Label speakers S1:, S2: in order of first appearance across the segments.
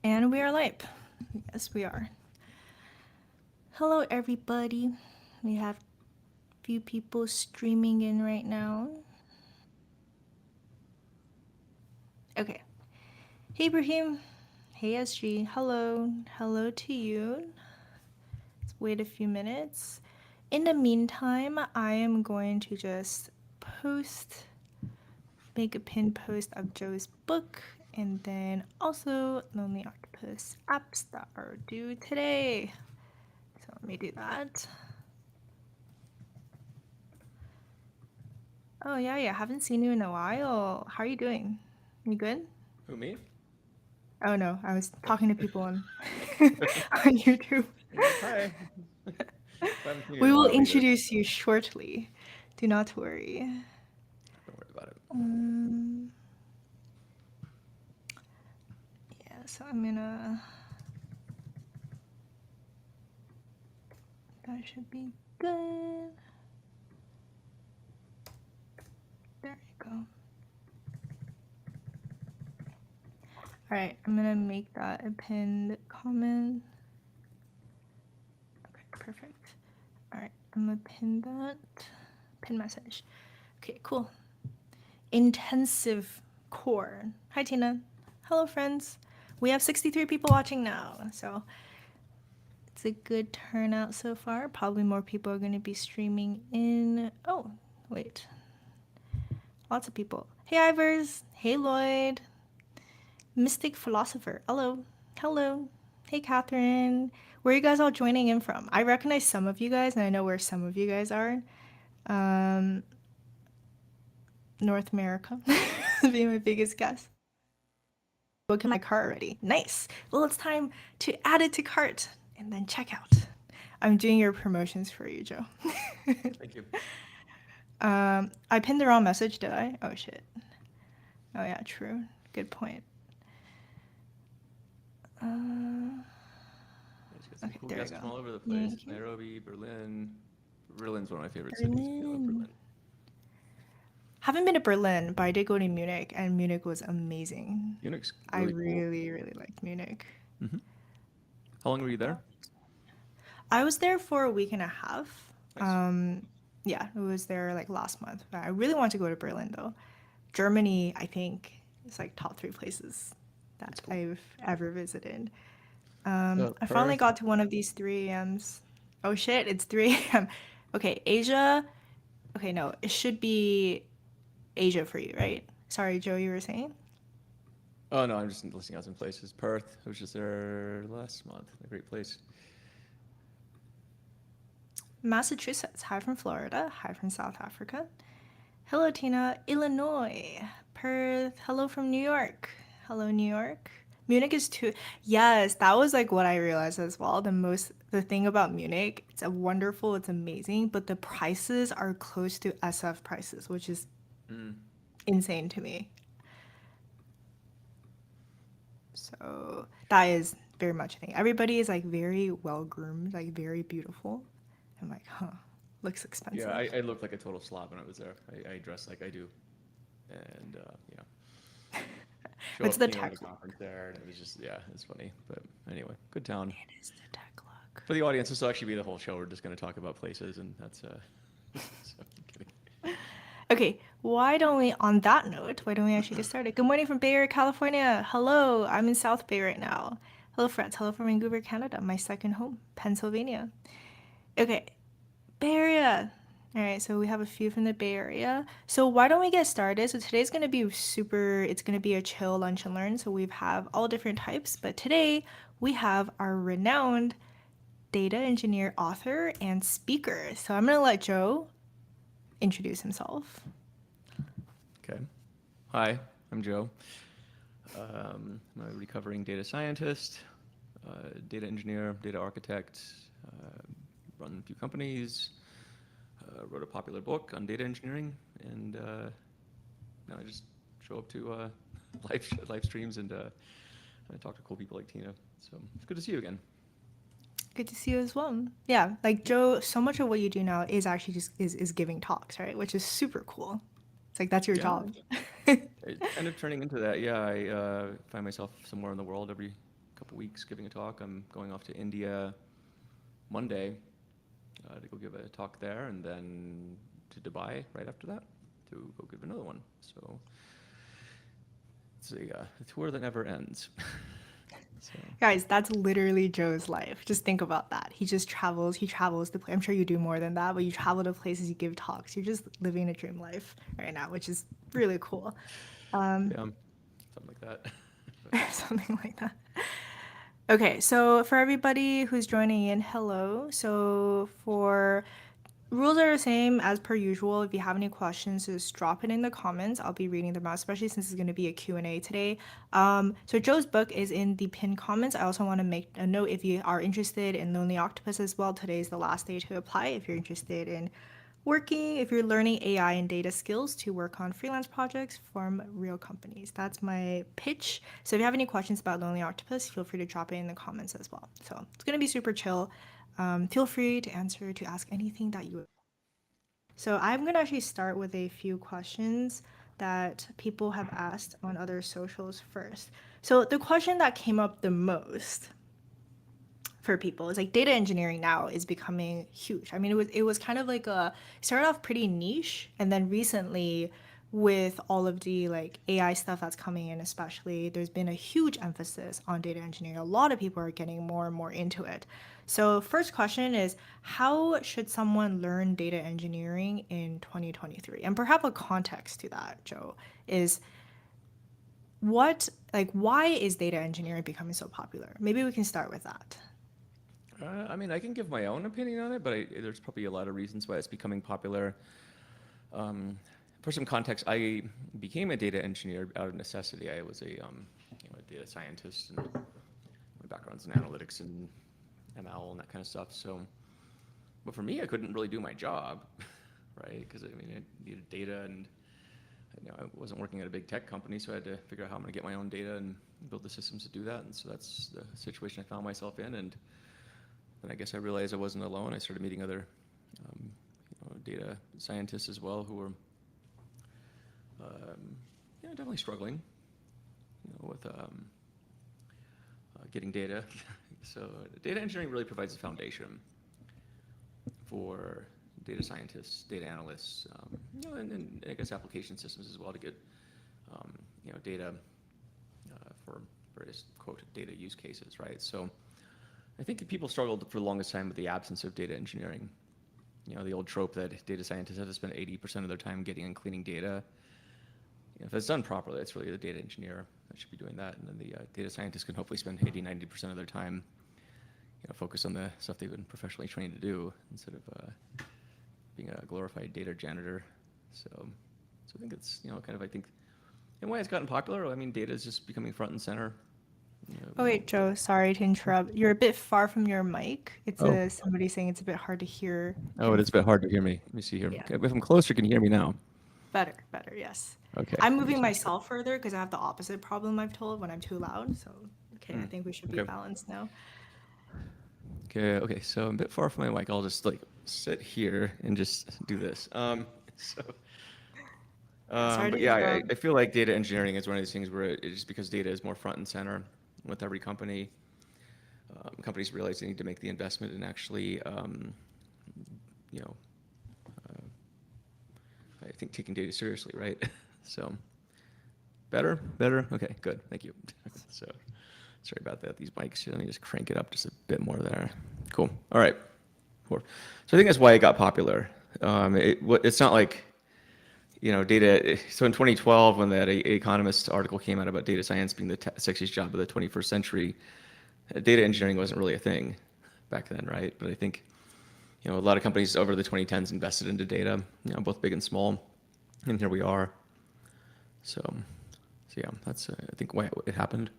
S1: And we are live. Yes, we are. Hello, everybody. We have a few people streaming in right now. Okay. Hey, Ibrahim. Hey, SG. Hello. Hello to you. Let's wait a few minutes. In the meantime, I am going to just make a pinned post of Joe's book, and then also Lonely Octopus apps that are due today. So let me do that. Oh yeah, yeah. Haven't seen you in a while. How are you doing? You good?
S2: Who, me?
S1: Oh no, I was
S2: Oh.
S1: talking to people on on YouTube.
S2: Hi. I haven't seen you in
S1: We
S2: a
S1: will
S2: while either.
S1: introduce you shortly. Do not worry.
S2: Don't worry about it.
S1: Um, yeah, so I'm gonna. That should be good. There you go. All right, I'm gonna make that a pinned comment. Okay, perfect. All right, I'm gonna pin that. Pin message. Okay, cool. Intensive core. Hi, Tina. Hello, friends. We have 63 people watching now, so it's a good turnout so far. Probably more people are going to be streaming in. Oh, wait. Lots of people. Hey, Ivers. Hey, Lloyd. Mystic Philosopher. Hello. Hello. Hey, Catherine. Where are you guys all joining in from? I recognize some of you guys, and I know where some of you guys are. Um, North America being my biggest guess. Book in my cart already. Nice. Well, it's time to add it to cart and then check out. I'm doing your promotions for you, Joe.
S2: Thank you.
S1: I pinned the wrong message, did I? Oh shit. Oh yeah, true. Good point.
S2: I just got some
S1: Okay,
S2: cool
S1: there we
S2: guests
S1: go.
S2: from all over the place.
S1: Thank you.
S2: Nairobi, Berlin. Berlin's one of my favorite cities. I love
S1: Berlin.
S2: Berlin.
S1: Haven't been to Berlin, but I did go to Munich, and Munich was amazing.
S2: Munich's
S1: I
S2: really cool.
S1: really, really liked Munich.
S2: hmm How long were you there?
S1: I was there for a week and a half.
S2: Nice.
S1: Yeah, it was there like last month. But I really want to go to Berlin though. Germany, I think, is like top three places that
S2: That's cool.
S1: I've ever visited. I finally
S2: Perth.
S1: got to one of these 3 a.m.s. Oh shit, it's 3 a.m. Okay, Asia. Okay, no, it should be Asia for you, right? Sorry, Joe, you were saying?
S2: Oh no, I'm just listing out some places. Perth. I was just there last month. A great place.
S1: Massachusetts. Hi from Florida. Hi from South Africa. Hello, Tina. Illinois. Perth. Hello from New York. Hello, New York. Munich is too. Yes, that was like what I realized as well. The thing about Munich, it's a wonderful, it's amazing, but the prices are close to SF prices, which is
S2: Mm.
S1: insane to me. So that is very much a thing. Everybody is like very well groomed, like very beautiful. I'm like, huh, looks
S2: Yeah,
S1: expensive.
S2: I looked like a total slob when I was there. I dressed like I do, and show
S1: It's
S2: up,
S1: the
S2: at
S1: tech
S2: a
S1: look.
S2: conference there, and it was just it's funny. But anyway, good town.
S1: It is the tech look.
S2: For the audience, this will actually be the whole show. We're just going to talk about places, and that's so I'm kidding.
S1: Okay, why don't we, on that note, why don't we actually get started? Good morning from Bay Area, California. Hello, I'm in South Bay right now. Hello, friends. Hello from Vancouver, Canada, my second home, Pennsylvania. Okay, Bay Area. All right, so we have a few from the Bay Area. So why don't we get started? So today's gonna be it's gonna be a chill lunch and learn. So we have all different types, but today we have our renowned data engineer, author, and speaker. So I'm gonna let Joe introduce himself.
S2: Okay. Hi, I'm Joe. I'm a recovering data scientist, data engineer, data architect, uh, run a few companies, wrote a popular book on data engineering, and now I just show up to live streams and I talk to cool people like Tina. So it's good to see you again.
S1: Good to see you as well. Yeah, like Joe, so much of what you do now is actually just is giving talks, right? Which is super cool. It's like that's your
S2: Yeah,
S1: job.
S2: it's kind of turning into that. Yeah, I find myself somewhere in the world every couple weeks giving a talk. I'm going off to India Monday to go give a talk there, and then to Dubai right after that to go give another one. So it's a tour that never ends. So
S1: Guys, that's literally Joe's life. Just think about that. He just travels. He travels to. I'm sure you do more than that, but you travel to places, you give talks. You're just living a dream life right now, which is really cool.
S2: yeah, something like that. But
S1: Something like that. Okay, so for everybody who's joining in, hello. So for rules are the same as per usual. If you have any questions, just drop it in the comments. I'll be reading them out, especially since it's going to be a Q&A today. So Joe's book is in the pinned comments. I also want to make a note if you are interested in Lonely Octopus as well. Today is the last day to apply if you're interested in working, if you're learning AI and data skills to work on freelance projects from real companies. That's my pitch. So if you have any questions about Lonely Octopus, feel free to drop it in the comments as well. So it's going to be super chill. Feel free to ask anything that you. So I'm going to actually start with a few questions that people have asked on other socials first. So the question that came up the most for people is like data engineering now is becoming huge. I mean, it was kind of like it started off pretty niche, and then recently with all of the like AI stuff that's coming in, especially, there's been a huge emphasis on data engineering. A lot of people are getting more and more into it. So first question is, how should someone learn data engineering in 2023? And perhaps a context to that, Joe, is why is data engineering becoming so popular? Maybe we can start with that.
S2: I mean, I can give my own opinion on it, but there's probably a lot of reasons why it's becoming popular. For some context, I became a data engineer out of necessity. I was a data scientist, and my background's in analytics and ML and that kind of stuff. So, but for me, I couldn't really do my job, right? Because I mean, I needed data, and I wasn't working at a big tech company, so I had to figure out how I'm going to get my own data and build the systems to do that. And so that's the situation I found myself in. And then I guess I realized I wasn't alone. I started meeting other data scientists as well who were definitely struggling with getting data. So data engineering really provides a foundation for data scientists, data analysts, and I guess application systems as well to get data for various quote data use cases, right? So I think people struggled for the longest time with the absence of data engineering. The old trope that data scientists have to spend 80% of their time getting and cleaning data. If it's done properly, it's really the data engineer that should be doing that, and then the data scientists can hopefully spend 80, 90% of their time, focus on the stuff they've been professionally trained to do instead of being a glorified data janitor. So I think it's I think, and why it's gotten popular. I mean, data is just becoming front and center.
S1: Oh wait, Joe, sorry to interrupt. You're a bit far from your mic. It's
S2: Oh,
S1: somebody saying it's a bit hard to hear.
S2: oh, it is a bit hard to hear me. Let me see here.
S1: Yeah,
S2: Okay, if I'm closer, can you hear me now?
S1: better, yes.
S2: Okay.
S1: I'm
S2: Let me
S1: moving
S2: see.
S1: myself further because I have the opposite problem I've told when I'm too loud. So, okay, I think we should be
S2: Okay.
S1: balanced now.
S2: Okay. So I'm a bit far from my mic. I'll just sit here and just do this. So,
S1: Yeah, sorry
S2: but
S1: to
S2: yeah,
S1: interrupt.
S2: I feel like data engineering is one of these things where it's just because data is more front and center with every company. Companies realize they need to make the investment in actually, you know, I think taking data seriously, right? So, better? Okay, good. Thank you. So, sorry about that. These mics, let me just crank it up just a bit more there. Cool. All right. Cool. So I think that's why it got popular. It's not like, data. So in 2012, when that Economist article came out about data science being the sexiest job of the 21st century, data engineering wasn't really a thing back then, right? But I think, a lot of companies over the 2010s invested into data, both big and small, and here we are. So yeah, that's I think why it happened.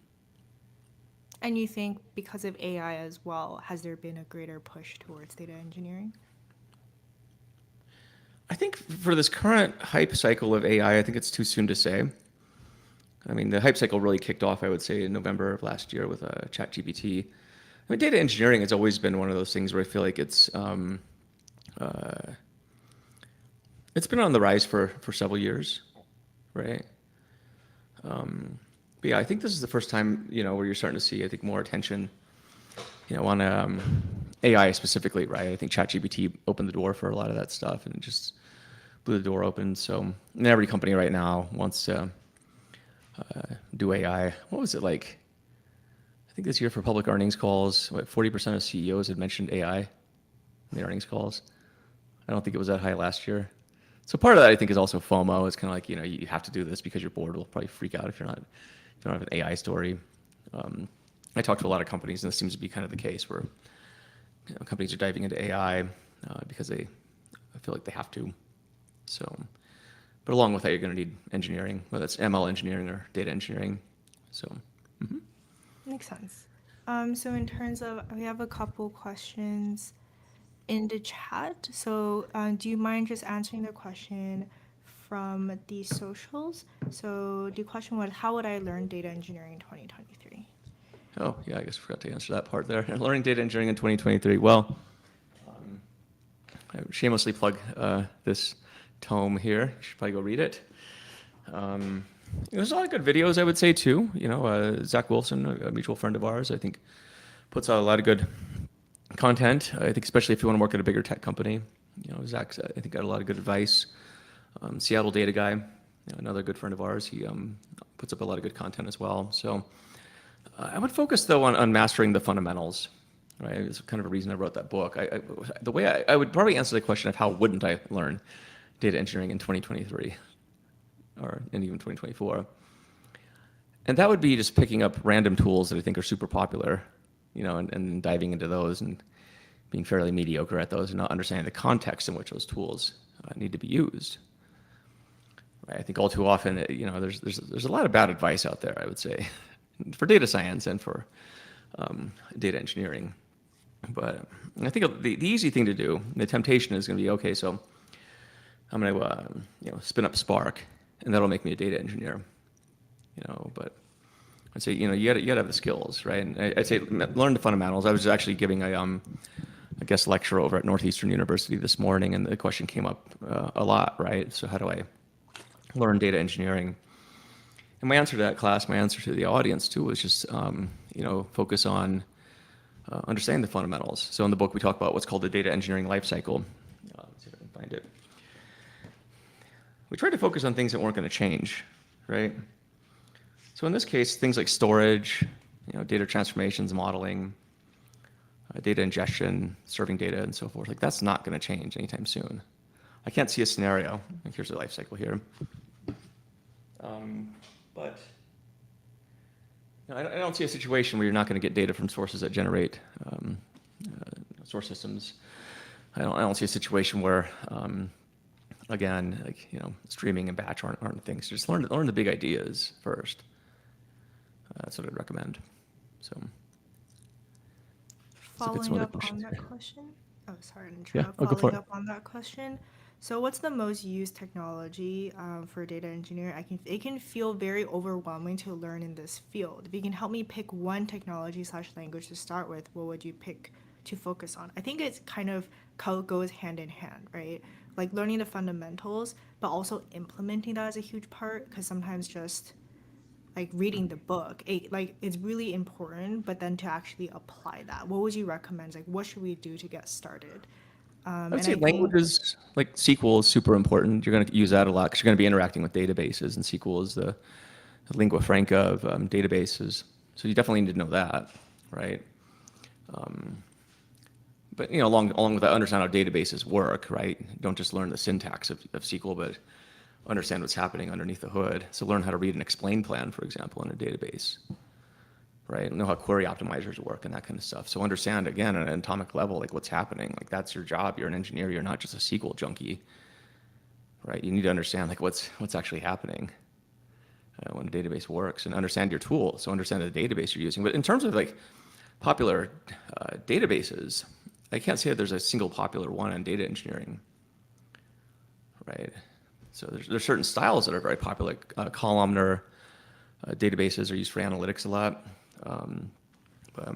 S1: And you think because of AI as well, has there been a greater push towards data engineering?
S2: I think for this current hype cycle of AI, I think it's too soon to say. I mean, the hype cycle really kicked off, I would say, in November of last year with ChatGPT. I mean, data engineering has always been one of those things where I feel like it's been on the rise for several years, right? But yeah, I think this is the first time, where you're starting to see, I think, more attention, on AI specifically, right? I think ChatGPT opened the door for a lot of that stuff and it just blew the door open. So and every company right now wants to do AI. What was it like? I think this year for public earnings calls, 40% of CEOs had mentioned AI in the earnings calls. I don't think it was that high last year. So part of that I think is also FOMO. It's kind of like, you have to do this because your board will probably freak out if you don't have an AI story. I talked to a lot of companies, and this seems to be kind of the case where companies are diving into AI because I feel like they have to. So, but along with that, you're going to need engineering, whether it's ML engineering or data engineering. So,
S1: Makes sense. So in terms of, we have a couple questions in the chat. So do you mind just answering the question from the socials? So the question was, how would I learn data engineering in 2023?
S2: oh yeah, I guess I forgot to answer that part there. Learning data engineering in 2023. Well, I shamelessly plug this tome here. You should probably go read it. There's a lot of good videos, I would say, too. Zach Wilson, a mutual friend of ours, I think puts out a lot of good content. I think especially if you want to work at a bigger tech company. Zach's, I think, got a lot of good advice. Seattle data guy, another good friend of ours, he puts up a lot of good content as well. So I would focus, though, on mastering the fundamentals. Right, it's kind of a reason I wrote that book. The way I would probably answer the question of how wouldn't I learn data engineering in 2023 and even 2024. And that would be just picking up random tools that I think are super popular, and diving into those and being fairly mediocre at those and not understanding the context in which those tools need to be used. Right? I think all too often, there's a lot of bad advice out there, I would say, for data science and for data engineering. But I think the easy thing to do, the temptation is going to be, okay, so I'm going to spin up Spark, and that'll make me a data engineer. But I'd say you got to have the skills, right? And I'd say learn the fundamentals. I was actually giving a guest lecture over at Northeastern University this morning, and the question came up a lot, right? So how do I learn data engineering? And my answer to that class, my answer to the audience too, was just focus on understanding the fundamentals. So in the book, we talk about what's called the data engineering life cycle. Let's see if I can find it. We tried to focus on things that weren't going to change, right? So in this case, things like storage, data transformations, modeling, data ingestion, serving data, and so forth. Like that's not going to change anytime soon. I can't see a scenario. Like here's the life cycle here. But I don't see a situation where you're not going to get data from sources that generate source systems. I don't see a situation where, again, like streaming and batch aren't things. Just learn the big ideas first. That's what I'd recommend. So.
S1: Following up on that question. Oh, sorry to interrupt.
S2: Yeah, go for
S1: Following
S2: it.
S1: up on that question. So, what's the most used technology for data engineer? It can feel very overwhelming to learn in this field. If you can help me pick one technology/language to start with, what would you pick to focus on? I think it's kind of goes hand in hand, right? Like learning the fundamentals, but also implementing that is a huge part because sometimes just like reading the book, it's really important, but then to actually apply that, what would you recommend? Like, what should we do to get started?
S2: I would
S1: And
S2: say
S1: I think
S2: languages like SQL is super important. You're going to use that a lot because you're going to be interacting with databases, and SQL is the lingua franca of databases. So you definitely need to know that, right? But along with that, understand how databases work, right? Don't just learn the syntax of SQL, but understand what's happening underneath the hood. So learn how to read an explain plan, for example, in a database, right? Know how query optimizers work and that kind of stuff. So understand, again, at an atomic level, like what's happening. Like that's your job. You're an engineer. You're not just a SQL junkie, right? You need to understand like what's actually happening when a database works and understand your tool. So understand the database you're using. But in terms of like popular databases, I can't say that there's a single popular one in data engineering, right? So there's certain styles that are very popular, like columnar databases are used for analytics a lot. But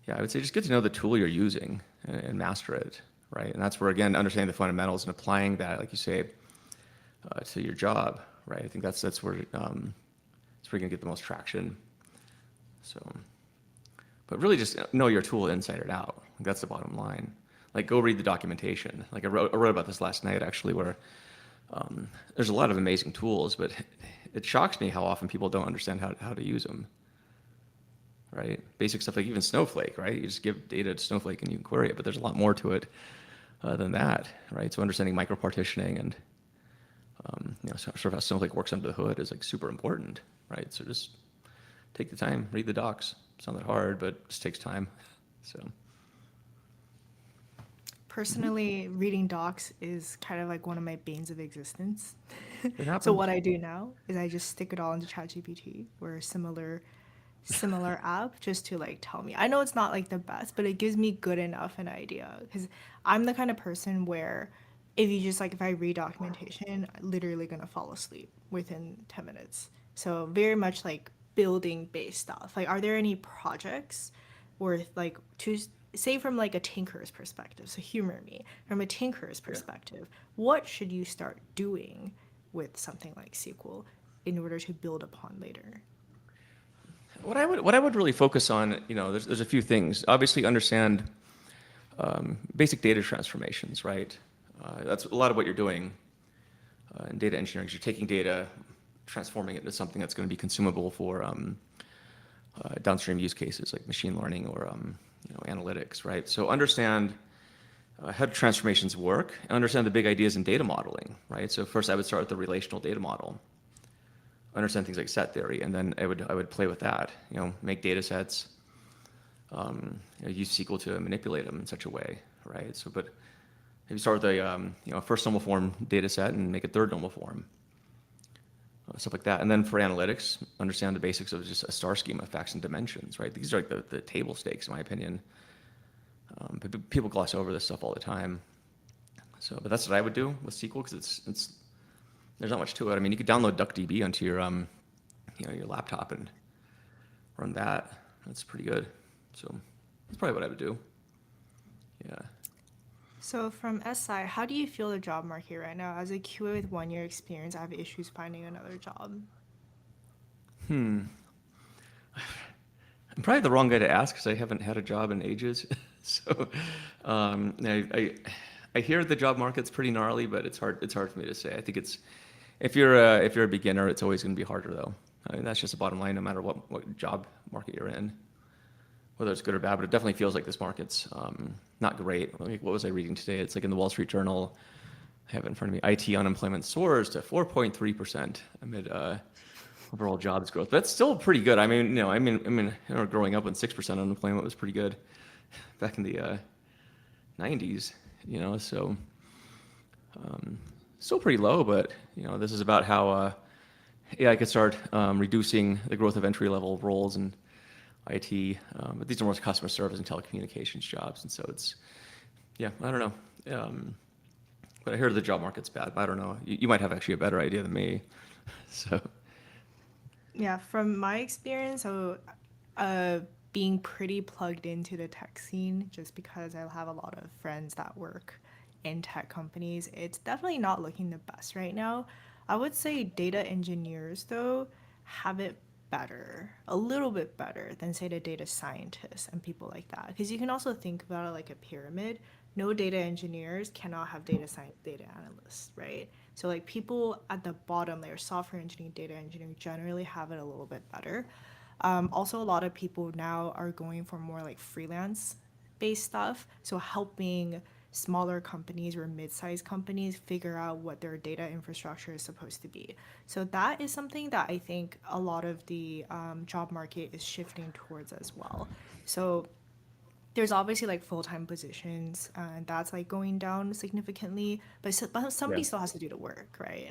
S2: yeah, I would say just get to know the tool you're using and master it, right? And that's where, again, understanding the fundamentals and applying that, like you say, to your job, right? I think that's where It's where you're gonna get the most traction. So, but really just know your tool inside and out. Like that's the bottom line. Like go read the documentation. Like I wrote about this last night actually, where there's a lot of amazing tools, but it shocks me how often people don't understand how to use them. Right? Basic stuff like even Snowflake, right? You just give data to Snowflake and you can query it, but there's a lot more to it than that, right? So understanding micro-partitioning and sort of how Snowflake works under the hood is like super important, right? So just take the time, read the docs. It's not that hard, but it just takes time. So
S1: Personally, reading docs is kind of like one of my banes of existence.
S2: it
S1: So
S2: happens.
S1: what I do now is I just stick it all into ChatGPT or a similar app just to like tell me. I know it's not like the best, but it gives me good enough an idea because I'm the kind of person where if I read documentation, I'm literally gonna fall asleep within 10 minutes. So very much like building based stuff. Like are there any projects or like to say from like a tinkerer's perspective, so humor me, from a tinkerer's
S2: Yeah.
S1: perspective, what should you start doing with something like SQL in order to build upon later?
S2: What I would really focus on, there's a few things. Obviously, understand basic data transformations, right? That's a lot of what you're doing in data engineering. Is you're taking data, transforming it into something that's going to be consumable for downstream use cases like machine learning or analytics, right? So understand how do transformations work, and understand the big ideas in data modeling, right? So first, I would start with the relational data model, understand things like set theory, and then I would play with that. Make data sets, use SQL to manipulate them in such a way, right? So, but if you start with a first normal form data set and make a third normal form, stuff like that. And then for analytics, understand the basics of just a star schema, facts and dimensions, right? These are like the table stakes, in my opinion. But people gloss over this stuff all the time. So, but that's what I would do with SQL because it's there's not much to it. I mean, you could download DuckDB onto your laptop and run that. That's pretty good. So that's probably what I would do. Yeah.
S1: So from SI, how do you feel the job market right now? As a QA with 1 year experience, I have issues finding another job.
S2: Hmm. I'm probably the wrong guy to ask because I haven't had a job in ages. So I hear the job market's pretty gnarly, but it's hard for me to say. I think it's if you're a beginner, it's always going to be harder though. I mean, that's just the bottom line, no matter what job market you're in, whether it's good or bad. But it definitely feels like this market's not great. Like, what was I reading today? It's like in the Wall Street Journal. I have it in front of me. IT unemployment soars to 4.3% amid overall jobs growth. That's still pretty good. I mean, growing up when 6% unemployment was pretty good back in the 90s. So still pretty low, but this is about how AI could start reducing the growth of entry-level roles in IT. But these are more customer service and telecommunications jobs, and so yeah, I don't know. But I heard the job market's bad. But I don't know. You might have actually a better idea than me. So
S1: Yeah, from my experience, so uh, being pretty plugged into the tech scene, just because I have a lot of friends that work in tech companies, it's definitely not looking the best right now. I would say data engineers, though, have it better, a little bit better than, say, the data scientists and people like that. Because you can also think about it like a pyramid. No data engineers cannot have data science, data analysts, right? So like people at the bottom layer, software engineering, data engineering, generally have it a little bit better. Also, a lot of people now are going for more like freelance based stuff. So helping smaller companies or mid-sized companies figure out what their data infrastructure is supposed to be. So that is something that I think a lot of the job market is shifting towards as well. So there's obviously like full-time positions and that's like going down significantly, but
S2: yeah,
S1: somebody still has to do the work, right?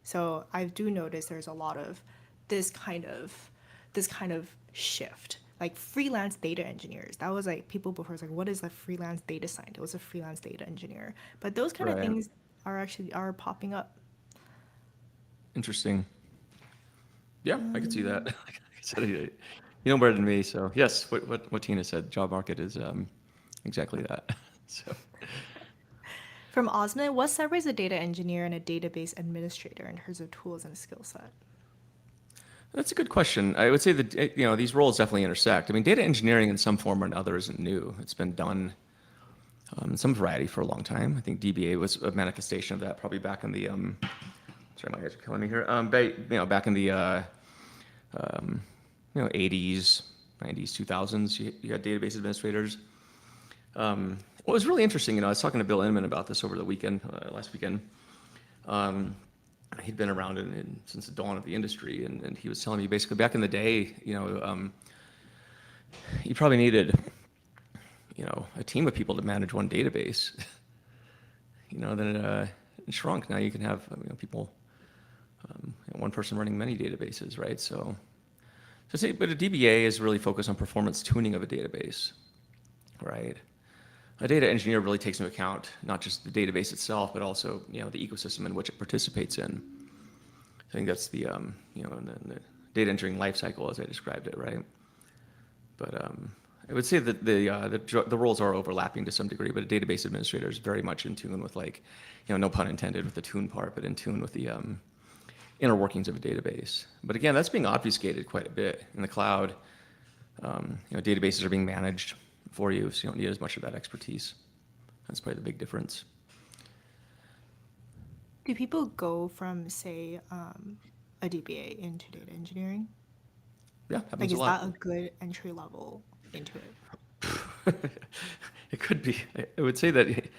S1: So I do notice there's a lot of this kind of this kind of shift, like freelance data engineers. That was like people before was like, what is a freelance data scientist? What's a freelance data engineer? But those kind of
S2: right.
S1: things are popping up.
S2: Interesting. Yeah, I could see that. Like I said, you know better than me. So yes, what Tina said, job market is exactly that. So
S1: From Osmond, what separates a data engineer and a database administrator in terms of tools and skill set?
S2: That's a good question. I would say that these roles definitely intersect. I mean, data engineering in some form or another isn't new. It's been done in some variety for a long time. I think DBA was a manifestation of that, probably back in the sorry, my guys are killing me here. Back in the 80s, 90s, 2000s, you had database administrators. What was really interesting, I was talking to Bill Inman about this over the weekend, last weekend. He'd been around since the dawn of the industry, and he was telling me basically back in the day, you probably needed, a team of people to manage one database. Then it shrunk. Now you can have people, one person running many databases, right? But a DBA is really focused on performance tuning of a database, right? A data engineer really takes into account not just the database itself, but also the ecosystem in which it participates in. I think that's the the data engineering lifecycle as I described it, right? But I would say that the roles are overlapping to some degree, but a database administrator is very much in tune with no pun intended with the tune part, but in tune with the inner workings of a database. But again, that's being obfuscated quite a bit in the cloud. Databases are being managed for you, so you don't need as much of that expertise. That's probably the big difference.
S1: Do people go from, say, a DBA into data engineering?
S2: Yeah, happens a
S1: Is
S2: lot.
S1: that a good entry level into it?
S2: It could be. I would say that it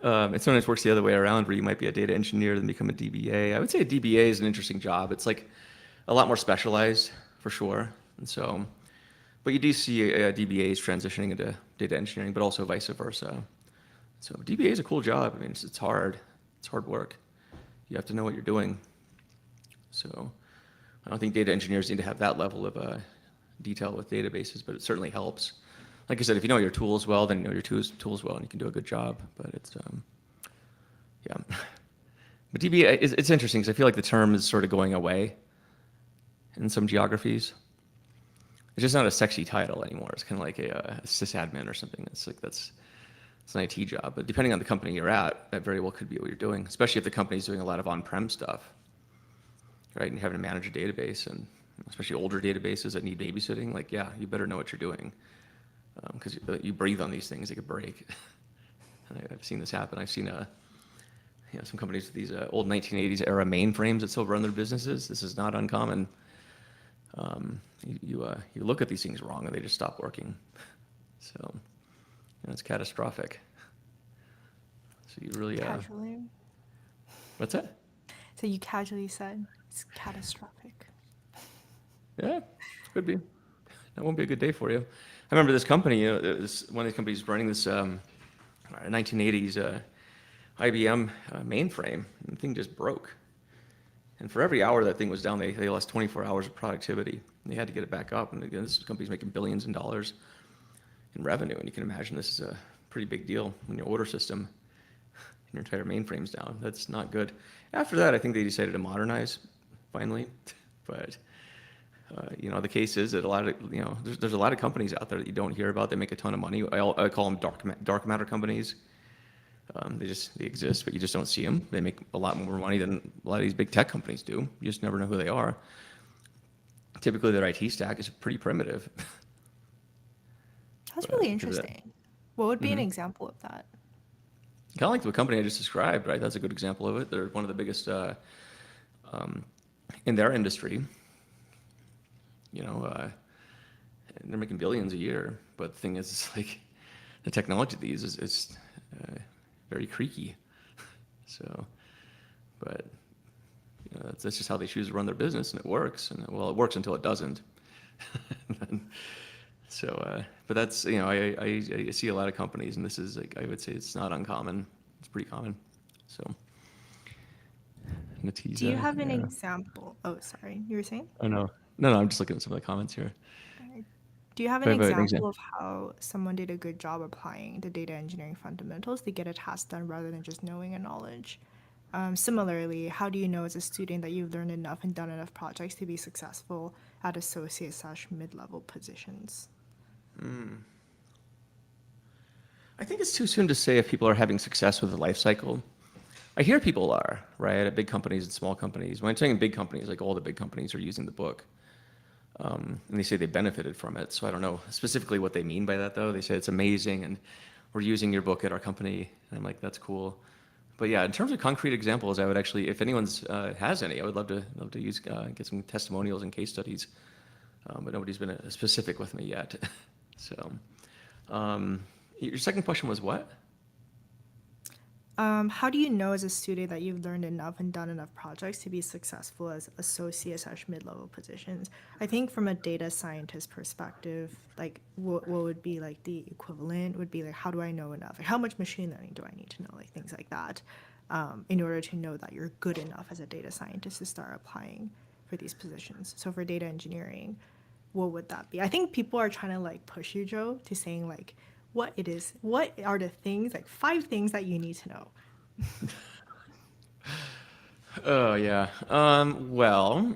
S2: sometimes works the other way around, where you might be a data engineer then become a DBA. I would say a DBA is an interesting job. It's a lot more specialized for sure. And but you do see DBAs transitioning into data engineering, but also vice versa. So DBA is a cool job. I mean, it's hard. It's hard work. You have to know what you're doing. So I don't think data engineers need to have that level of detail with databases, but it certainly helps. Like I said, if you know your tools well, then you know your tools well, and you can do a good job. But it's, yeah. But DBA, it's interesting because I feel like the term is sort of going away in some geographies. It's just not a sexy title anymore. It's kind of like a sysadmin or something. It's an IT job. But depending on the company you're at, that very well could be what you're doing, especially if the company's doing a lot of on-prem stuff, right? And you're having to manage a database, and especially older databases that need babysitting. You better know what you're doing, because you breathe on these things, they could break. And I've seen this happen. I've seen some companies with these old 1980s era mainframes that still run their businesses. This is not uncommon. You look at these things wrong and they just stop working. So it's catastrophic. So you really
S1: Casually.
S2: What's that?
S1: So you casually said it's catastrophic.
S2: Yeah, could be. That won't be a good day for you. I remember this company, one of these companies running this 1980s IBM mainframe, and the thing just broke. And for every hour that thing was down, they lost 24 hours of productivity. And they had to get it back up. And again, this company's making billions in dollars in revenue. And you can imagine this is a pretty big deal when your order system and your entire mainframe's down. That's not good. After that, I think they decided to modernize, finally. But the case is that there's a lot of companies out there that you don't hear about. They make a ton of money. I call them dark matter companies. They exist, but you just don't see them. They make a lot more money than a lot of these big tech companies do. You just never know who they are. Typically, their IT stack is pretty primitive.
S1: That's really interesting. What would be an example of that?
S2: Kind of like the company I just described, right? That's a good example of it. They're one of the biggest in their industry. They're making billions a year. But the thing is, it's like the technology of these is very creaky. So, but that's just how they choose to run their business, and it works. And well, it works until it doesn't. But that's I see a lot of companies, and this is I would say it's not uncommon. It's pretty common. So, Natiza,
S1: do you have an example? Oh, sorry, you were saying?
S2: Oh no, I'm just looking at some of the comments here.
S1: Do you have an example of how someone did a good job applying the data engineering fundamentals to get a task done rather than just knowing a knowledge? Similarly, how do you know as a student that you've learned enough and done enough projects to be successful at associate/mid-level positions?
S2: I think it's too soon to say if people are having success with the life cycle. I hear people are, right, at big companies and small companies. When I'm saying big companies, like all the big companies are using the book. And they say they benefited from it. So I don't know specifically what they mean by that, though. They say it's amazing, and we're using your book at our company. And I'm like, that's cool. But yeah, in terms of concrete examples, I would actually, if anyone's has any, I would love to use get some testimonials and case studies. But nobody's been specific with me yet. So, your second question was what?
S1: How do you know as a student that you've learned enough and done enough projects to be successful as associate/mid-level positions? I think from a data scientist perspective, like what would be like the equivalent would be like, how do I know enough? Like how much machine learning do I need to know? Like things like that, in order to know that you're good enough as a data scientist to start applying for these positions. So for data engineering, what would that be? I think people are trying to like push you, Joe, to saying like what are the things, like 5 things that you need to know.
S2: Oh yeah. Well,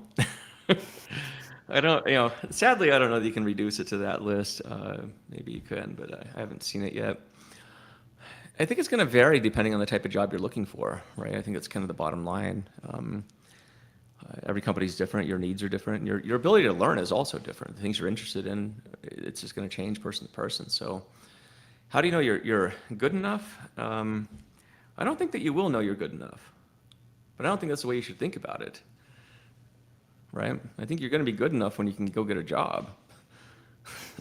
S2: I don't. Sadly, I don't know that you can reduce it to that list. Maybe you can, but I haven't seen it yet. I think it's going to vary depending on the type of job you're looking for, right? I think that's kind of the bottom line. Every company's different. Your needs are different. Your ability to learn is also different. The things you're interested in, it's just going to change person to person. So, how do you know you're good enough? I don't think that you will know you're good enough, but I don't think that's the way you should think about it, right? I think you're going to be good enough when you can go get a job.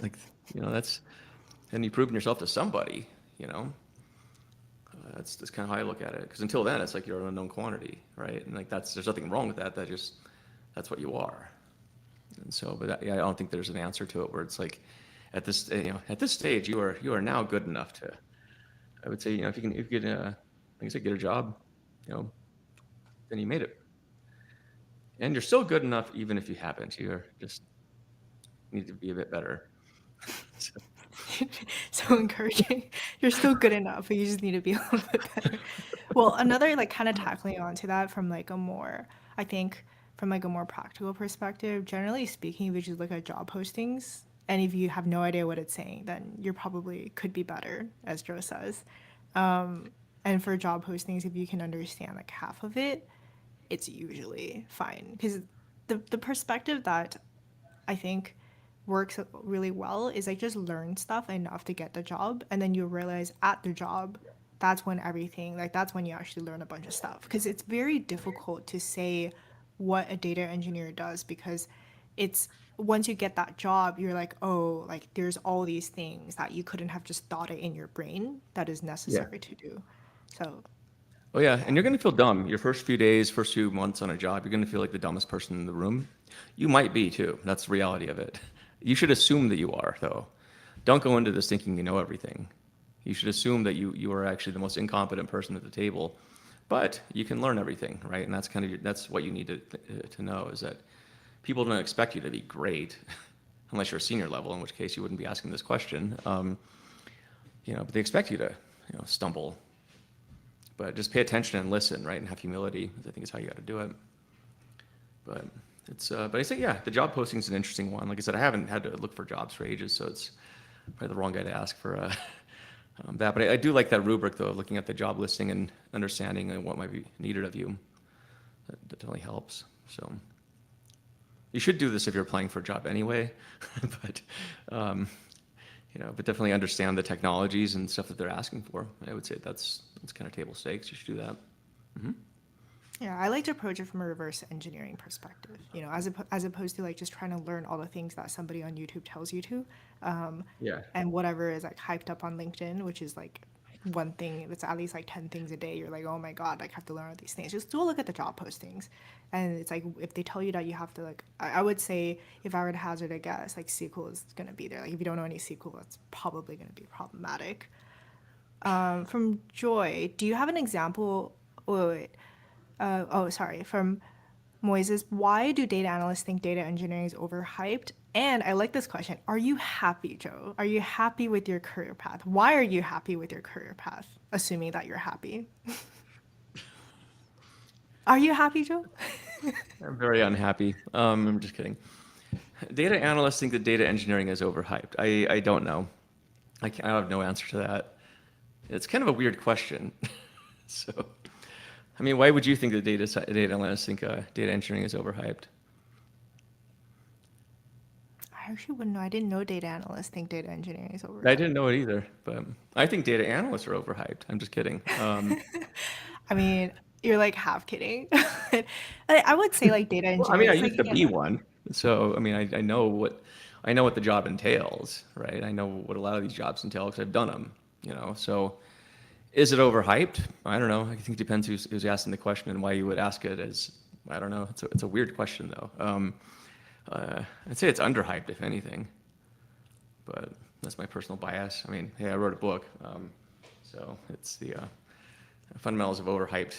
S2: Like, that's, and you've proven yourself to somebody, That's kind of how I look at it. Because until then, it's like you're an unknown quantity, right? And like there's nothing wrong with that. That's what you are. And so, but I don't think there's an answer to it where it's like, at this stage, you are now good enough to. I would say, if you get, like I said, get a job, then you made it. And you're still good enough even if you haven't. You're just need to be a bit better. So,
S1: So encouraging. You're still good enough, but you just need to be a little bit better. Well, another like kind of tackling onto that from like a more, I think from like a more practical perspective, generally speaking, if you just look at job postings and if you have no idea what it's saying, then you're probably could be better, as Joe says. And for job postings, if you can understand like half of it, it's usually fine. Because the perspective that I think works really well is like just learn stuff enough to get the job, and then you realize at the job that's when everything, like that's when you actually learn a bunch of stuff, because it's very difficult to say what a data engineer does, because it's once you get that job you're like, oh, like there's all these things that you couldn't have just thought it in your brain that is
S2: yeah.
S1: necessary to do. So
S2: Oh yeah,
S1: yeah.
S2: and you're going to feel dumb. Your first few days, first few months on a job, you're going to feel like the dumbest person in the room. You might be too. That's the reality of it. You should assume that you are, though. Don't go into this thinking you know everything. You should assume that you are actually the most incompetent person at the table, but you can learn everything, right? And that's kind of that's what you need to know, is that people don't expect you to be great, unless you're a senior level, in which case you wouldn't be asking this question. But they expect you to stumble. But just pay attention and listen, right, and have humility. I think is how you got to do it. But but I say, yeah, the job posting is an interesting one. Like I said, I haven't had to look for jobs for ages, so it's probably the wrong guy to ask for that. But I do like that rubric, though, of looking at the job listing and understanding what might be needed of you. That definitely helps. So you should do this if you're applying for a job anyway, but but definitely understand the technologies and stuff that they're asking for. I would say that's kind of table stakes. You should do that. Mm-hmm.
S1: Yeah, I like to approach it from a reverse engineering perspective, as opposed to like just trying to learn all the things that somebody on YouTube tells you to,
S2: Yeah.
S1: and whatever is like hyped up on LinkedIn, which is like one thing that's at least like 10 things a day. You're like, oh my God, like I have to learn all these things. Just do a look at the job postings. And it's like, if they tell you that you have to like, I would say if I were to hazard a guess, like SQL is going to be there. Like if you don't know any SQL, that's probably going to be problematic. From Joy, do you have an example? Wait. Sorry. From Moises, why do data analysts think data engineering is overhyped? And I like this question. Are you happy, Joe? Are you happy with your career path? Why are you happy with your career path? Assuming that you're happy. Are you happy, Joe?
S2: I'm very unhappy. I'm just kidding. Data analysts think that data engineering is overhyped. I don't know. I have no answer to that. It's kind of a weird question. So, I mean, why would you think that data analysts think data engineering is overhyped?
S1: I actually wouldn't know. I didn't know data analysts think data engineering is
S2: I
S1: overhyped.
S2: didn't know it either, but I think data analysts are overhyped. I'm just kidding.
S1: I mean, you're like half kidding. I would say like data
S2: Well, I mean, I
S1: engineering is like
S2: used to
S1: again.
S2: be one, so I mean, I know what the job entails, right? I know what a lot of these jobs entail because I've done them, you know. So, is it overhyped? I don't know. I think it depends who's asking the question and why you would ask it. As I don't know. It's a weird question though. I'd say it's underhyped if anything, but that's my personal bias. I mean, hey, I wrote a book, so it's the fundamentals of overhyped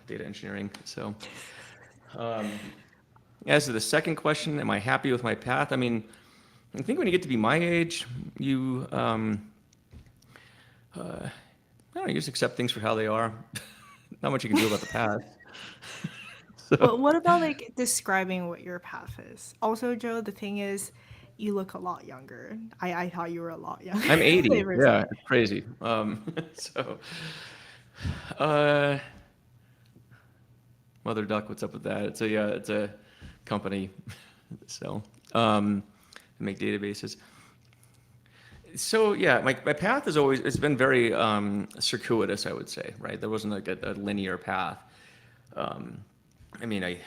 S2: data engineering. So. Um, As to the second question, am I happy with my path? I mean, I think when you get to be my age, you, I don't know, you just accept things for how they are. Not much you can do about the past. So,
S1: But what about like describing what your path is? Also, Joe, the thing is, you look a lot younger. I thought you were a lot younger.
S2: I'm 80. Yeah,
S1: Personally.
S2: it's crazy. So, uh, Mother Duck, what's up with that? It's a company. So, make databases. So yeah, my path is always it's been very circuitous, I would say, right? There wasn't like a linear path. Um, I mean, I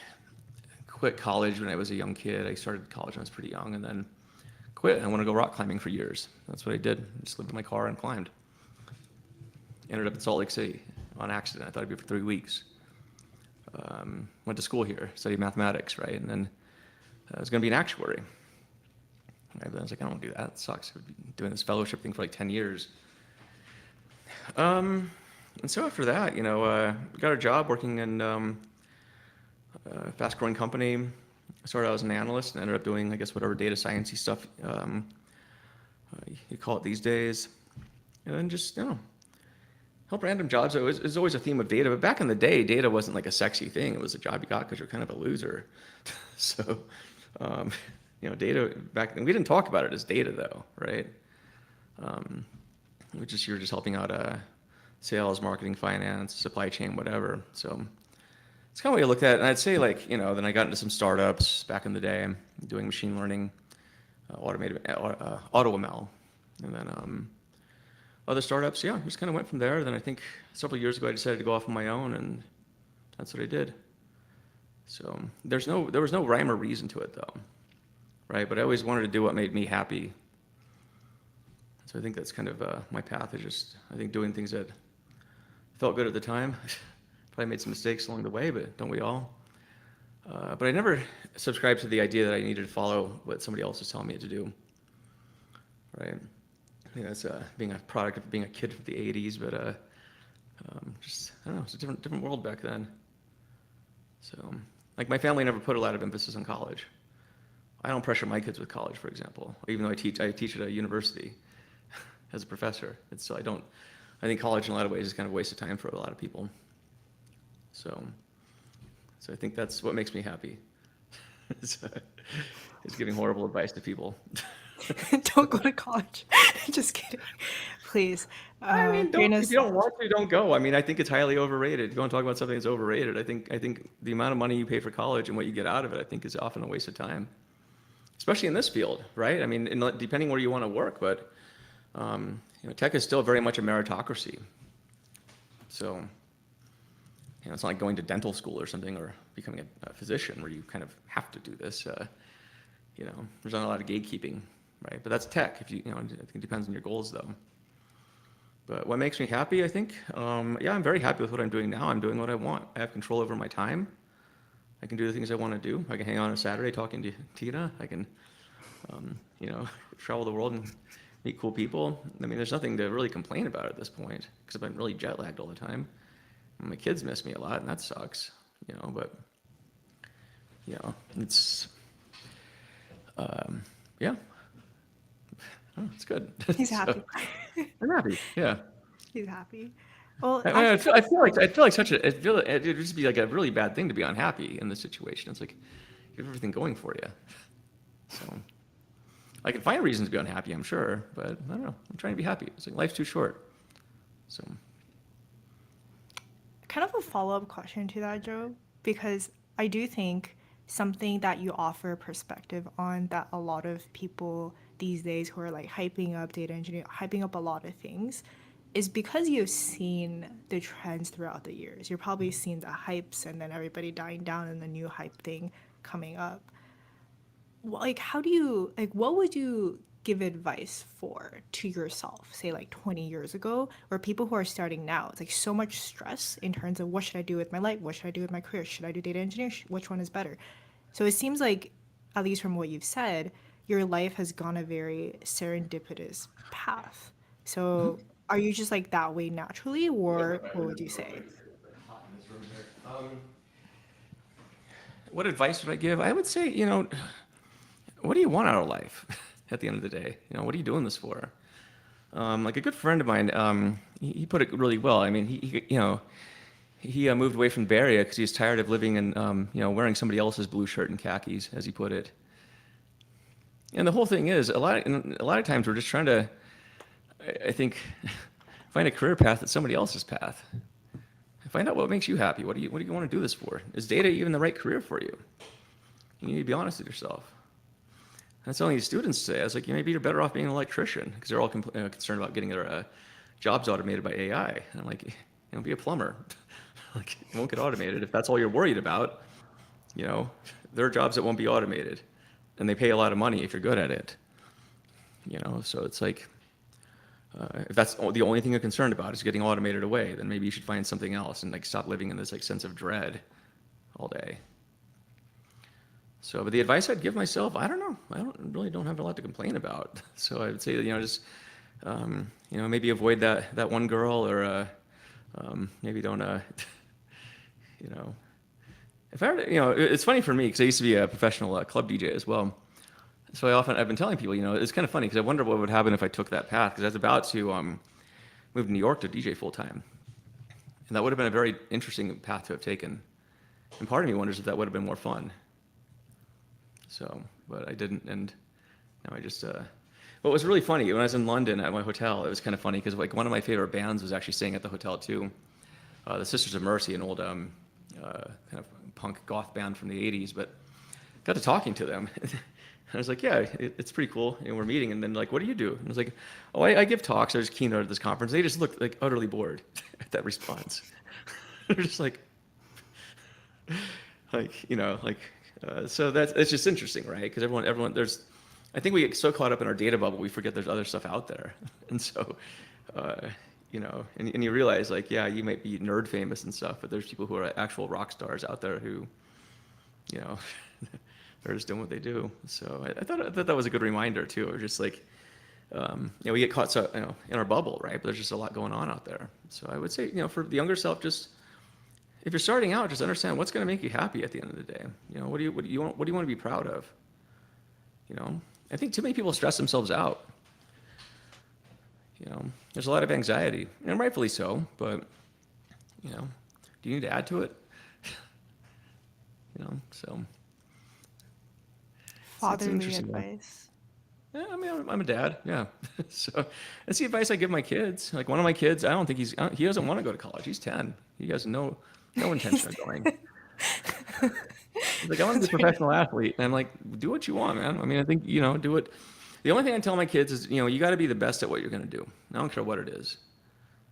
S2: quit college when I was a young kid. I started college when I was pretty young, and then quit. I want to go rock climbing for years. That's what I did. I just lived in my car and climbed. Ended up in Salt Lake City on accident. I thought I'd be for 3 weeks. Went to school here, studied mathematics, right? And then I was going to be an actuary. I was like, I don't want to do that. It sucks. I've been doing this fellowship thing for like 10 years. And so after that, got a job working in a fast-growing company. I started out as an analyst and ended up doing, I guess, whatever data sciencey stuff you call it these days. And then just, help random jobs. It was always a theme of data, but back in the day, data wasn't like a sexy thing. It was a job you got because you're kind of a loser. So, um, data back then, we didn't talk about it as data though, right? You were just helping out sales, marketing, finance, supply chain, whatever. So it's kind of what you looked at. And I'd say then I got into some startups back in the day, doing machine learning, automated AutoML, and then other startups. Yeah, just kind of went from there. Then I think several years ago I decided to go off on my own, and that's what I did. So there was no rhyme or reason to it though, right? But I always wanted to do what made me happy. So I think that's kind of my path is just, I think, doing things that felt good at the time. Probably made some mistakes along the way, but don't we all? But I never subscribed to the idea that I needed to follow what somebody else was telling me to do, right? I think that's being a product of being a kid from the 80s, but just, I don't know, it's a different world back then. So, like my family never put a lot of emphasis on college. I don't pressure my kids with college, for example, even though I teach at a university as a professor. I think college in a lot of ways is kind of a waste of time for a lot of people. So I think that's what makes me happy. is giving horrible advice to people.
S1: Don't go to college. Just kidding. Please.
S2: I mean,
S1: Grain of
S2: if you don't
S1: salt.
S2: want to, don't go. I mean, I think it's highly overrated. If you want to talk about something that's overrated, I think the amount of money you pay for college and what you get out of it, I think is often a waste of time. Especially in this field, right? I mean, depending where you want to work, but tech is still very much a meritocracy. So, it's not like going to dental school or something or becoming a physician where you kind of have to do this. There's not a lot of gatekeeping, right? But that's tech. I think it depends on your goals, though. But what makes me happy, I think, I'm very happy with what I'm doing now. I'm doing what I want. I have control over my time. I can do the things I want to do. I can hang on a Saturday talking to Tina. I can, travel the world and meet cool people. I mean, there's nothing to really complain about at this point because I've been really jet lagged all the time. And my kids miss me a lot, and that sucks. But it's yeah, it's good.
S1: He's
S2: So
S1: happy.
S2: I'm happy. Yeah.
S1: He's happy. Well,
S2: I
S1: actually,
S2: feel, I feel like I feel like such a. I feel like it would just be like a really bad thing to be unhappy in this situation. It's like you have everything going for you. So I can find reasons to be unhappy, I'm sure, but I don't know. I'm trying to be happy. It's like life's too short. So
S1: kind of a follow-up question to that, Joe, because I do think something that you offer perspective on that a lot of people these days who are like hyping up data engineering, hyping up a lot of things, is because you've seen the trends throughout the years. You've probably seen the hypes and then everybody dying down and the new hype thing coming up. Like, how do you, like, what would you give advice for to yourself, say like 20 years ago, or people who are starting now? It's like so much stress in terms of what should I do with my life? What should I do with my career? Should I do data engineering? Which one is better? So it seems like, at least from what you've said, your life has gone a very serendipitous path.
S2: Mhm.
S1: So are you just like that way naturally, or what would you say?
S2: Hot in this room here. What advice would I give? I would say, what do you want out of life at the end of the day? What are you doing this for? Like a good friend of mine, he put it really well. I mean, he moved away from the Bay Area because he was tired of living in, wearing somebody else's blue shirt and khakis, as he put it. And the whole thing is, a lot of times we're just trying to, I think, find a career path that's somebody else's path. Find out what makes you happy. What do you want to do this for? Is data even the right career for you? You need to be honest with yourself. That's telling these students say. I was like, maybe you're better off being an electrician because they're all concerned about getting their jobs automated by AI. And I'm like, be a plumber. Like, it won't get automated if that's all you're worried about. There are jobs that won't be automated, and they pay a lot of money if you're good at it. So it's like, if that's the only thing you're concerned about is getting automated away, then maybe you should find something else and like stop living in this like sense of dread all day. So, but the advice I'd give myself, I don't know. Don't have a lot to complain about. So I would say, just maybe avoid that one girl, or maybe don't, if I were to, it's funny for me because I used to be a professional club DJ as well. So I've been telling people, it's kind of funny because I wonder what would happen if I took that path, because I was about to move to New York to DJ full time, and that would have been a very interesting path to have taken. And part of me wonders if that would have been more fun. So, but I didn't, and now I just. What was really funny when I was in London at my hotel, it was kind of funny because like one of my favorite bands was actually staying at the hotel too, the Sisters of Mercy, an old kind of punk goth band from the '80s, but got to talking to them. I was like, yeah, it's pretty cool. We're meeting, and then like, what do you do? And I was like, oh, I give talks. I was keynote at this conference. They just looked like utterly bored at that response. They're just like, so it's just interesting, right? Because everyone, I think we get so caught up in our data bubble, we forget there's other stuff out there, and so, and you realize like, yeah, you might be nerd famous and stuff, but there's people who are actual rock stars out there who, they're just doing what they do. So I thought that was a good reminder too. Or just like, we get caught so in our bubble, right? But there's just a lot going on out there. So I would say, for the younger self, just if you're starting out, just understand what's going to make you happy at the end of the day. What do you want to be proud of? I think too many people stress themselves out. There's a lot of anxiety, and rightfully so. But do you need to add to it? So. It's
S1: Fatherly
S2: interesting though.
S1: advice.
S2: Yeah, I mean, I'm a dad. Yeah. So that's the advice I give my kids. Like one of my kids, I don't think he doesn't want to go to college. He's 10. He has no intention of going. He's like, I want to be a professional athlete. And I'm like, do what you want, man. I mean, I think, do it. The only thing I tell my kids is, you got to be the best at what you're going to do. I don't care what it is.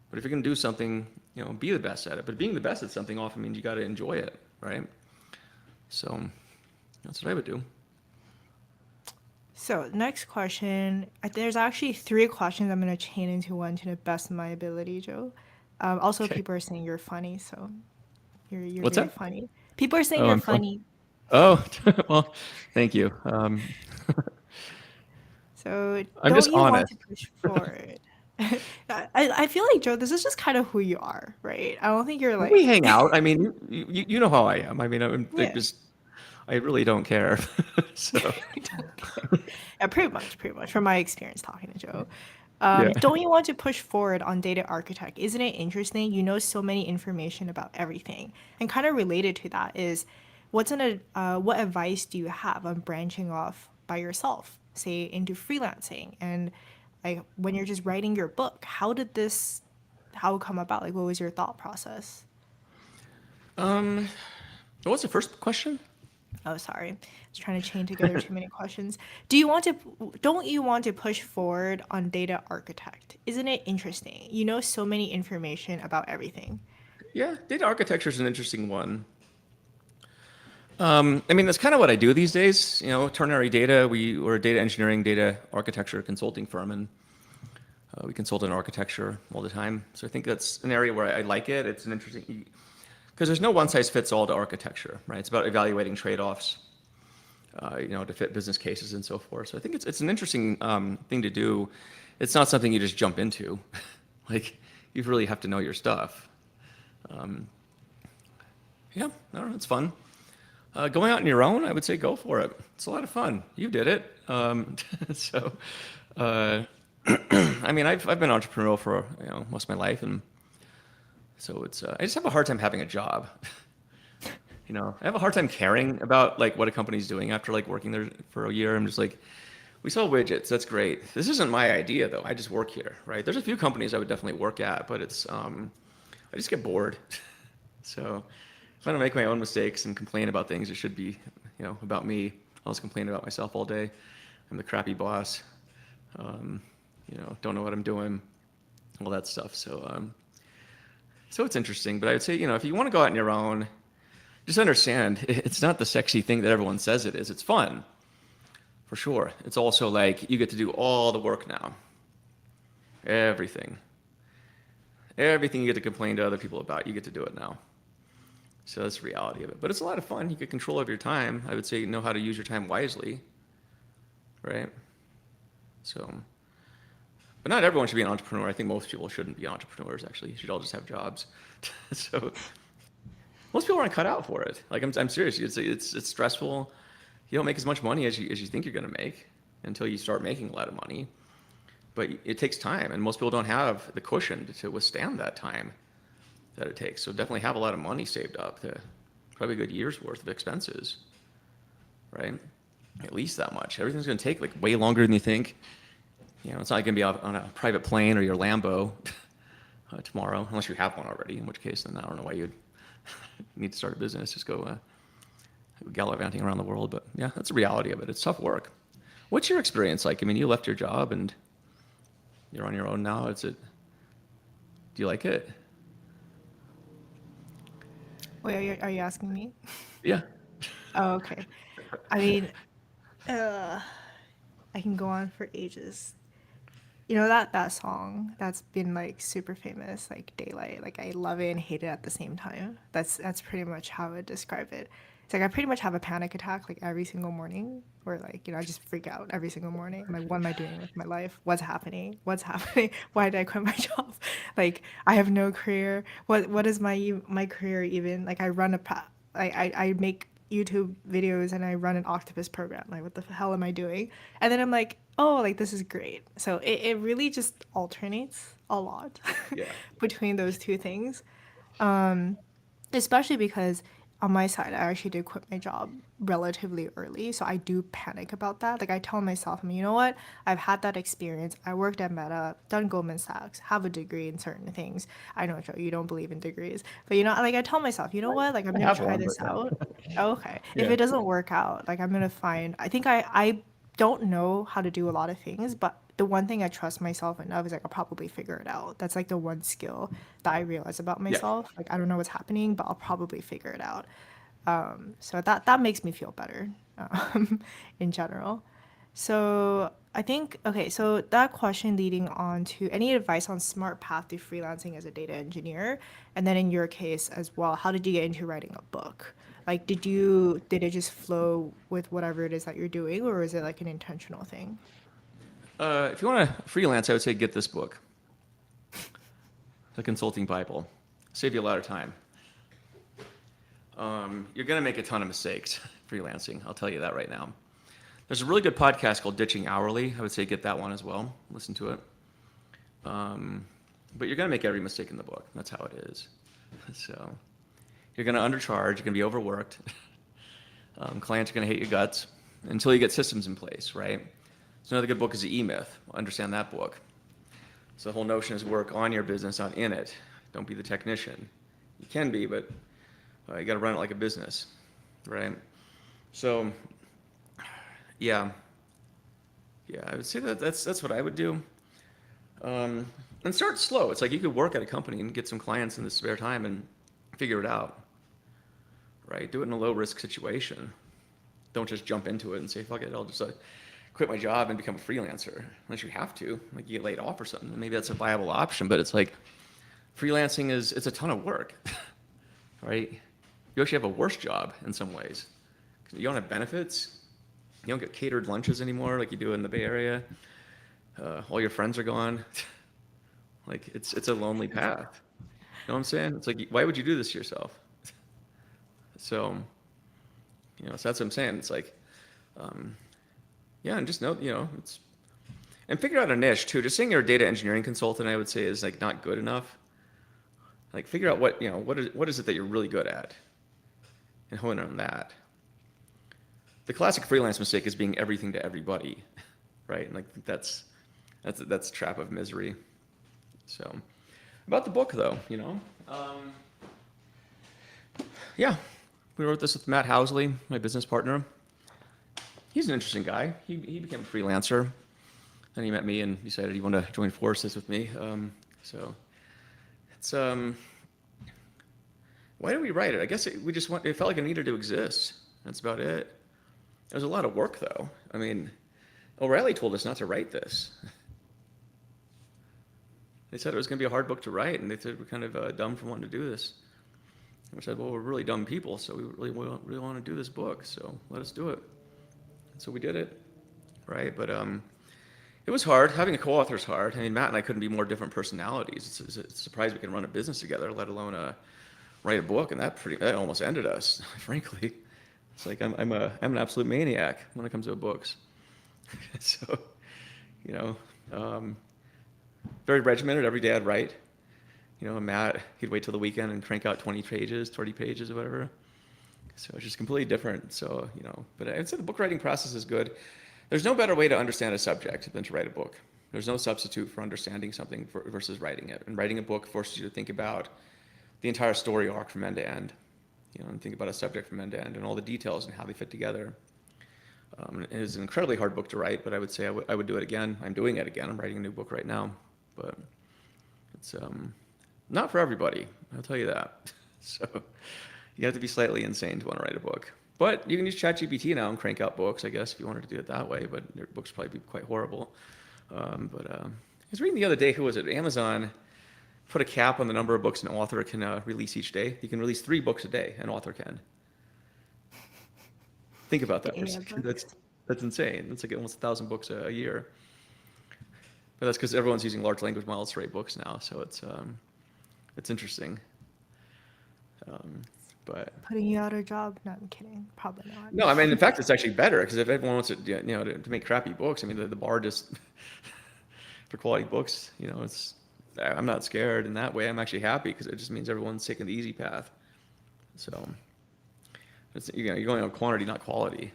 S2: But if you're going to do something, be the best at it. But being the best at something often means you got to enjoy it, right? So that's what I would do.
S1: So, next question. There's actually three questions I'm going to chain into one to the best of my ability, Joe. Also,
S2: Okay.
S1: people are saying you're funny, so you're
S2: What's
S1: very
S2: that?
S1: funny. People are saying
S2: Oh,
S1: you're
S2: I'm fun.
S1: funny.
S2: Oh, well, thank you.
S1: So,
S2: I'm
S1: don't
S2: just
S1: you want
S2: honest.
S1: to push forward? I feel like, Joe, this is just kind of who you are, right? I don't think you're
S2: We
S1: like,
S2: hang out. I mean, you know how I am. I mean, I'm like
S1: yeah.
S2: just, I really don't care. So,
S1: Don't care. Yeah, pretty much from my experience talking to Joe.
S2: yeah.
S1: Don't you want to push forward on data architect? Isn't it interesting? You know so many information about everything. And kind of related to that is what advice do you have on branching off by yourself, say into freelancing? And like when you're just writing your book, how it come about? Like what was your thought process?
S2: Um, what's the first question?
S1: Oh, sorry. I was trying to chain together too many questions. Don't you want to push forward on data architect? Isn't it interesting? You know so many information about everything.
S2: Yeah, data architecture is an interesting one. I mean, that's kind of what I do these days. You know, ternary data. We're a data engineering, data architecture consulting firm, and we consult in architecture all the time. So I think that's an area where I like it. It's an interesting, because there's no one size fits all to architecture, right? It's about evaluating trade-offs, you know, to fit business cases and so forth. So I think it's an interesting thing to do. It's not something you just jump into. Like, you really have to know your stuff. Yeah, I don't know, it's fun. Going out on your own, I would say go for it. It's a lot of fun. You did it. So, uh, I mean, I've been entrepreneurial for, you know, most of my life, and so it's I just have a hard time having a job. You know, I have a hard time caring about like what a company's doing after like working there for a year. I'm just like, we sell widgets. That's great. This isn't my idea though. I just work here, right? There's a few companies I would definitely work at, but it's I just get bored. So if I'm gonna make my own mistakes and complain about things, it should be, you know, about me. I'll just complain about myself all day. I'm the crappy boss. You know, don't know what I'm doing, all that stuff. So it's interesting. But I would say, you know, if you want to go out on your own, just understand it's not the sexy thing that everyone says it is. It's fun, for sure. It's also like you get to do all the work now. Everything. Everything you get to complain to other people about, you get to do it now. So that's the reality of it. But it's a lot of fun. You get control of your time. I would say know how to use your time wisely, right? So, but not everyone should be an entrepreneur. I think most people shouldn't be entrepreneurs, actually. You should all just have jobs. So most people aren't cut out for it. Like, I'm serious. It's stressful. You don't make as much money as you think you're going to make until you start making a lot of money. But it takes time, and most people don't have the cushion to withstand that time that it takes. So definitely have a lot of money saved up to probably a good year's worth of expenses, right? At least that much. Everything's going to take like way longer than you think. You know, it's not going to be on a private plane or your Lambo tomorrow, unless you have one already, in which case then I don't know why you'd need to start a business. Just go gallivanting around the world. But yeah, that's the reality of it. It's tough work. What's your experience like? I mean, you left your job and you're on your own now. Do you like it?
S1: Wait, are you asking me?
S2: Yeah.
S1: Oh, okay. I mean, I can go on for ages. You know that song that's been like super famous, like Daylight. Like I love it and hate it at the same time. That's pretty much how I would describe it. It's like I pretty much have a panic attack like every single morning, or like I just freak out every single morning. I'm like, what am I doing with my life? What's happening? What's happening? Why did I quit my job? Like I have no career. What is my career even? Like I run a I make YouTube videos and I run an Octopus program. Like, what the hell am I doing? And then I'm like, oh, like this is great. So it really just alternates a lot
S2: Yeah.
S1: between those two things. Especially because on my side, I actually did quit my job relatively early. So I do panic about that. Like I tell myself, I mean, you know what? I've had that experience. I worked at Meta, done Goldman Sachs, have a degree in certain things. I know, Joe, you don't believe in degrees, but like I tell myself, you know what? Like I'm
S2: I
S1: gonna
S2: have
S1: try
S2: one, but
S1: this out. Okay. If
S2: yeah.
S1: it doesn't work out, like I'm gonna find I think I don't know how to do a lot of things, but the one thing I trust myself enough is like I'll probably figure it out. That's like the one skill that I realize about
S2: Yeah.
S1: myself. Like I don't know what's happening, but I'll probably figure it out. So that makes me feel better in general. So I think okay, so that question leading on to any advice on smart path to freelancing as a data engineer, and then in your case as well, how did you get into writing a book? Like did it just flow with whatever it is that you're doing, or is it like an intentional thing?
S2: If you want to freelance, I would say get this book, The Consulting Bible. Save you a lot of time. You're going to make a ton of mistakes freelancing. I'll tell you that right now. There's a really good podcast called Ditching Hourly. I would say get that one as well. Listen to it. But you're going to make every mistake in the book. That's how it is. So you're going to undercharge. You're going to be overworked. Clients are going to hate your guts until you get systems in place, right? So another good book is the E-Myth. Understand that book. So the whole notion is work on your business, not in it. Don't be the technician. You can be, but you got to run it like a business, right? So yeah, I would say that that's what I would do. And start slow. It's like you could work at a company and get some clients in the spare time and figure it out, right? Do it in a low risk situation. Don't just jump into it and say, fuck it, I'll just quit my job and become a freelancer. Unless you have to, like you get laid off or something. Maybe that's a viable option, but it's like freelancing it's a ton of work, right? You actually have a worse job in some ways. You don't have benefits. You don't get catered lunches anymore like you do in the Bay Area. All your friends are gone. Like it's a lonely path. You know what I'm saying? It's like, why would you do this to yourself? So, so that's what I'm saying. It's like, yeah, and just know, and figure out a niche too. Just saying you're a data engineering consultant, I would say, is like not good enough. Like figure out what is it that you're really good at, and hone in on that. The classic freelance mistake is being everything to everybody, right? And like that's a trap of misery. So, about the book though, yeah, we wrote this with Matt Housley, my business partner. He's an interesting guy. He became a freelancer, and he met me and decided he wanted to join forces with me. So it's why did we write it? I guess it felt like it needed to exist. That's about it. It was a lot of work though. I mean, O'Reilly told us not to write this. They said it was going to be a hard book to write, and they said we're kind of dumb for wanting to do this. And we said, well, we're really dumb people, so we really want to do this book, so let us do it. And so we did it, right? But it was hard. Having a co-author is hard. I mean, Matt and I couldn't be more different personalities. It's a surprise we can run a business together, let alone write a book, and that almost ended us, frankly. It's like I'm an absolute maniac when it comes to books. So, very regimented. Every day I'd write. Matt, he'd wait till the weekend and crank out 20 pages, 30 pages, or whatever. So it's just completely different. So, but I'd say the book writing process is good. There's no better way to understand a subject than to write a book. There's no substitute for understanding something versus writing it. And writing a book forces you to think about the entire story arc from end to end, and think about a subject from end to end and all the details and how they fit together. It is an incredibly hard book to write, but I would say I would do it again. I'm doing it again. I'm writing a new book right now, but it's not for everybody. I'll tell you that. So you have to be slightly insane to want to write a book. But you can use ChatGPT now and crank out books, I guess, if you wanted to do it that way. But your books probably be quite horrible. I was reading the other day, who was it? Amazon put a cap on the number of books an author can release each day. You can release 3 books a day, an author can. Think about that for a second. That's insane. That's like almost 1,000 books a year. But that's because everyone's using large language models to write books now, so it's interesting. But
S1: Putting you out of a job? No, I'm kidding. Probably not.
S2: no, I mean, in fact, it's actually better because if everyone wants to make crappy books, I mean, the bar just for quality books, I'm not scared in that way. I'm actually happy because it just means everyone's taking the easy path. So you're going on quantity, not quality.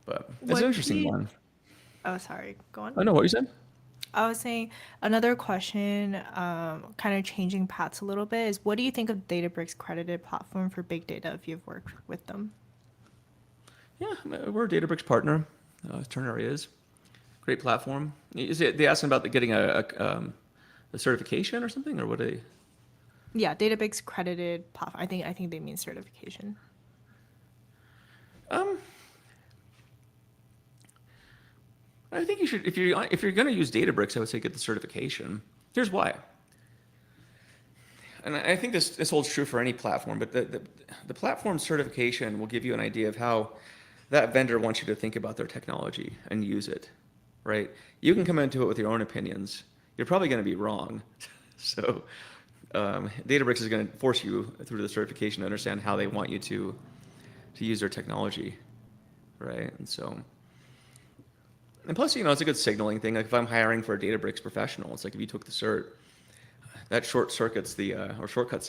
S2: But it's an interesting one.
S1: Oh, sorry. Go on.
S2: I know what you said.
S1: I was saying another question, kind of changing paths a little bit, is what do you think of Databricks' credited platform for big data if you've worked with them?
S2: Yeah, we're a Databricks partner. Turner is. Great platform. Is it they asking about getting a certification or something, or what are they?
S1: Yeah, Databricks credited platform. I think they mean certification.
S2: I think you should, if you're going to use Databricks, I would say get the certification. Here's why. And I think this holds true for any platform, but the platform certification will give you an idea of how that vendor wants you to think about their technology and use it, right? You can come into it with your own opinions. You're probably going to be wrong. So Databricks is going to force you through the certification to understand how they want you to use their technology, right? And plus, it's a good signaling thing. Like if I'm hiring for a Databricks professional, it's like if you took the cert, that shortcuts the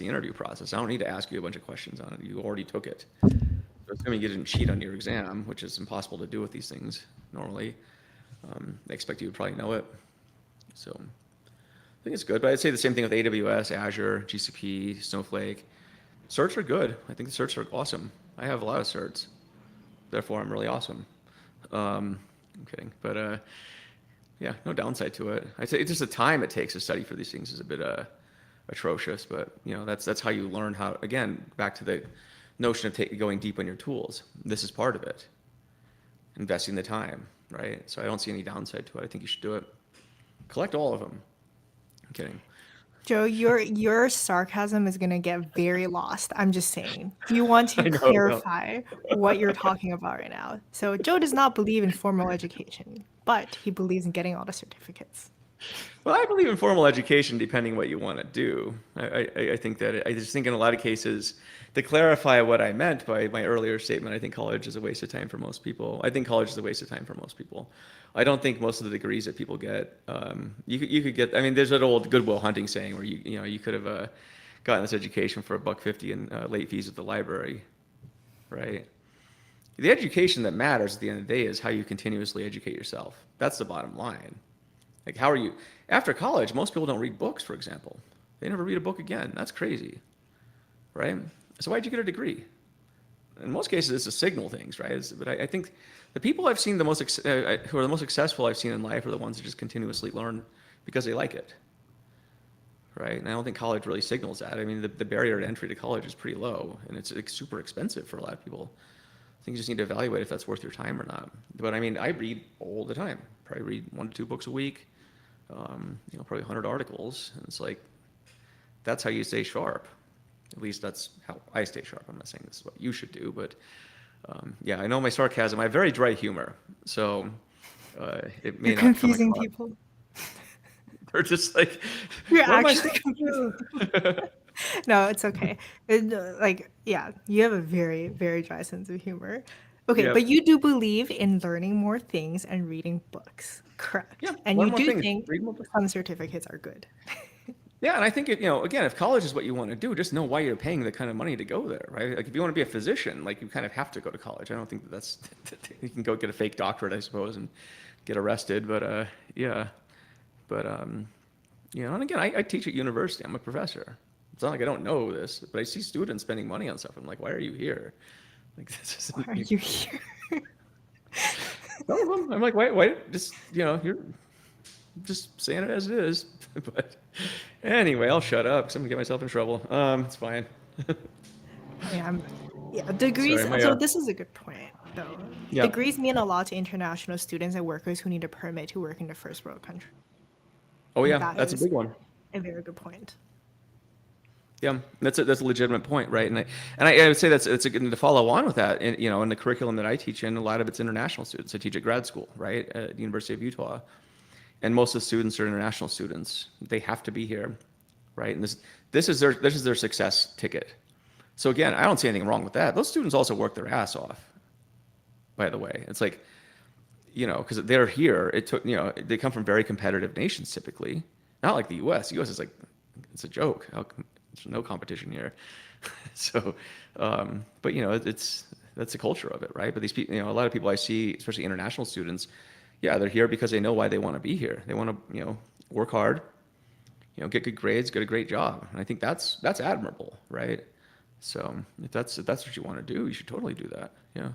S2: interview process. I don't need to ask you a bunch of questions on it. You already took it. So assuming you didn't cheat on your exam, which is impossible to do with these things normally, they expect you to probably know it. So I think it's good. But I'd say the same thing with AWS, Azure, GCP, Snowflake. Certs are good. I think the certs are awesome. I have a lot of certs. Therefore, I'm really awesome. I'm kidding, but yeah, no downside to it. I say it's just the time it takes to study for these things is a bit atrocious, but that's how you learn how. Again, back to the notion of going deep on your tools. This is part of it. Investing the time, right? So I don't see any downside to it. I think you should do it. Collect all of them. I'm kidding.
S1: Joe, your sarcasm is gonna get very lost. I'm just saying. Do you want to
S2: I know. No.
S1: clarify what you're talking about right now? So Joe does not believe in formal education, but he believes in getting all the certificates.
S2: Well, I believe in formal education, depending what you want to do. I think that I just think in a lot of cases, to clarify what I meant by my earlier statement, I think college is a waste of time for most people. I think college is a waste of time for most people. I don't think most of the degrees that people get, you could get. I mean, there's that old Goodwill Hunting saying where you could have gotten this education for $1.50 in late fees at the library, right? The education that matters at the end of the day is how you continuously educate yourself. That's the bottom line. Like, how are you? After college, most people don't read books, for example. They never read a book again. That's crazy, right? So why'd you get a degree? In most cases, it's to signal things, right? But I think the people I've seen who are the most successful I've seen in life are the ones that just continuously learn because they like it, right? And I don't think college really signals that. I mean, the barrier to entry to college is pretty low, and it's super expensive for a lot of people. I think you just need to evaluate if that's worth your time or not. But I mean, I read all the time. Probably read 1 to 2 books a week. Probably 100 articles. And it's like, that's how you stay sharp. At least that's how I stay sharp. I'm not saying this is what you should do, but yeah, I know my sarcasm. I have very dry humor, so it may
S1: You're
S2: not come
S1: confusing
S2: across.
S1: people.
S2: They're just like,
S1: You're
S2: what am I
S1: actually
S2: supposed to
S1: confusing.
S2: do?
S1: No, it's okay. Like, yeah, you have a very, very dry sense of humor. Okay,
S2: Yep.
S1: but you do believe in learning more things and reading books,
S2: Yeah,
S1: correct? And
S2: learn
S1: you
S2: more
S1: do
S2: things.
S1: think
S2: Read more books.
S1: some certificates are good.
S2: Yeah, and I think again, if college is what you want to do, just know why you're paying the kind of money to go there, right? Like if you want to be a physician, like you kind of have to go to college. I don't think that's you can go get a fake doctorate, I suppose, and get arrested. But yeah, but and again, I teach at university. I'm a professor. It's not like I don't know this, but I see students spending money on stuff. I'm like, why are you here? Like this
S1: Why
S2: isn't.
S1: are you here?
S2: Some of them, I'm like, why? Just you're just saying it as it is. But anyway, I'll shut up because I'm gonna get myself in trouble. It's fine.
S1: Yeah, yeah,
S2: Sorry,
S1: degrees.
S2: my
S1: So this is a good point, though.
S2: yeah.
S1: Degrees mean a lot to international students and workers who need a permit to work in the first world country.
S2: Oh yeah,
S1: That
S2: that's a
S1: is
S2: big one.
S1: a very good point.
S2: Yeah, that's a legitimate point, right? And I would say to follow on with that. In the curriculum that I teach in, a lot of it's international students. I teach at grad school, right, at the University of Utah, and most of the students are international students. They have to be here, right? And this is their success ticket. So again, I don't see anything wrong with that. Those students also work their ass off. By the way, it's like, because they're here. They come from very competitive nations typically, not like the U.S. The U.S. is like, it's a joke. There's no competition here. So, but that's the culture of it, right? But these people, a lot of people I see, especially international students, yeah, they're here because they know why they want to be here. They want to, work hard, get good grades, get a great job, and I think that's admirable, right? So if that's what you want to do, you should totally do that. Yeah.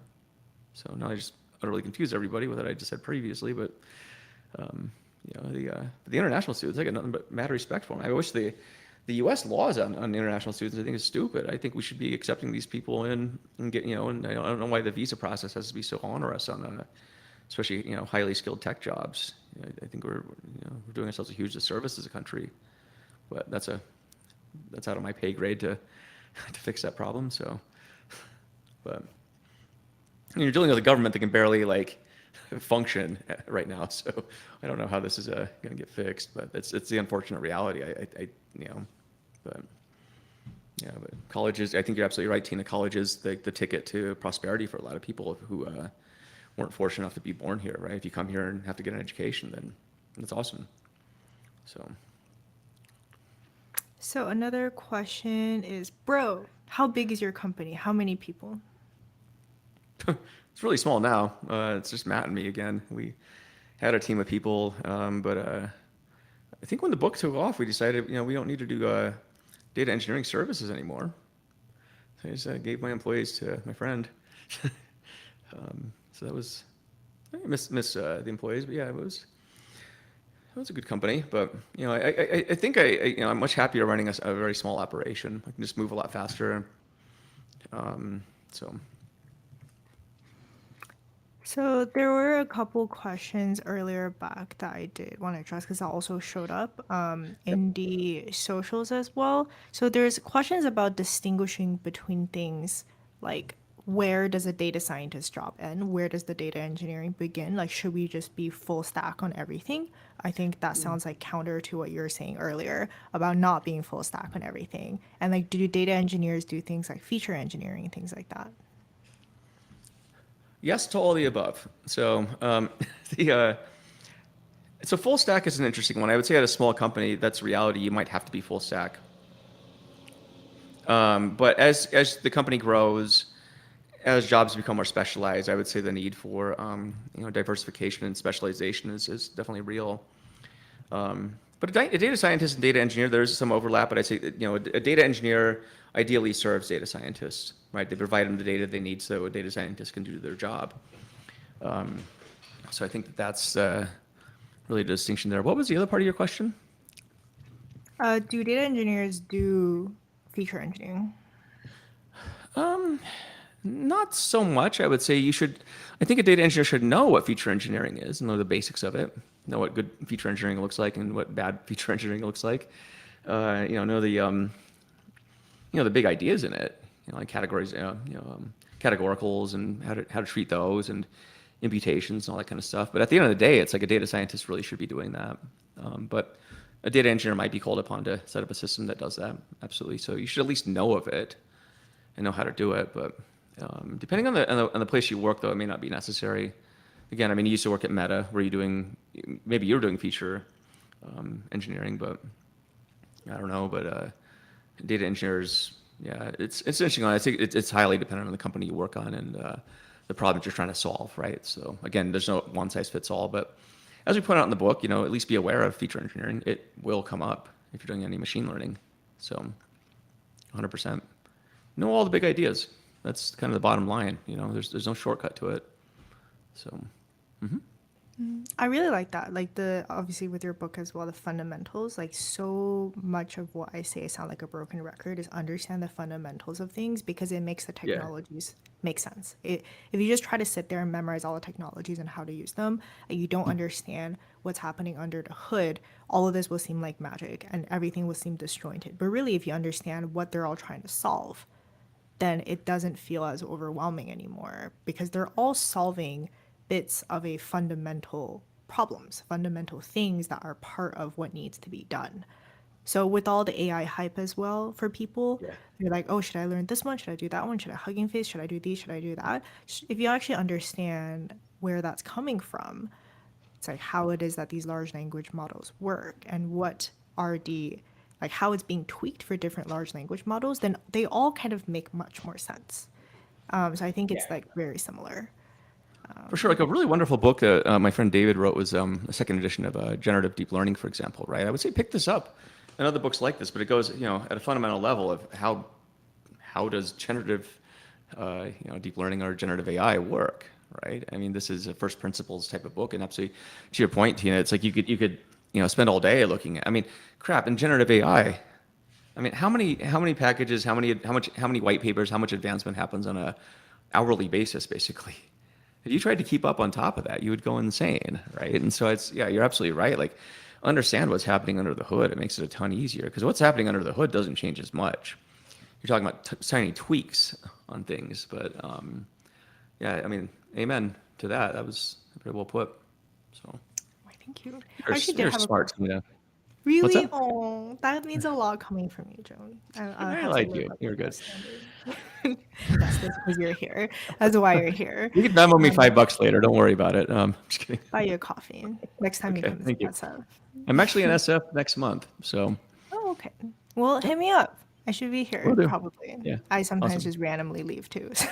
S2: So now I just utterly confused everybody with what I just said previously, but the international students, I got nothing but mad respect for them. I wish the U.S. laws on international students, I think, is stupid. I think we should be accepting these people in and get, and I don't know why the visa process has to be so onerous on, especially, highly skilled tech jobs. I think we're doing ourselves a huge disservice as a country, but that's out of my pay grade to fix that problem. So, but you're dealing with a government that can barely function right now. So I don't know how this is going to get fixed, but it's the unfortunate reality. But yeah, but colleges, I think you're absolutely right, Tina. College is the ticket to prosperity for a lot of people who weren't fortunate enough to be born here, right? If you come here and have to get an education, then that's awesome.
S1: So another question is, bro, how big is your company? How many people?
S2: It's really small now. It's just Matt and me again. We had a team of people, but I think when the book took off, we decided, we don't need to do data engineering services anymore. I just gave my employees to my friend. So that was, I miss the employees, but yeah, it was a good company. But I think I'm much happier running a very small operation. I can just move a lot faster. So
S1: So there were a couple questions earlier back that I did want to address because that also showed up
S2: yep.
S1: in the socials as well. So there's questions about distinguishing between things like where does a data scientist job end? Where does the data engineering begin? Like, should we just be full stack on everything? I think that sounds like counter to what you were saying earlier about not being full stack on everything. And like, do data engineers do things like feature engineering, things like that?
S2: Yes to all the above. So the so full stack is an interesting one. I would say at a small company, that's reality. You might have to be full stack. But as the company grows, as jobs become more specialized, I would say the need for diversification and specialization is definitely real. But a data scientist and data engineer, there's some overlap. But I'd say a data engineer ideally serves data scientists, right? They provide them the data they need so a data scientist can do their job. So I think that's really the distinction there. What was the other part of your question?
S1: Do data engineers do feature engineering?
S2: Not so much. I would say you should. I think a data engineer should know what feature engineering is, know the basics of it, know what good feature engineering looks like and what bad feature engineering looks like. Know the big ideas in it. Like categories, categoricals and how to treat those and imputations and all that kind of stuff. But at the end of the day, it's like a data scientist really should be doing that. But a data engineer might be called upon to set up a system that does that. Absolutely. So you should at least know of it and know how to do it. But depending on the place you work, though, it may not be necessary. Again, I mean, you used to work at Meta, where maybe you're doing feature engineering, but I don't know. But data engineers, yeah, it's interesting. I think it's highly dependent on the company you work on and the problem you're trying to solve, right? So again, there's no one size fits all. But as we point out in the book, at least be aware of feature engineering. It will come up if you're doing any machine learning. So 100%. Know all the big ideas. That's kind of the bottom line. There's no shortcut to it. So,
S1: I really like that. Like obviously with your book as well, the fundamentals, like so much of what I say, I sound like a broken record, is understand the fundamentals of things because it makes the
S2: yeah,
S1: technologies make sense. If you just try to sit there and memorize all the technologies and how to use them, and you don't understand what's happening under the hood, all of this will seem like magic and everything will seem disjointed. But really, if you understand what they're all trying to solve, then it doesn't feel as overwhelming anymore because they're all solving bits of a fundamental problems, fundamental things that are part of what needs to be done. So with all the AI hype as well for people,
S2: yeah,
S1: they're like, oh, should I learn this one? Should I do that one? Should I Hugging Face? Should I do these? Should I do that? If you actually understand where that's coming from, it's like how it is that these large language models work and what are the like how it's being tweaked for different large language models, then they all kind of make much more sense. So I think
S2: yeah.
S1: it's like very similar.
S2: For sure. Like a really wonderful book that my friend David wrote was a second edition of generative deep learning, for example. Right. I would say pick this up and other books like this, but it goes at a fundamental level of how does generative deep learning or generative AI work. Right. I mean, this is a first principles type of book, and absolutely to your point, Tina, it's like you could spend all day looking at. I mean, crap, in generative AI. I mean, how many packages, how many white papers, how much advancement happens on a hourly basis, basically. If you tried to keep up on top of that, you would go insane, right? And so you're absolutely right. Like, understand what's happening under the hood. It makes it a ton easier because what's happening under the hood doesn't change as much. You're talking about tiny tweaks on things, but yeah, I mean, amen to that. That was very well put. So
S1: I thank you. I actually did
S2: you're
S1: have a
S2: smart, Tina. What's
S1: really,
S2: up?
S1: oh, that means a lot coming from you, Joan. I'll
S2: I
S1: have to
S2: like
S1: live
S2: you.
S1: up to
S2: You're
S1: that
S2: good.
S1: standard. Yes, that's because you're here. That's why you're here.
S2: You can memo me
S1: Um,
S2: $5 later. Don't worry about it. Just kidding.
S1: buy you a coffee next time you
S2: Okay,
S1: come to
S2: thank you.
S1: SF.
S2: I'm actually in SF next month, so
S1: Oh, okay. Well,
S2: yep,
S1: hit me up. I should be
S2: will
S1: here,
S2: do.
S1: probably.
S2: Yeah,
S1: I sometimes
S2: awesome.
S1: just randomly leave too, so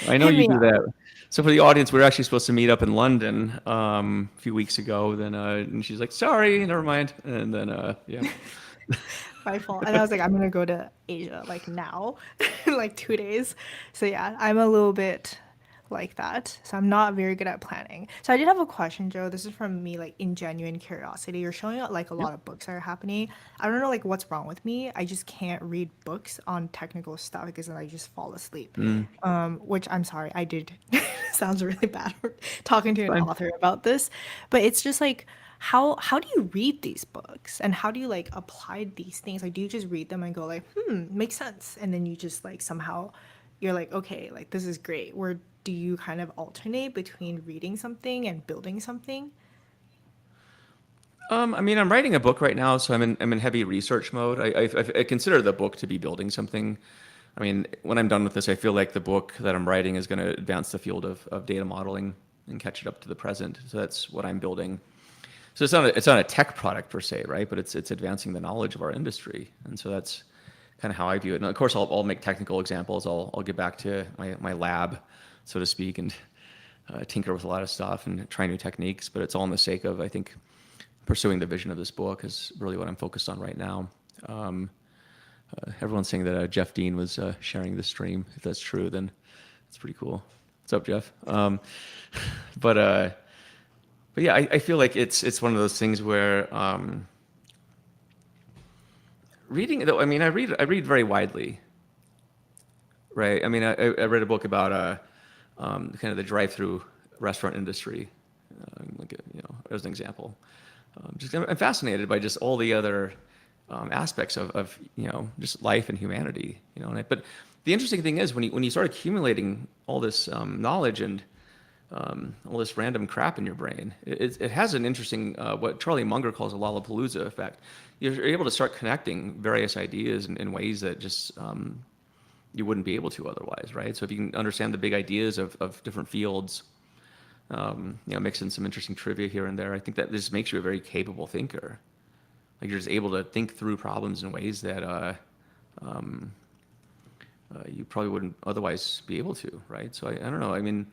S2: I know
S1: hit
S2: you
S1: me
S2: do
S1: up.
S2: that. So for the audience, we were actually supposed to meet up in London a few weeks ago. Then and she's like, "Sorry, never mind." And then yeah,
S1: My fault. And I was like, I'm gonna go to Asia like now, in like 2 days. So yeah, I'm a little bit like that. So I'm not very good at planning. So I did have a question, Joe. This is from me, like in genuine curiosity. You're showing out like a
S2: Yep.
S1: lot of books that are happening. I don't know like what's wrong with me. I just can't read books on technical stuff because then I just fall asleep.
S2: Mm,
S1: Which I'm sorry, I did. Sounds really bad talking to
S2: it's
S1: an
S2: fine.
S1: author about this, but it's just like how do you read these books and how do you like apply these things? Like, do you just read them and go like, makes sense, and then you just like somehow you're like, okay, like this is great. Or do you kind of alternate between reading something and building something?
S2: I mean, I'm writing a book right now, so I'm in heavy research mode. I consider the book to be building something. I mean, when I'm done with this, I feel like the book that I'm writing is going to advance the field of data modeling and catch it up to the present. So that's what I'm building. So it's not a tech product per se, right? But it's advancing the knowledge of our industry, and so that's kind of how I view it. And of course, I'll make technical examples. I'll get back to my lab, so to speak, and tinker with a lot of stuff and try new techniques. But it's all in the sake of, I think, pursuing the vision of this book is really what I'm focused on right now. Um, Everyone's saying that Jeff Dean was sharing the stream. If that's true, then it's pretty cool. What's up, Jeff? But uh, but yeah, I feel like it's one of those things where reading. Though I mean, I read very widely, right? I mean, I read a book about kind of the drive-through restaurant industry, like as an example. Just I'm fascinated by just all the other aspects of just life and humanity. But the interesting thing is when you start accumulating all this knowledge and all this random crap in your brain, it has an interesting what Charlie Munger calls a Lollapalooza effect. You're able to start connecting various ideas in ways that just you wouldn't be able to otherwise, right? So if you can understand the big ideas of different fields, mix in some interesting trivia here and there, I think that this makes you a very capable thinker. Like you're just able to think through problems in ways that you probably wouldn't otherwise be able to, right? So I don't know. I mean,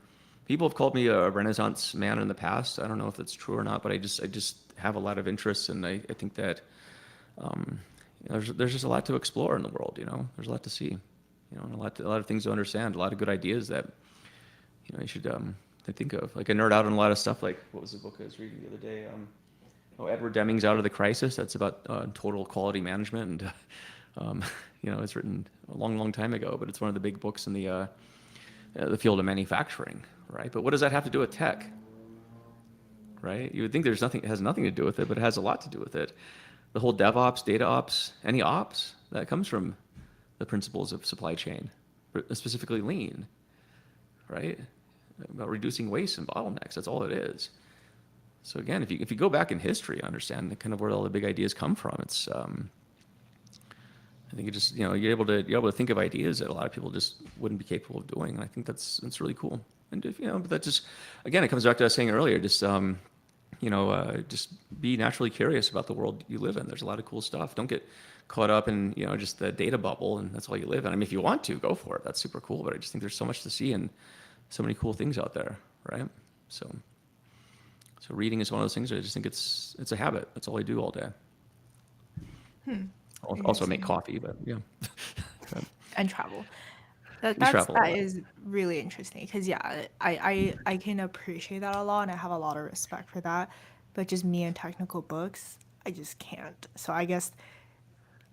S2: people have called me a Renaissance man in the past. I don't know if that's true or not, but I just have a lot of interests, and I think that there's just a lot to explore in the world. There's a lot to see, and a lot of things to understand, a lot of good ideas that you should think of. Like I nerd out on a lot of stuff. Like what was the book I was reading the other day? Edward Deming's Out of the Crisis. That's about total quality management, and it's written a long, long time ago, but it's one of the big books in the field of manufacturing, right? But what does that have to do with tech, right? You would think it has nothing to do with it, but it has a lot to do with it. The whole DevOps, data ops, any ops that comes from the principles of supply chain, specifically lean, right? About reducing waste and bottlenecks. That's all it is. So again, if you go back in history, understand kind of where all the big ideas come from. It's I think it just you're able to think of ideas that a lot of people just wouldn't be capable of doing. And I think that's really cool. And if but that just again, it comes back to what I was saying earlier. Just be naturally curious about the world you live in. There's a lot of cool stuff. Don't get caught up in just the data bubble and that's all you live in. I mean, if you want to, go for it. That's super cool. But I just think there's so much to see and so many cool things out there, right? So reading is one of those things. I just think it's a habit. That's all I do all day. Also make
S1: Interesting.
S2: coffee, but yeah.
S1: And travel.
S2: We travel a
S1: That
S2: lot.
S1: is really interesting because yeah, I can appreciate that a lot and I have a lot of respect for that. But just me and technical books, I just can't. So I guess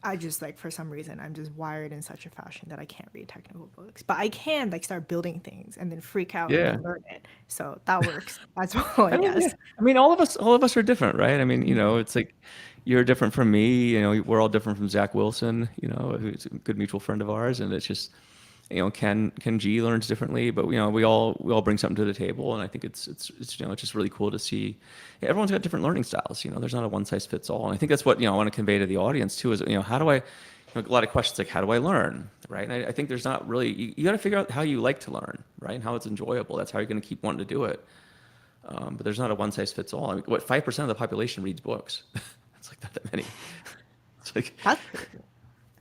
S1: I just like for some reason I'm just wired in such a fashion that I can't read technical books. But I can like start building things and then freak out and
S2: Yeah.
S1: then learn it. So that works as well, I
S2: I mean, yeah.
S1: guess.
S2: I mean, all of us are different, right? I mean, it's like you're different from me. We're all different from Zach Wilson. Who's a good mutual friend of ours, and it's just, Ken G learns differently, but we all bring something to the table, and I think it's it's just really cool to see. Yeah, everyone's got different learning styles. There's not a one size fits all, and I think that's what I want to convey to the audience too. Is how do I a lot of questions like how do I learn, right? And I think there's not really you got to figure out how you like to learn, right? And how it's enjoyable. That's how you're going to keep wanting to do it. But there's not a one size fits all. I mean, what 5% of the population reads books? It's like not that many. It's like
S1: That's crazy.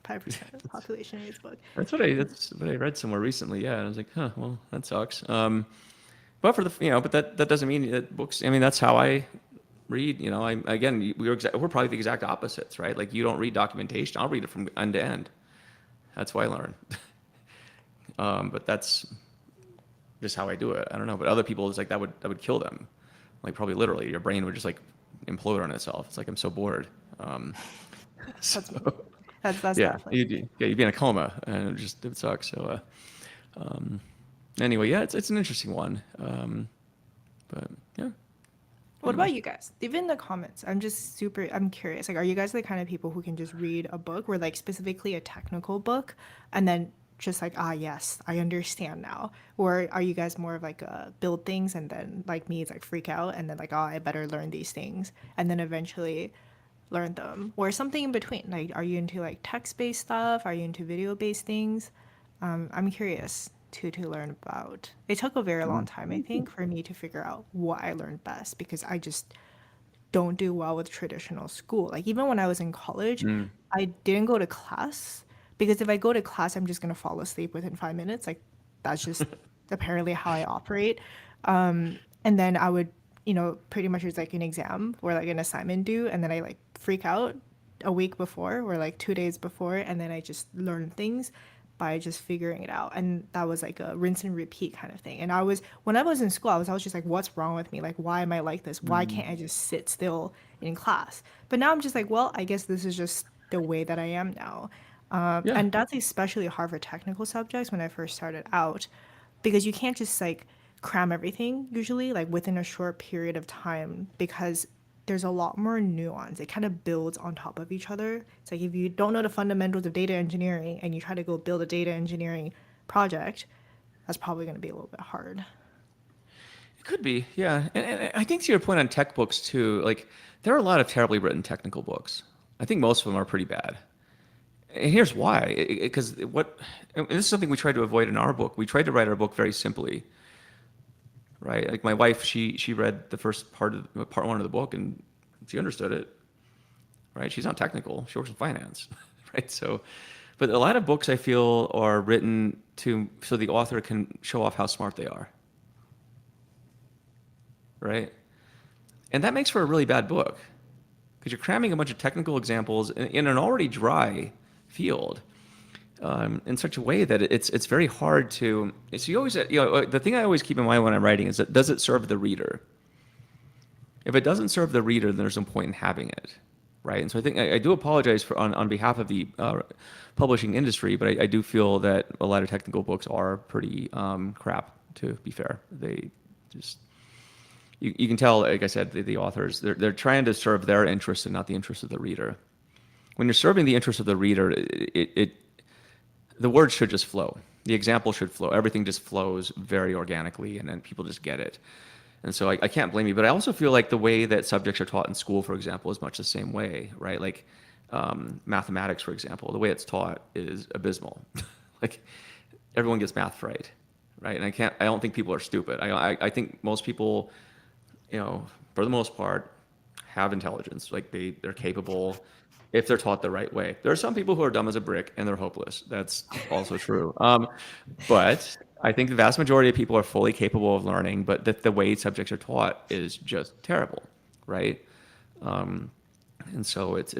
S1: 5% of the population reads book.
S2: that's what I read somewhere recently. Yeah, and I was like, huh, well, that sucks. But for but that doesn't mean that books. I mean, that's how I read, you know, again, we're probably the exact opposites, right? Like you don't read documentation. I'll read it from end to end. That's why I learn. But that's just how I do it. I don't know. But other people, it's like that would kill them. Like probably literally, your brain would just like implode on itself. It's like I'm so bored. So
S1: That's me. That's
S2: yeah,
S1: definitely me.
S2: you'd be in a coma, and it would suck. So anyway, yeah, it's an interesting one. But yeah.
S1: What
S2: Anyway.
S1: about you guys? Leave it in the comments. I'm curious. Like, are you guys the kind of people who can just read a book or like specifically a technical book and then just like, ah, yes, I understand now? Or are you guys more of like build things and then like me, it's like freak out and then like, oh, I better learn these things and then eventually learn them or something in between? Like, are you into like text-based stuff? Are you into video-based things? I'm curious to learn about. It took a very long time, I think, for me to figure out what I learned best because I just don't do well with traditional school. Like even when I was in college,
S2: Mm.
S1: I didn't go to class because if I go to class, I'm just gonna fall asleep within 5 minutes. Like that's just apparently how I operate. And then I would, pretty much it's like an exam or like an assignment due, and then I like freak out a week before or like 2 days before, and then I just learn things by just figuring it out. And that was like a rinse and repeat kind of thing. And when I was in school, I was just like, what's wrong with me? Like, why am I like this? Why
S2: Mm.
S1: can't I just sit still in class? But now I'm just like, well, I guess this is just the way that I am now.
S2: Yeah.
S1: And that's especially hard for technical subjects when I first started out because you can't just like cram everything usually like within a short period of time because there's a lot more nuance. It kind of builds on top of each other. It's like if you don't know the fundamentals of data engineering and you try to go build a data engineering project, that's probably going to be a little bit hard.
S2: It could be, yeah. And I think to your point on tech books too, like there are a lot of terribly written technical books. I think most of them are pretty bad. And here's why. Because and this is something we tried to avoid in our book. We tried to write our book very simply, right? Like my wife, she read the first part one of the book and she understood it, right? She's not technical. She works in finance, right? So, but a lot of books I feel are written so the author can show off how smart they are, right? And that makes for a really bad book because you're cramming a bunch of technical examples in an already dry field in such a way that it's very hard to. So you always, the thing I always keep in mind when I'm writing is that does it serve the reader? If it doesn't serve the reader, then there's no point in having it, right? And so I think I do apologize on behalf of the publishing industry, but I do feel that a lot of technical books are pretty crap. To be fair, they just you can tell, like I said, the authors they're trying to serve their interest and not the interest of the reader. When you're serving the interest of the reader, the words should just flow. The example should flow. Everything just flows very organically, and then people just get it. And so I can't blame you, but I also feel like the way that subjects are taught in school, for example, is much the same way, right? Like mathematics, for example, the way it's taught is abysmal. Like everyone gets math right, right? And I don't think people are stupid. I think most people, for the most part, have intelligence. Like they're capable if they're taught the right way. There are some people who are dumb as a brick and they're hopeless. That's also true. But I think the vast majority of people are fully capable of learning, but the way subjects are taught is just terrible, right? And so it's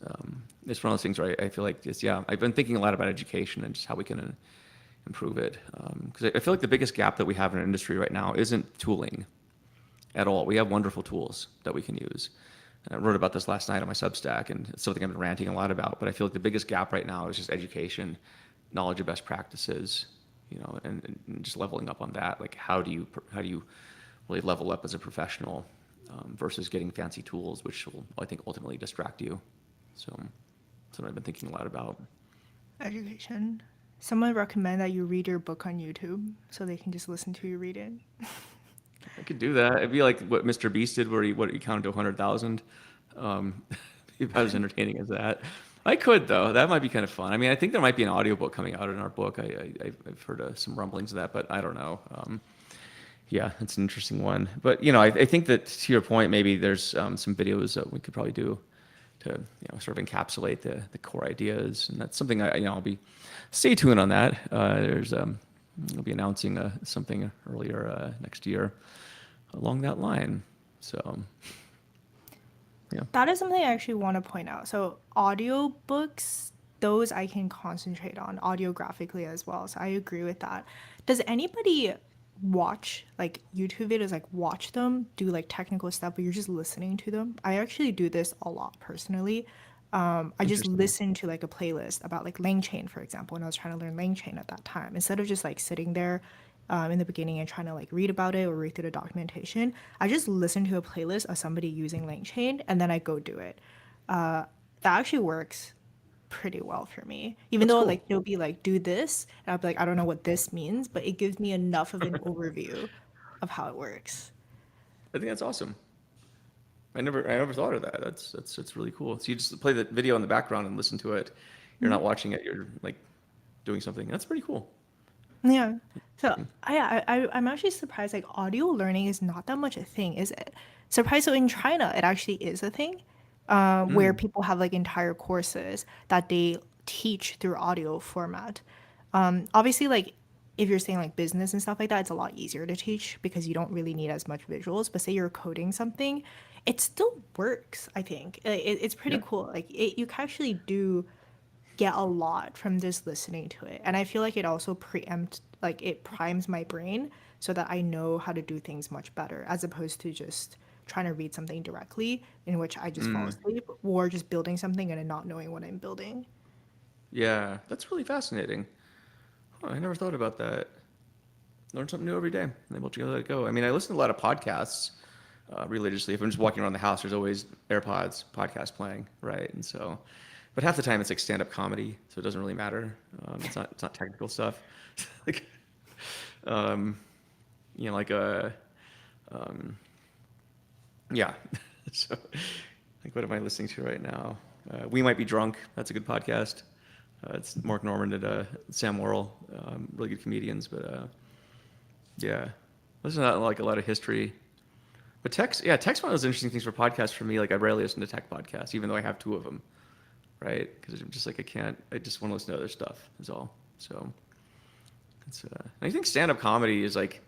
S2: one of those things where I feel like I've been thinking a lot about education and just how we can improve it. Because I feel like the biggest gap that we have in our industry right now isn't tooling at all. We have wonderful tools that we can use. I wrote about this last night on my Substack, and it's something I've been ranting a lot about. But I feel like the biggest gap right now is just education, knowledge of best practices, and just leveling up on that. Like how do you really level up as a professional versus getting fancy tools, which will, I think, ultimately distract you. So that's what I've been thinking a lot about.
S1: Education. Someone recommend that you read your book on YouTube so they can just listen to you read it.
S2: I could do that. It'd be like what Mr. Beast did, where he counted to 100,000. Um, if I was entertaining as that, I could though. That might be kind of fun. I mean, I think there might be an audiobook coming out in our book. I've heard some rumblings of that, but I don't know. Yeah, it's an interesting one. But I think that to your point, maybe there's some videos that we could probably do to sort of encapsulate the core ideas, and that's something I'll be stay tuned on that. I'll be announcing something earlier next year along that line. So Yeah.
S1: That is something I actually want to point out. So audiobooks, those I can concentrate on audiographically as well. So I agree with that. Does anybody watch like YouTube videos, like watch them, do like technical stuff, but you're just listening to them? I actually do this a lot personally. I just
S2: Interesting.
S1: listen to like a playlist about like LangChain, for example, and I was trying to learn LangChain at that time. Instead of just like sitting there in the beginning and trying to like read about it or read through the documentation, I just listen to a playlist of somebody using LangChain and then I go do it. That actually works pretty well for me. Even
S2: That's
S1: though
S2: cool.
S1: like they'll be like, do this, and I'll be like, I don't know what this means, but it gives me enough of an overview of how it works.
S2: I think that's awesome. I never thought of that. That's really cool. So you just play the video in the background and listen to it. You're not watching it. You're like doing something. That's pretty cool.
S1: Yeah. So I'm actually surprised like audio learning is not that much a thing, is it? Surprised. So in China, it actually is a thing, where
S2: Mm.
S1: people have like entire courses that they teach through audio format. Obviously, like if you're saying like business and stuff like that, it's a lot easier to teach because you don't really need as much visuals. But say you're coding something, it still works. I think it's pretty
S2: Yeah.
S1: cool. Like you can actually do get a lot from just listening to it. And I feel like it also it primes my brain so that I know how to do things much better as opposed to just trying to read something directly in which I just fall
S2: Mm.
S1: asleep or just building something and then not knowing what I'm building.
S2: Yeah. That's really fascinating. Huh, I never thought about that. Learn something new every day. I'm able to let it go. I mean, I listen to a lot of podcasts religiously. If I'm just walking around the house, there's always AirPods podcast playing, right? And so, but half the time it's like stand-up comedy, so it doesn't really matter. It's not technical stuff. like, um, like a yeah. so, like, what am I listening to right now? We Might Be Drunk. That's a good podcast. It's Mark Norman and Sam Worrell, really good comedians. But yeah, listen to that, like a lot of history. But tech's one of those interesting things for podcasts for me. Like I rarely listen to tech podcasts, even though I have two of them, right? Because I'm just like I just want to listen to other stuff. Is all. So I think stand-up comedy is like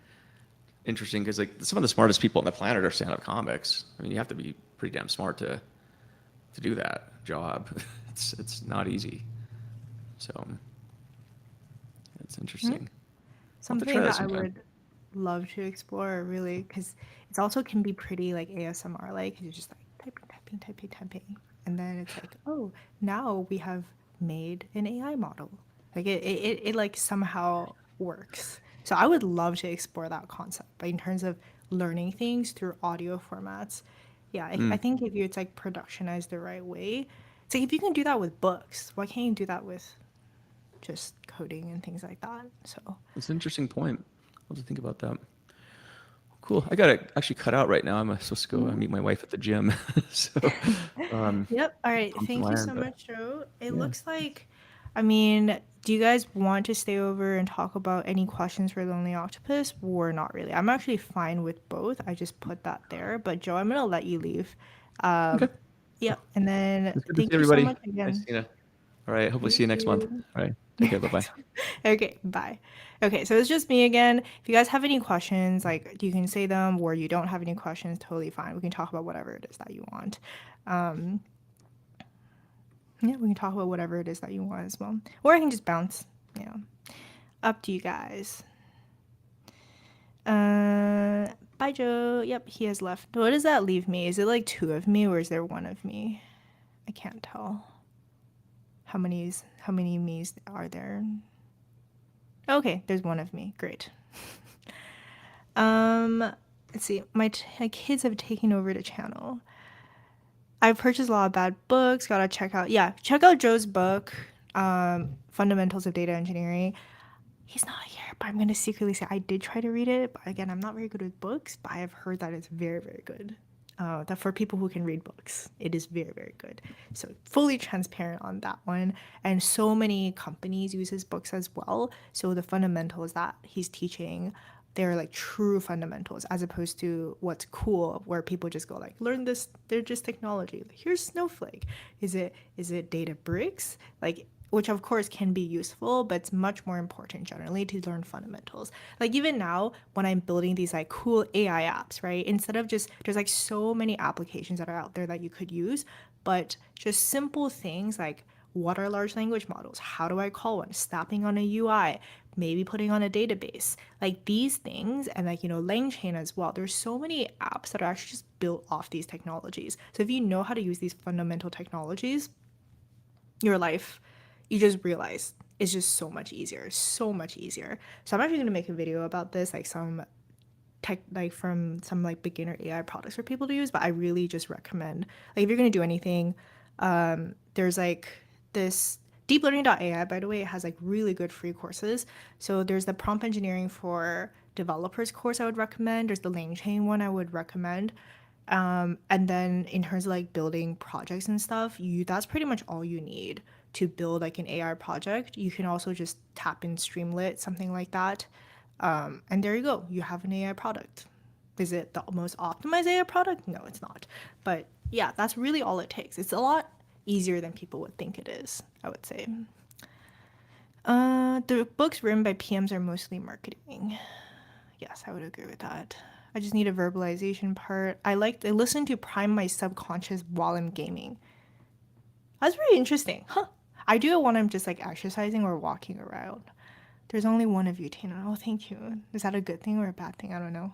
S2: interesting because like some of the smartest people on the planet are stand-up comics. I mean, you have to be pretty damn smart to do that job. It's not easy. So it's
S1: Yeah.
S2: interesting. I'll have to try
S1: Something
S2: that
S1: that I
S2: sometime.
S1: would love to explore really because it also can be pretty like ASMR like you're just like typing, typing, typing, typing. And then it's like, oh, now we have made an AI model. Like it like somehow works. So I would love to explore that concept. But in terms of learning things through audio formats, yeah, I
S2: Mm.
S1: think if you it's like productionized the right way, it's like if you can do that with books, why can't you do that with just coding and things like that? So
S2: That's an interesting point. I'll have to think about that. Cool. I gotta actually cut out right now. I'm supposed to go meet my wife at the gym. so
S1: yep. All right.
S2: I'm from
S1: Thank you
S2: Iron,
S1: so
S2: but
S1: much, Joe. It
S2: yeah.
S1: looks like, I mean, do you guys want to stay over and talk about any questions for Lonely Octopus or not really? I'm actually fine with both. I just put that there. But Joe, I'm gonna let you leave.
S2: Okay.
S1: Yep. And then
S2: It's good to see
S1: thank you so
S2: everybody.
S1: much
S2: Nice
S1: again.
S2: seeing you. All right. Hopefully
S1: You
S2: see you next month.
S1: too.
S2: All right. Take care. Bye bye.
S1: Okay, bye. Okay, so it's just me again. If you guys have any questions, like you can say them, or you don't have any questions, totally fine. We can talk about whatever it is that you want. Um, yeah, we can talk about whatever it is that you want as well. Or I can just bounce. Yeah. Up to you guys. Bye, Joe. Yep, he has left. What does that leave me? Is it like two of me or is there one of me? I can't tell. How many me's are there? Okay, there's one of me. Great. Um, let's see. My kids have taken over the channel. I've purchased a lot of bad books. Gotta check out Joe's book, Fundamentals of Data Engineering. He's not here, but I'm gonna secretly say I did try to read it. But again, I'm not very good with books, but I have heard that it's very, very good. That for people who can read books, it is very, very good. So fully transparent on that one. And so many companies use his books as well. So the fundamentals that he's teaching, they're like true fundamentals as opposed to what's cool where people just go like learn this, they're just technology. Here's Snowflake. Is it Databricks? Like which of course can be useful, but it's much more important generally to learn fundamentals. Like even now, when I'm building these like cool AI apps, right? Instead of just, there's like so many applications that are out there that you could use, but just simple things like what are large language models? How do I call one? Snapping on a UI, maybe putting on a database, like these things, and like, LangChain as well. There's so many apps that are actually just built off these technologies. So if you know how to use these fundamental technologies, your life, you just realize it's just so much easier, so much easier. So I'm actually going to make a video about this, like some tech, like from some like beginner AI products for people to use, but I really just recommend, like if you're going to do anything, there's like this deeplearning.ai, by the way, it has like really good free courses. So there's the prompt engineering for developers course I would recommend. There's the LangChain one I would recommend. And then in terms of like building projects and stuff, that's pretty much all you need to build like an AI project. You can also just tap in Streamlit, something like that. And there you go. You have an AI product. Is it the most optimized AI product? No, it's not. But yeah, that's really all it takes. It's a lot easier than people would think it is, I would say. The books written by PMs are mostly marketing. Yes, I would agree with that. I just need a verbalization part. I listen to prime my subconscious while I'm gaming. That's very interesting. Huh. I do it when I'm just like exercising or walking around. There's only one of you, Tina. Oh, thank you. Is that a good thing or a bad thing? I don't know.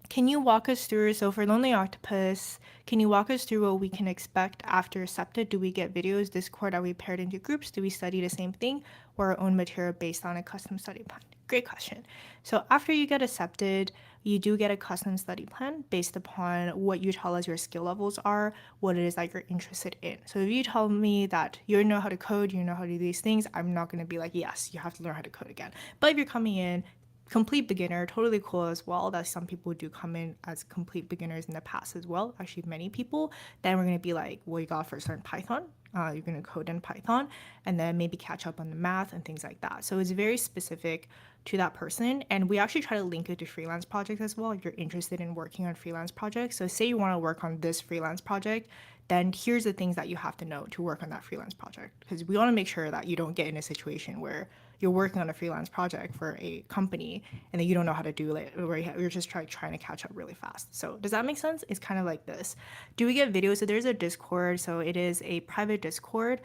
S1: Can you walk us through, so for Lonely Octopus, can you walk us through what we can expect after accepted? Do we get videos, Discord? Are we paired into groups? Do we study the same thing or our own material based on a custom study plan? Great question. So after you get accepted, you do get a custom study plan based upon what you tell us your skill levels are, what it is that you're interested in. So if you tell me that you know how to code, you know how to do these things, I'm not going to be like, yes, you have to learn how to code again. But if you're coming in complete beginner, totally cool as well, that some people do come in as complete beginners in the past as well, actually many people, then we're going to be like, well, you got first learn Python, you're going to code in Python, and then maybe catch up on the math and things like that. So it's very specific to that person, and we actually try to link it to freelance projects as well if you're interested in working on freelance projects. So say you want to work on this freelance project, then here's the things that you have to know to work on that freelance project, because we want to make sure that you don't get in a situation where you're working on a freelance project for a company and then you don't know how to do it, or you're just trying to catch up really fast. So does that make sense? It's kind of like this. Do we get videos? So there's a Discord. So it is a private Discord.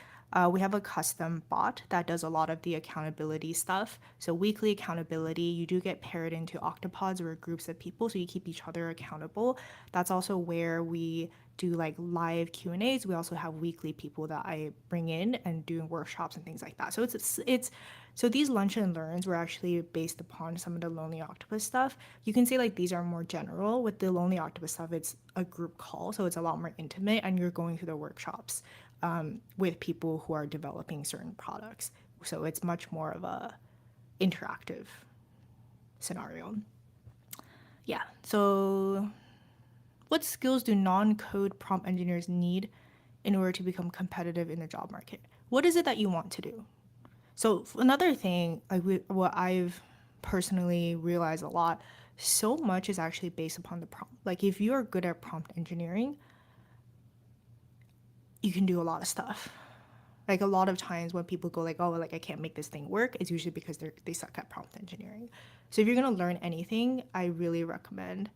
S1: We have a custom bot that does a lot of the accountability stuff. So weekly accountability, you do get paired into octopods or groups of people, so you keep each other accountable. That's also where we do like live Q&As. We also have weekly people that I bring in and doing workshops and things like that. So it's so these lunch and learns were actually based upon some of the Lonely Octopus stuff. You can say like these are more general. With the Lonely Octopus stuff, it's a group call, so it's a lot more intimate, and you're going through the workshops with people who are developing certain products. So it's much more of a interactive scenario. Yeah. So what skills do non-code prompt engineers need in order to become competitive in the job market? What is it that you want to do? So another thing, like what I've personally realized a lot, so much is actually based upon the prompt. Like if you are good at prompt engineering, you can do a lot of stuff. Like a lot of times when people go like, oh, like I can't make this thing work, it's usually because they suck at prompt engineering. So if you're gonna learn anything, I really recommend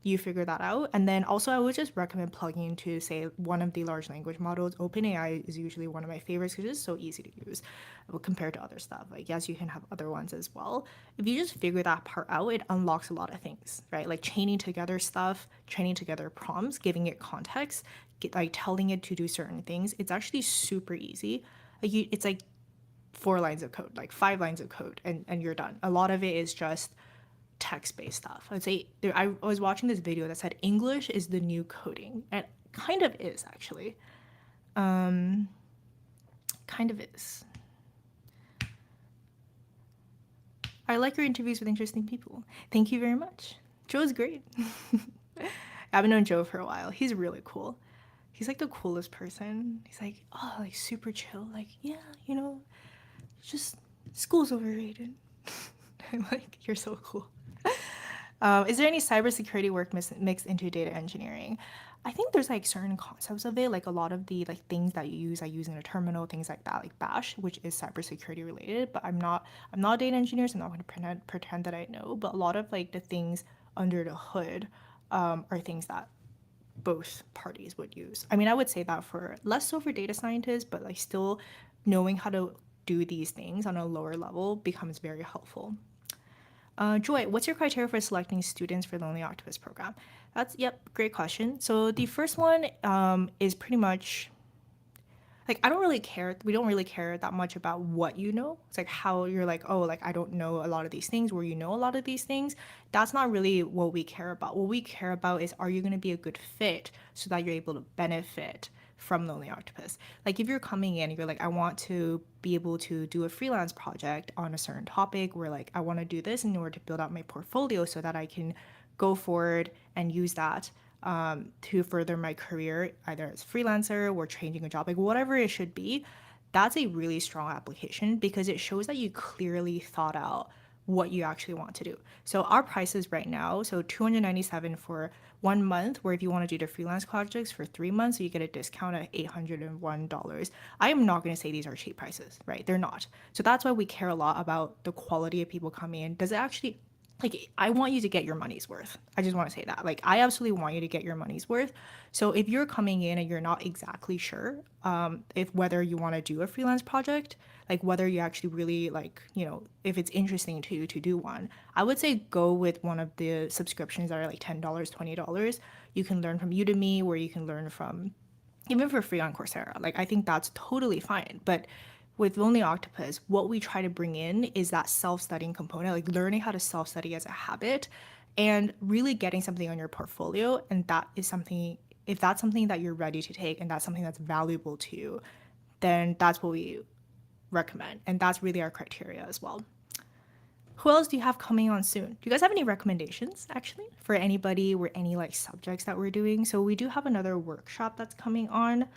S1: you figure that out. And then also I would just recommend plugging into, say, one of the large language models. OpenAI is usually one of my favorites because it's so easy to use compared to other stuff. Like, yes, you can have other ones as well. If you just figure that part out, it unlocks a lot of things, right? Like chaining together stuff, chaining together prompts, giving it context, like telling it to do certain things. It's actually super easy. It's like 4 lines of code, like 5 lines of code, and you're done. A lot of it is just text-based stuff. I'd say I was watching this video that said English is the new coding, and it kind of is actually. Kind of is. I like your interviews with interesting people. Thank you very much. Joe's great. I've known Joe for a while. He's really cool. He's like the coolest person. He's like, oh, like super chill. Like, yeah, just school's overrated. I'm like, you're so cool. Is there any cybersecurity work mixed into data engineering? I think there's like certain concepts of it, like a lot of the like things that you use, I use in a terminal, things like that, like Bash, which is cybersecurity related. But I'm not a data engineer, so I'm not going to pretend that I know. But a lot of like the things under the hood are things that both parties would use. I mean, I would say that for less so for data scientists, but like still knowing how to do these things on a lower level becomes very helpful. Joy, what's your criteria for selecting students for the Lonely Octopus program? Yep, great question. So the first one is pretty much like I don't really care. We don't really care that much about what you know. It's like how you're like, oh, like I don't know a lot of these things, where you know a lot of these things. That's not really what we care about. What we care about is, are you going to be a good fit so that you're able to benefit from Lonely Octopus? Like if you're coming in, you're like, I want to be able to do a freelance project on a certain topic, where like I want to do this in order to build out my portfolio so that I can go forward and use that to further my career, either as freelancer or changing a job, like whatever it should be. That's a really strong application because it shows that you clearly thought out what you actually want to do. So our prices right now, so 297 for 1 month, where if you want to do the freelance projects for 3 months, you get a discount at $801. I am not going to say these are cheap prices, right? They're not. So that's why we care a lot about the quality of people coming in. Does it actually like I want you to get your money's worth. I just want to say that. Like I absolutely want you to get your money's worth. So if you're coming in and you're not exactly sure if whether you want to do a freelance project, like whether you actually really like, if it's interesting to you to do one, I would say go with one of the subscriptions that are like $10, $20. You can learn from Udemy, where you can learn from even for free on Coursera. Like I think that's totally fine. But with Lonely Octopus, what we try to bring in is that self-studying component, like learning how to self-study as a habit and really getting something on your portfolio. And that is something, if that's something that you're ready to take and that's something that's valuable to you, then that's what we recommend. And that's really our criteria as well. Who else do you have coming on soon? Do you guys have any recommendations actually for anybody or any like subjects that we're doing? So we do have another workshop that's coming on.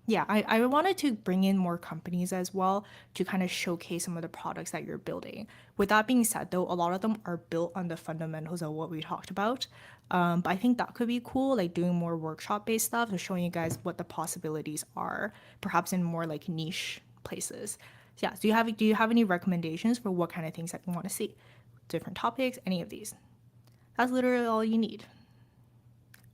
S1: Yeah, I wanted to bring in more companies as well to kind of showcase some of the products that you're building. With that being said, though, a lot of them are built on the fundamentals of what we talked about. But I think that could be cool, like doing more workshop-based stuff and showing you guys what the possibilities are, perhaps in more like niche places. So yeah, do you have any recommendations for what kind of things that you want to see? Different topics, any of these? That's literally all you need.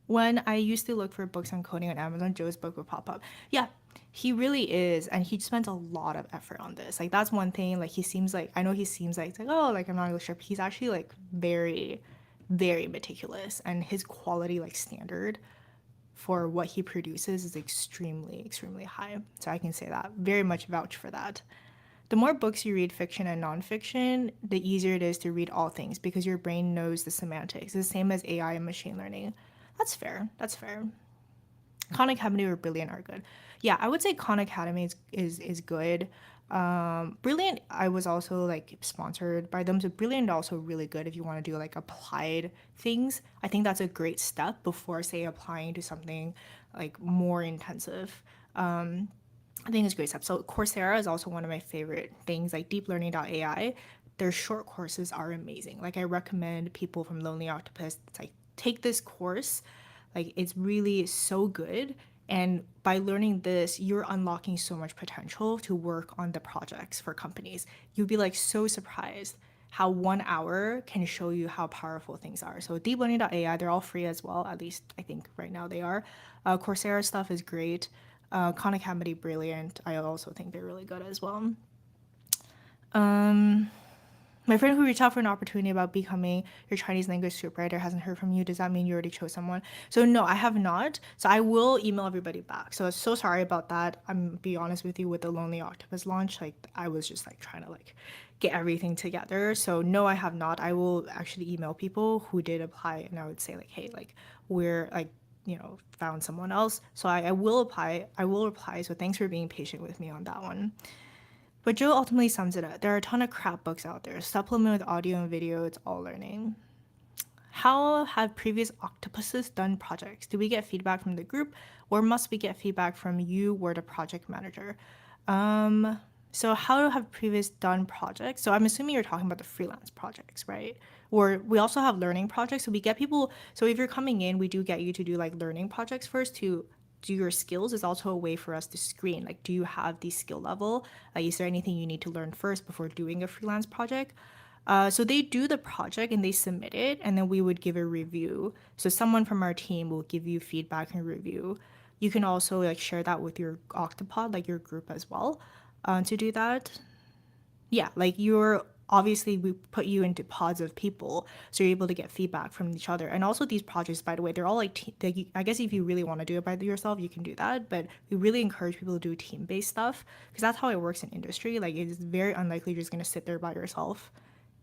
S1: When I used to look for books on coding on Amazon, Joe's book would pop up. Yeah, he really is, and he spends a lot of effort on this. Like that's one thing. Like he seems like I know he seems like it's like oh like I'm not really sure. But he's actually like very, very meticulous, and his quality like standard for what he produces is extremely, extremely high. So I can say that very much vouch for that. The more books you read, fiction and nonfiction, the easier it is to read all things because your brain knows the semantics. It's the same as AI and machine learning. That's fair. That's fair. Khan Academy or Brilliant are good. Yeah, I would say Khan Academy is good. Brilliant, I was also like sponsored by them, so Brilliant also really good if you want to do like applied things. I think that's a great step before say applying to something like more intensive. I think it's a great step. So Coursera is also one of my favorite things, like deeplearning.ai. Their short courses are amazing. Like I recommend people from Lonely Octopus like take this course. Like it's really so good. And by learning this, you're unlocking so much potential to work on the projects for companies. You'd be like so surprised how 1 hour can show you how powerful things are. So deeplearning.ai, they're all free as well. At least I think right now they are. Coursera stuff is great. Khan Academy, brilliant. I also think they're really good as well. My friend who reached out for an opportunity about becoming your Chinese language scriptwriter hasn't heard from you. Does that mean you already chose someone? So no, I have not. So I will email everybody back. So sorry about that. I'm be honest with you with the Lonely Octopus launch. Like I was just like trying to like get everything together. So no, I have not. I will actually email people who did apply and I would say like, hey, like we're like found someone else. So I will apply. I will reply. So thanks for being patient with me on that one. But Joe ultimately sums it up. There are a ton of crap books out there. Supplement with audio and video, it's all learning. How have previous octopuses done projects? Do we get feedback from the group or must we get feedback from you or the project manager? So how have previous done projects? So I'm assuming you're talking about the freelance projects, right? Or we also have learning projects. So we get people, so if you're coming in, we do get you to do like learning projects first to do your skills. Is also a way for us to screen, like, do you have the skill level? Like, is there anything you need to learn first before doing a freelance project? So they do the project and they submit it, and then we would give a review. So someone from our team will give you feedback and review. You can also like share that with your octopod, like your group as well, to do that. Yeah, like you're obviously we put you into pods of people, so you're able to get feedback from each other. And also these projects, by the way, they're all like I guess if you really want to do it by yourself, you can do that. But we really encourage people to do team-based stuff because that's how it works in industry. Like it's very unlikely you're just gonna sit there by yourself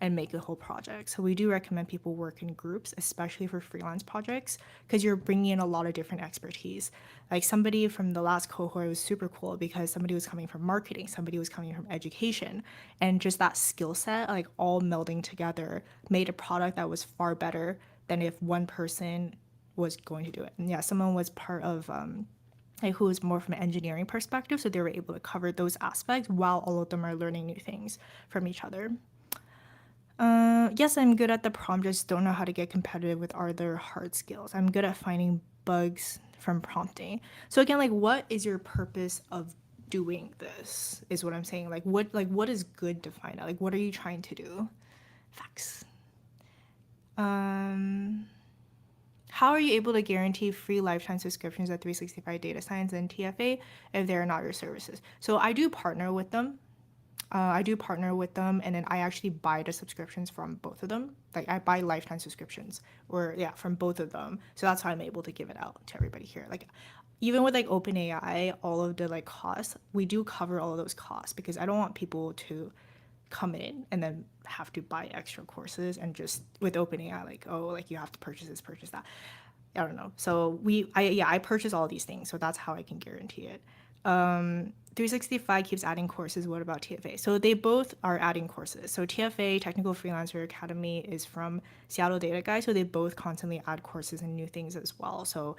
S1: and make a whole project. So we do recommend people work in groups, especially for freelance projects, because you're bringing in a lot of different expertise. Like somebody from the last cohort was super cool because somebody was coming from marketing, somebody was coming from education, and just that skill set, like all melding together, made a product that was far better than if one person was going to do it. And yeah, someone was part of like who was more from an engineering perspective, so they were able to cover those aspects while all of them are learning new things from each other. Yes, I'm good at the prompt, just don't know how to get competitive with other hard skills. I'm good at finding bugs from prompting. So again, like what is your purpose of doing this is what I'm saying. Like what is good to find out? Like what are you trying to do? Facts. Um how are you able to guarantee free lifetime subscriptions at 365 Data Science and TFA if they're not your services? So I do partner with them. And then I actually buy the subscriptions from both of them. Like I buy lifetime subscriptions, or yeah, from both of them. So that's how I'm able to give it out to everybody here. Like even with like OpenAI, all of the like costs, we do cover all of those costs because I don't want people to come in and then have to buy extra courses and just with OpenAI, like, oh, like you have to purchase this, purchase that. I don't know. So I purchase all these things, so that's how I can guarantee it. 365 keeps adding courses. What about TFA? So they both are adding courses. So TFA, Technical Freelancer Academy, is from Seattle Data Guy, so they both constantly add courses and new things as well. So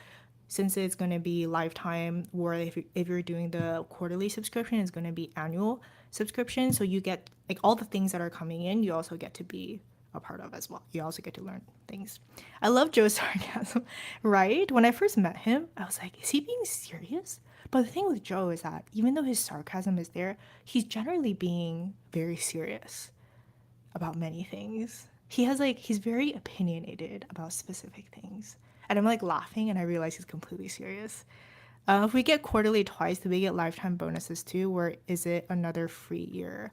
S1: since it's going to be lifetime, or if you're doing the quarterly subscription, it's going to be annual subscription. So you get like all the things that are coming in, you also get to be a part of as well. You also get to learn things. I love Joe's sarcasm, right? When I first met him, I was like, is he being serious? But the thing with Joe is that even though his sarcasm is there, he's generally being very serious about many things. He's very opinionated about specific things. And I'm like laughing and I realize he's completely serious. If we get quarterly twice, do we get lifetime bonuses too? Or is it another free year?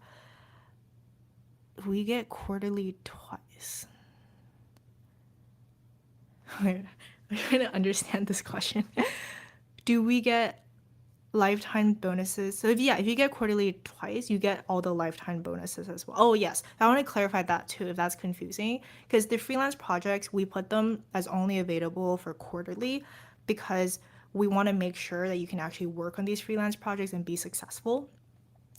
S1: If we get quarterly twice. I'm trying to understand this question. Do we get lifetime bonuses? So if you get quarterly twice, you get all the lifetime bonuses as well. Oh yes, I want to clarify that too if that's confusing, because the freelance projects we put them as only available for quarterly because we want to make sure that you can actually work on these freelance projects and be successful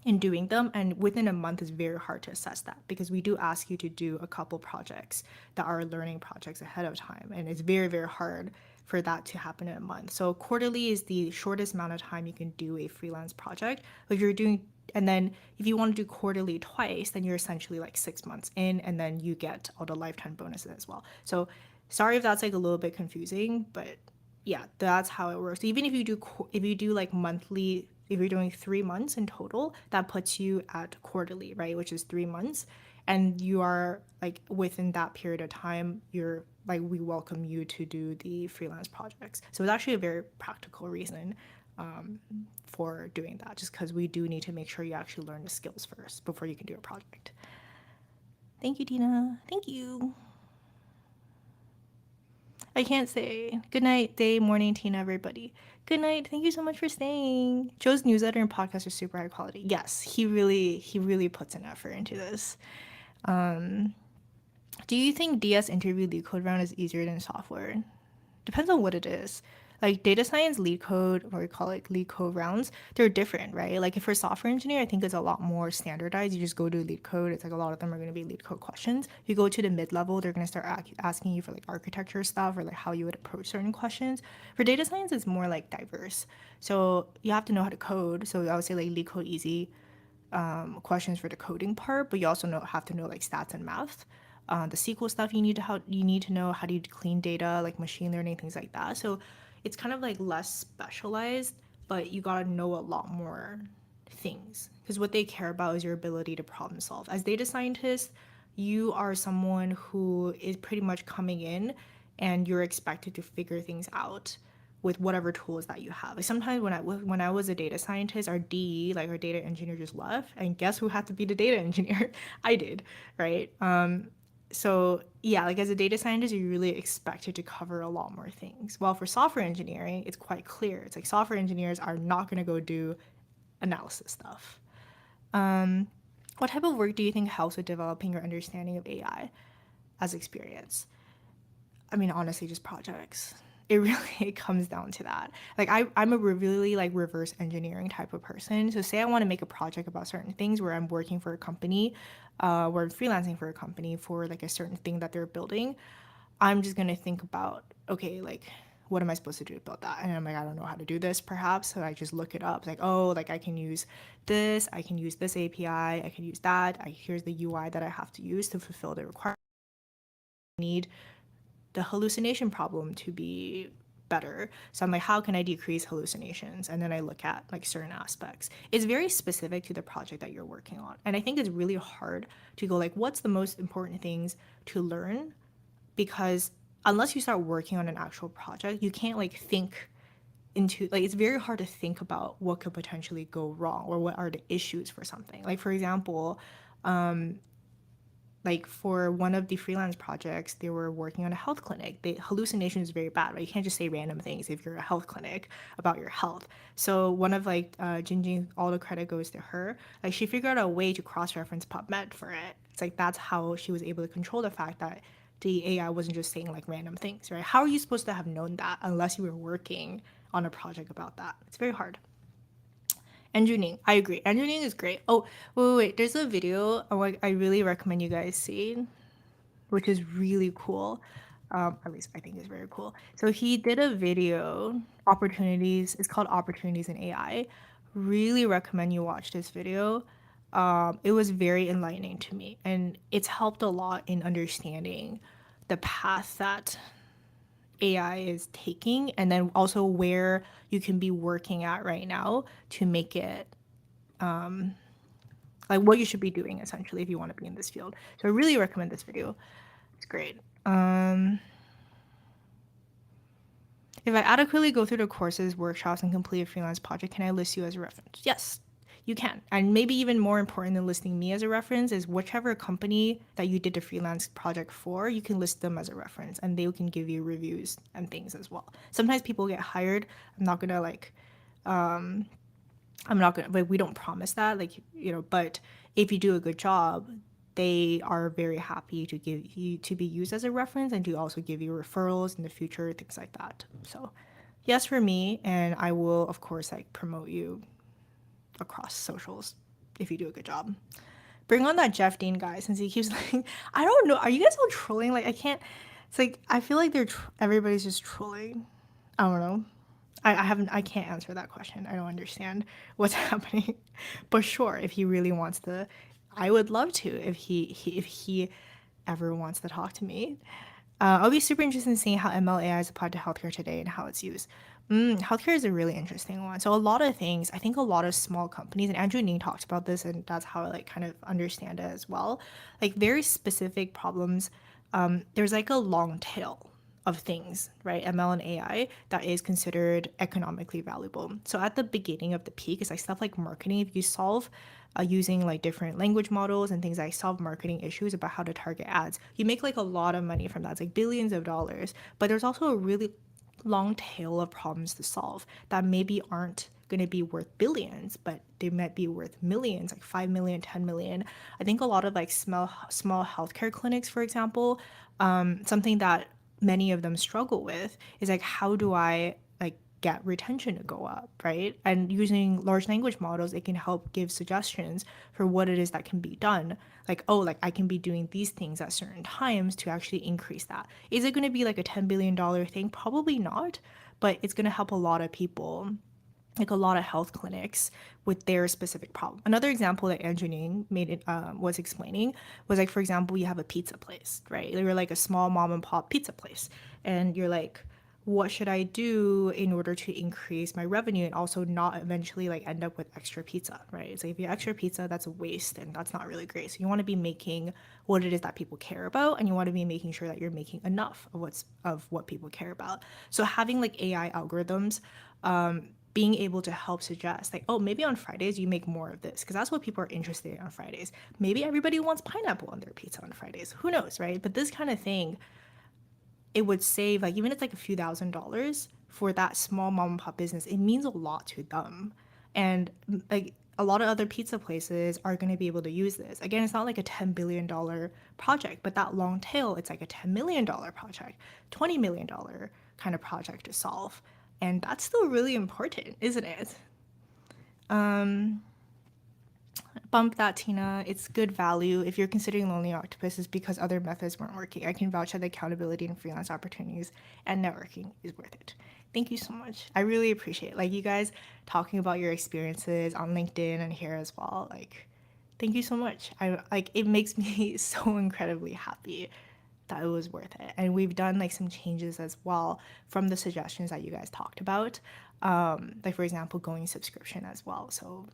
S1: in doing them. And within a month is very hard to assess that because we do ask you to do a couple projects that are learning projects ahead of time, and it's very, very hard for that to happen in a month. So quarterly is the shortest amount of time you can do a freelance project. If you're doing, and then if you want to do quarterly twice, then you're essentially like 6 months in, and then you get all the lifetime bonuses as well. So sorry if that's like a little bit confusing, but yeah, that's how it works. Even if you do like monthly, if you're doing 3 months in total, that puts you at quarterly, right? Which is 3 months. And you are like within that period of time, you're like, we welcome you to do the freelance projects. So it's actually a very practical reason for doing that, just because we do need to make sure you actually learn the skills first before you can do a project. Thank you, Tina. Thank you. I can't say good night, day, morning, Tina, everybody. Good night. Thank you so much for staying. Joe's newsletter and podcast are super high quality. Yes, he really puts an effort into this. Do you think DS interview lead code round is easier than software? Depends on what it is. Like data science lead code, or we call it lead code rounds, they're different, right? Like if for software engineer, I think it's a lot more standardized. You just go to lead code. It's like a lot of them are going to be lead code questions. If you go to the mid level, they're going to start asking you for like architecture stuff or like how you would approach certain questions. For data science, it's more like diverse. So you have to know how to code. So I would say like lead code easy questions for the coding part, but you also have to know like stats and math. the SQL stuff you need to know, how do you clean data, like machine learning, things like that. So it's kind of like less specialized, but you gotta know a lot more things because what they care about is your ability to problem solve. As data scientists, you are someone who is pretty much coming in and you're expected to figure things out with whatever tools that you have. Like sometimes when I was a data scientist, our DE, like our data engineer, just left, and guess who had to be the data engineer? I did, right? So yeah, like as a data scientist, you're really expected to cover a lot more things. While for software engineering, it's quite clear. It's like software engineers are not going to go do analysis stuff. What type of work do you think helps with developing your understanding of AI as experience? I mean, honestly, just projects. It really it comes down to that. Like I'm a really like reverse engineering type of person. So say I want to make a project about certain things where I'm working for a company, where I'm freelancing for a company for like a certain thing that they're building. I'm just gonna think about, okay, like what am I supposed to do about that? And I'm like, I don't know how to do this perhaps. So I just look it up. It's like, oh, like I can use this, I can use this API, I can use that. Here's the UI that I have to use to fulfill the requirement. I need the hallucination problem to be better. So I'm like, how can I decrease hallucinations? And then I look at like certain aspects. It's very specific to the project that you're working on. And I think it's really hard to go like, what's the most important things to learn? Because unless you start working on an actual project, you can't like think into like it's very hard to think about what could potentially go wrong or what are the issues for something. Like for example, like for one of the freelance projects, they were working on a health clinic. The hallucination is very bad, right? You can't just say random things if you're a health clinic about your health. So one of like Jinjin, all the credit goes to her. Like she figured out a way to cross-reference PubMed for it. It's like that's how she was able to control the fact that the AI wasn't just saying like random things, right? How are you supposed to have known that unless you were working on a project about that? It's very hard. Engineering, I agree. Engineering is great. Oh, wait. There's a video I really recommend you guys see, which is really cool. At least I think it's very cool. So he did a video, opportunities. It's called Opportunities in AI. Really recommend you watch this video. It was very enlightening to me, and it's helped a lot in understanding the path that AI is taking, and then also where you can be working at right now to make it like what you should be doing essentially if you want to be in this field. So I really recommend this video. It's great. If I adequately go through the courses, workshops, and complete a freelance project, can I list you as a reference? Yes, you can. And maybe even more important than listing me as a reference is whichever company that you did the freelance project for, you can list them as a reference and they can give you reviews and things as well. Sometimes people get hired. I'm not gonna like I'm not gonna like we don't promise that, like, but if you do a good job, they are very happy to give you to be used as a reference and to also give you referrals in the future, things like that. So yes for me, and I will of course like promote you across socials if you do a good job. Bring on that Jeff Dean guy since he keeps like I don't know, are you guys all trolling? Like I can't, it's like I feel like everybody's just trolling. I don't know. I can't answer that question. I don't understand what's happening. But sure, if he really wants to, I would love to if he ever wants to talk to me. I'll be super interested in seeing how ML AI is applied to healthcare today and how it's used. Healthcare is a really interesting one. So a lot of things, I think a lot of small companies, and Andrew Ning talked about this, and that's how I like kind of understand it as well. Like very specific problems. There's like a long tail of things, right? ML and AI that is considered economically valuable. So at the beginning of the peak, it's like stuff like marketing. If you solve using like different language models and things like solve marketing issues about how to target ads, you make like a lot of money from that. It's like billions of dollars. But there's also a really long tail of problems to solve that maybe aren't going to be worth billions, but they might be worth millions, like 5 million, 10 million. I think a lot of like small healthcare clinics, for example, something that many of them struggle with is like, how do I like get retention to go up, right? And using large language models, it can help give suggestions for what it is that can be done. Like, oh, like I can be doing these things at certain times to actually increase that. Is it going to be like a $10 billion thing? Probably not, but it's going to help a lot of people like a lot of health clinics with their specific problem. Another example that Andrew Ning made it was explaining was like, for example, you have a pizza place, right? You're like a small mom and pop pizza place, and you're like, what should I do in order to increase my revenue and also not eventually like end up with extra pizza, right? It's like if you have extra pizza, that's a waste and that's not really great. So you want to be making what it is that people care about, and you want to be making sure that you're making enough of what people care about. So having like AI algorithms, being able to help suggest like, oh, maybe on Fridays you make more of this because that's what people are interested in on Fridays. Maybe everybody wants pineapple on their pizza on Fridays. Who knows, right? But this kind of thing, it would save like even if it's like a few $1,000s for that small mom and pop business, it means a lot to them. And like a lot of other pizza places are going to be able to use this. Again, it's not like a $10 billion project, but that long tail, it's like a $10 million project, $20 million kind of project to solve. And that's still really important, isn't it? Bump that, Tina. It's good value. If you're considering Lonely Octopus, it's because other methods weren't working. I can vouch that the accountability and freelance opportunities and networking is worth it. Thank you so much. I really appreciate it. Like you guys talking about your experiences on LinkedIn and here as well. Like, thank you so much. I like it makes me so incredibly happy that it was worth it. And we've done like some changes as well from the suggestions that you guys talked about. Like for example, going subscription as well. So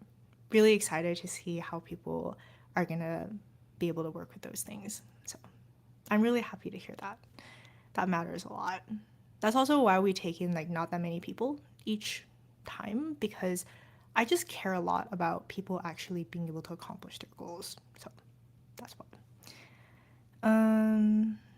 S1: really excited to see how people are gonna be able to work with those things. So I'm really happy to hear that. That matters a lot. That's also why we take in like not that many people each time because I just care a lot about people actually being able to accomplish their goals. So that's why.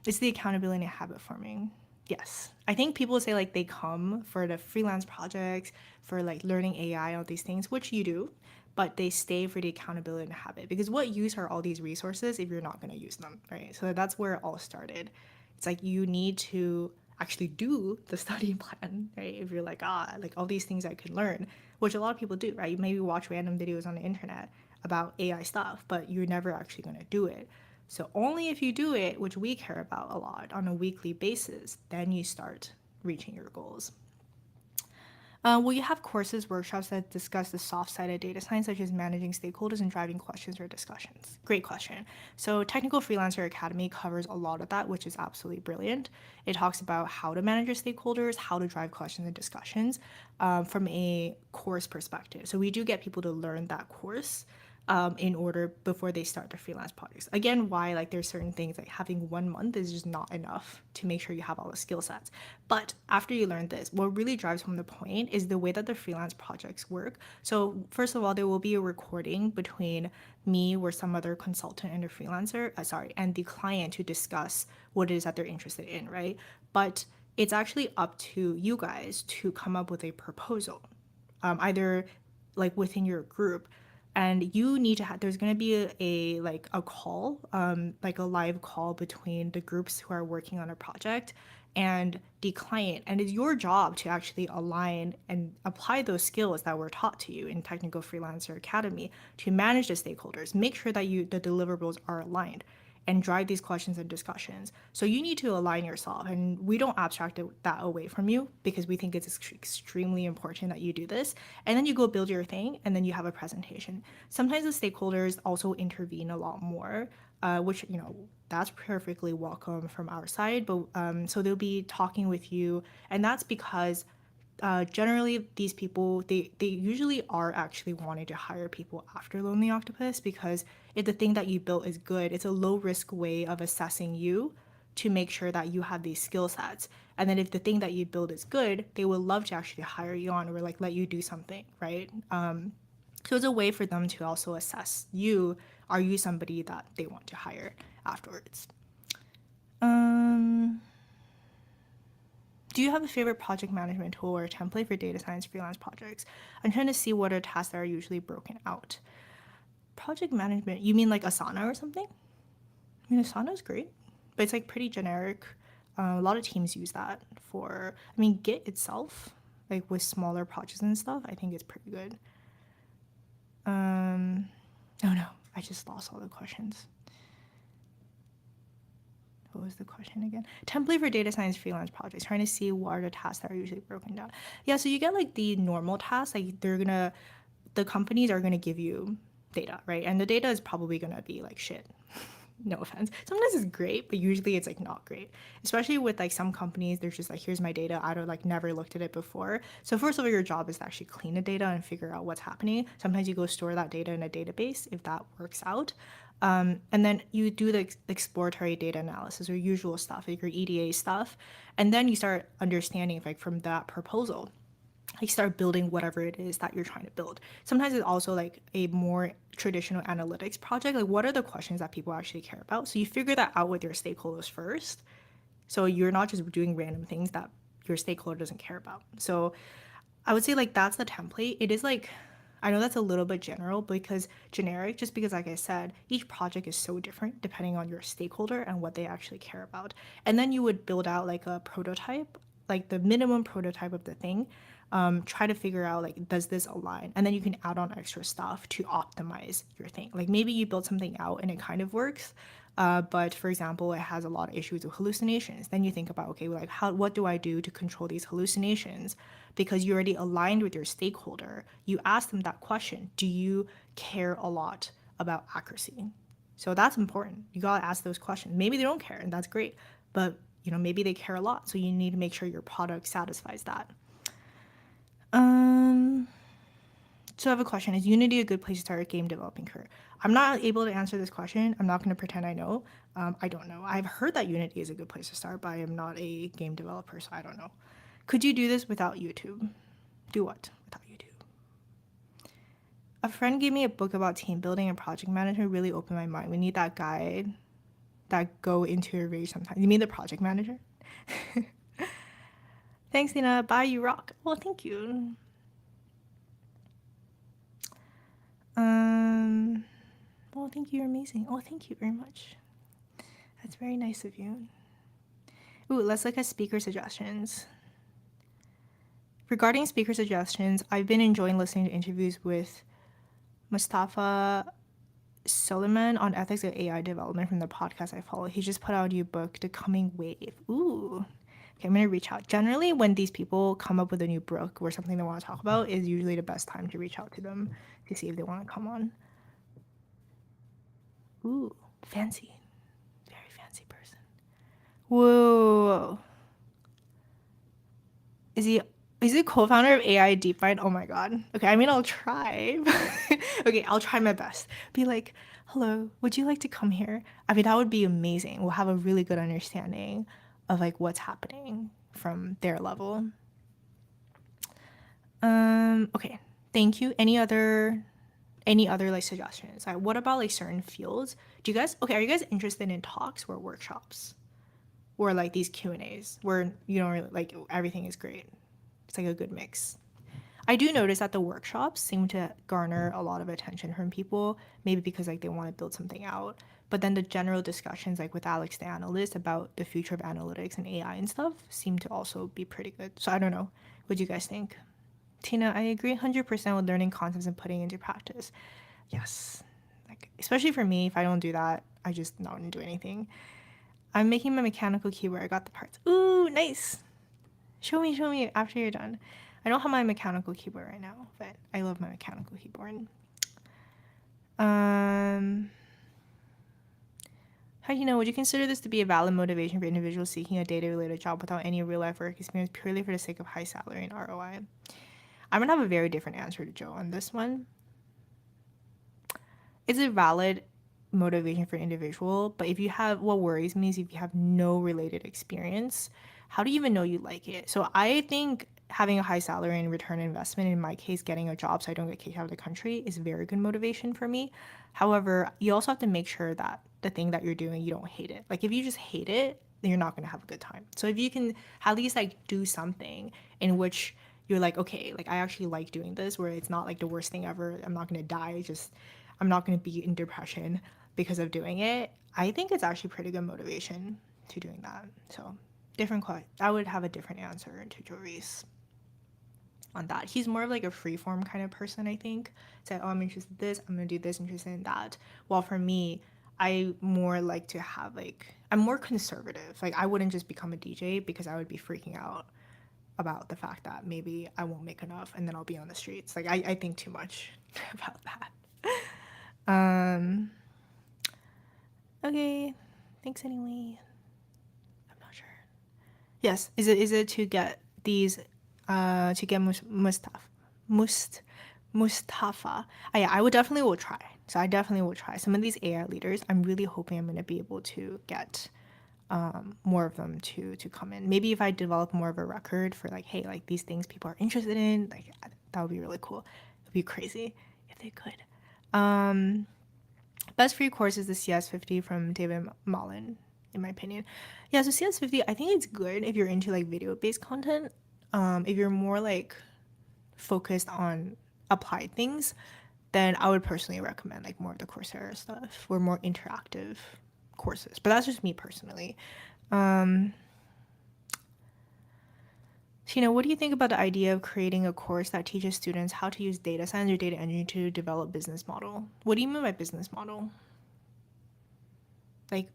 S1: It's the accountability and habit forming. Yes. I think people say like they come for the freelance projects, for like learning AI, all these things, which you do, but they stay for the accountability and habit because what use are all these resources if you're not going to use them, right? So that's where it all started. It's like you need to actually do the study plan, right? If you're like, like all these things I could learn, which a lot of people do, right? You maybe watch random videos on the internet about AI stuff, but you're never actually going to do it. So only if you do it, which we care about a lot on a weekly basis, then you start reaching your goals. Will you have courses, workshops that discuss the soft side of data science, such as managing stakeholders and driving questions or discussions? Great question. So, Technical Freelancer Academy covers a lot of that, which is absolutely brilliant. It talks about how to manage your stakeholders, how to drive questions and discussions from a course perspective. So, we do get people to learn that course in order before they start their freelance projects. Again, why like there's certain things like having 1 month is just not enough to make sure you have all the skill sets. But after you learn this, what really drives home the point is the way that the freelance projects work. So first of all, there will be a recording between me or some other consultant and a freelancer, and the client to discuss what it is that they're interested in, right? But it's actually up to you guys to come up with a proposal, either like within your group, and you need to have there's going to be like a call, like a live call between the groups who are working on a project and the client, and it's your job to actually align and apply those skills that were taught to you in Technical Freelancer Academy to manage the stakeholders, make sure that the deliverables are aligned and drive these questions and discussions. So you need to align yourself, and we don't abstract that away from you because we think it's extremely important that you do this. And then you go build your thing, and then you have a presentation. Sometimes the stakeholders also intervene a lot more, which that's perfectly welcome from our side. But so they'll be talking with you, and that's because generally these people they usually are actually wanting to hire people after Lonely Octopus because if the thing that you built is good, it's a low risk way of assessing you to make sure that you have these skill sets. And then if the thing that you build is good, they would love to actually hire you on or like let you do something, right? So it's a way for them to also assess you. Are you somebody that they want to hire afterwards? Do you have a favorite project management tool or template for data science freelance projects? I'm trying to see what are tasks that are usually broken out. Project management, you mean like Asana or something? I mean, Asana is great, but it's like pretty generic. A lot of teams use that for, I mean, Git itself, like with smaller projects and stuff, I think it's pretty good. Oh no, I just lost all the questions. What was the question again? Template for data science freelance projects. Trying to see what are the tasks that are usually broken down. Yeah, so you get like the normal tasks. Like the companies are gonna give you data, right? And the data is probably gonna be like shit. No offense. Sometimes it's great, but usually it's like not great. Especially with like some companies, they're just like, here's my data. I don't like never looked at it before. So first of all, your job is to actually clean the data and figure out what's happening. Sometimes you go store that data in a database if that works out. And then you do the exploratory data analysis or usual stuff, like your EDA stuff. And then you start understanding like from that proposal like start building whatever it is that you're trying to build. Sometimes it's also like a more traditional analytics project. Like what are the questions that people actually care about? So you figure that out with your stakeholders first. So you're not just doing random things that your stakeholder doesn't care about. So I would say like that's the template. It is like I know that's a little bit general because generic, just because like I said, each project is so different depending on your stakeholder and what they actually care about. And then you would build out like a prototype, like the minimum prototype of the thing. Try to figure out like does this align, and then you can add on extra stuff to optimize your thing. Like maybe you build something out and it kind of works, but for example, it has a lot of issues with hallucinations. Then you think about, okay, well, like what do I do to control these hallucinations? Because you already aligned with your stakeholder. You ask them that question: do you care a lot about accuracy? So that's important. You gotta ask those questions. Maybe they don't care, and that's great, but maybe they care a lot. So you need to make sure your product satisfies that. Um, so I have a question. Is Unity a good place to start a game developing career? I'm not able to answer this question. I'm not going to pretend I know. I don't know. I've heard that Unity is a good place to start, but I am not a game developer, so I don't know. Could you do this without YouTube? Do what without YouTube? A friend gave me a book about team building and project management. Really opened my mind. We need that guide that go into your rage sometimes. You mean the project manager? Thanks, Nina. Bye, you rock. Well, thank you. Um, well, thank you. You're amazing. Oh, thank you very much. That's very nice of you. Ooh, let's look at speaker suggestions. Regarding speaker suggestions, I've been enjoying listening to interviews with Mustafa Suleiman on ethics of AI development from the podcast I follow. He just put out a new book, The Coming Wave. Ooh. Okay, I'm gonna reach out. Generally, when these people come up with a new book or something they want to talk about, is usually the best time to reach out to them to see if they want to come on. Ooh, fancy. Very fancy person. Whoa. Is he co-founder of AI DeepMind? Oh my god. Okay, I mean I'll try. Okay, I'll try my best. Be like, hello, would you like to come here? I mean that would be amazing. We'll have a really good understanding of like what's happening from their level. Okay. Thank you. Any other like suggestions? Like what about like certain fields? Do you guys are you guys interested in talks or workshops? Or like these Q&As where you don't really like everything is great. It's like a good mix. I do notice that the workshops seem to garner a lot of attention from people, maybe because like they want to build something out. But then the general discussions like with Alex the analyst about the future of analytics and AI and stuff seem to also be pretty good. So I don't know. What do you guys think? Tina, I agree 100% with learning concepts and putting into practice. Yes. Like especially for me, if I don't do that, I just not gonna do anything. I'm making my mechanical keyboard. I got the parts. Ooh, nice. Show me after you're done. I don't have my mechanical keyboard right now, but I love my mechanical keyboard. How do you know? Would you consider this to be a valid motivation for individuals seeking a data-related job without any real-life work experience purely for the sake of high salary and ROI? I'm gonna have a very different answer to Joe on this one. It's a valid motivation for an individual, but if you have, what worries me is if you have no related experience, how do you even know you like it? So I think having a high salary and return on investment, in my case getting a job so I don't get kicked out of the country, is very good motivation for me. However, you also have to make sure that the thing that you're doing, you don't hate it. Like if you just hate it, then you're not going to have a good time. So if you can at least like do something in which you're like, okay, like I actually like doing this, where it's not like the worst thing ever, I'm not going to die, just I'm not going to be in depression because of doing it, I think it's actually pretty good motivation to doing that. So different question. I would have a different answer to Joe Reese on that. He's more of like a freeform kind of person, I think. Say, oh, I'm interested in this, I'm gonna do this, interested in that. While for me, I more like to have like I'm more conservative. Like I wouldn't just become a DJ because I would be freaking out about the fact that maybe I won't make enough and then I'll be on the streets. Like I think too much about that. Um, okay. Thanks anyway. I'm not sure. Yes, is it to get these to get Mustafa. Yeah, I would definitely will try. So I definitely will try. Some of these AI leaders, I'm really hoping I'm gonna be able to get more of them to come in. Maybe if I develop more of a record for like, hey, like these things people are interested in, like that would be really cool. It'd be crazy if they could. Um, Best free course is the CS50 from David Mullen, in my opinion. Yeah, so CS50, I think it's good if you're into like video based content. If you're more like focused on applied things, then I would personally recommend like more of the Coursera stuff or more interactive courses. But that's just me personally. Um, Tina, what do you think about the idea of creating a course that teaches students how to use data science or data engineering to develop business model? What do you mean by business model? Like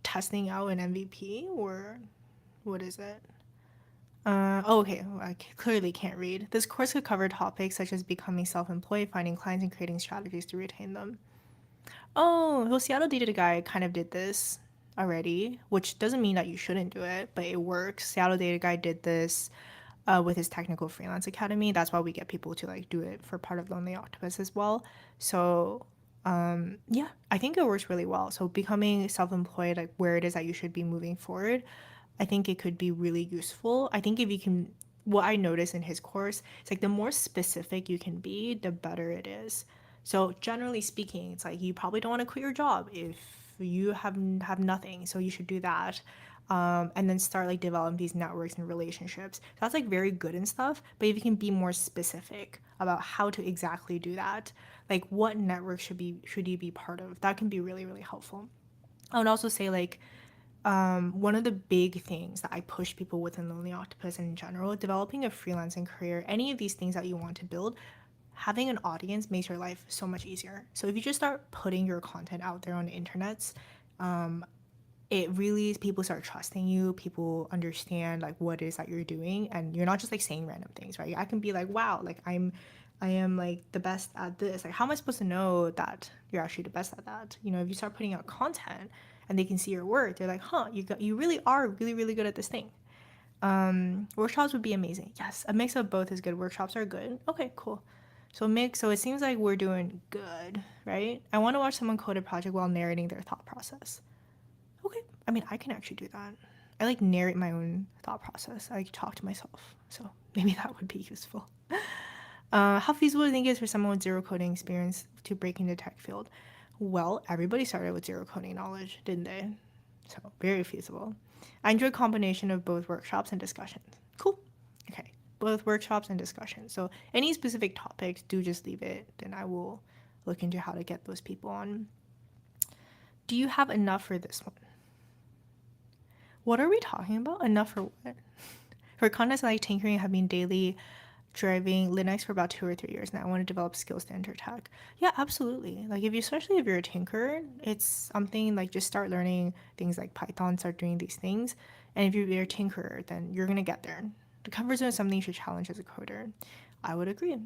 S1: testing out an MVP or what is it? Okay. Well, I clearly can't read. This course could cover topics such as becoming self-employed, finding clients, and creating strategies to retain them. Oh, well, Seattle Data Guy kind of did this already, which doesn't mean that you shouldn't do it, but it works. Seattle Data Guy did this with his technical freelance academy. That's why we get people to like do it for part of Lonely Octopus as well. So yeah, I think it works really well. So becoming self-employed, like where it is that you should be moving forward, I think it could be really useful. I think if you can, what I noticed in his course, it's like the more specific you can be, the better it is. So generally speaking, it's like you probably don't want to quit your job if you have nothing. So you should do that. And then start like developing these networks and relationships. So that's like very good and stuff. But if you can be more specific about how to exactly do that, like what network should you be part of, that can be really, really helpful. I would also say like one of the big things that I push people within Lonely Octopus and in general, developing a freelancing career, any of these things that you want to build, having an audience makes your life so much easier. So if you just start putting your content out there on the internets, it really people start trusting you. People understand like what it is that you're doing, and you're not just like saying random things, right? I can be like, wow, like I am like the best at this. Like, how am I supposed to know that you're actually the best at that? You know, if you start putting out content and they can see your work, they're like, huh, you really are really really good at this thing. Workshops would be amazing. Yes, a mix of both is good. Workshops are good. Okay, cool. So mix. So it seems like we're doing good, right? I want to watch someone code a project while narrating their thought process. Okay, I mean, I can actually do that. I like narrate my own thought process. I like talk to myself. So maybe that would be useful. How feasible do you think it is for someone with zero coding experience to break into tech field? Well, everybody started with zero coding knowledge, didn't they? So very feasible. I enjoy a combination of both workshops and discussions. Cool. Okay, both workshops and discussions. So any specific topics, do just leave it. Then I will look into how to get those people on. Do you have enough for this one? What are we talking about? Enough for what? For contests like tinkering have been daily driving Linux for about 2 or 3 years now. I want to develop skills to enter tech. Yeah, absolutely. Like if you, especially if you're a tinker, it's something like just start learning things like Python, start doing these things. And if you're a tinkerer, then you're gonna get there. The comfort zone is something you should challenge as a coder. I would agree.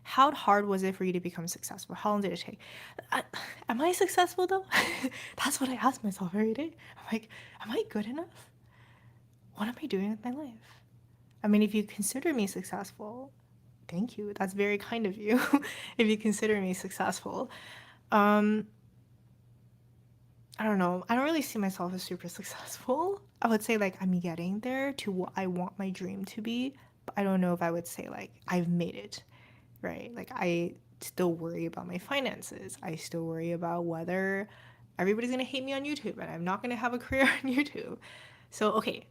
S1: How hard was it for you to become successful? How long did it take? I, am I successful though? That's what I ask myself every day. I'm like, am I good enough? What am I doing with my life? I mean, if you consider me successful, thank you. That's very kind of you. If you consider me successful. Um, I don't know. I don't really see myself as super successful. I would say like I'm getting there to what I want my dream to be, but I don't know if I would say like I've made it, right? Like I still worry about my finances. I still worry about whether everybody's gonna hate me on YouTube and I'm not gonna have a career on YouTube. So okay,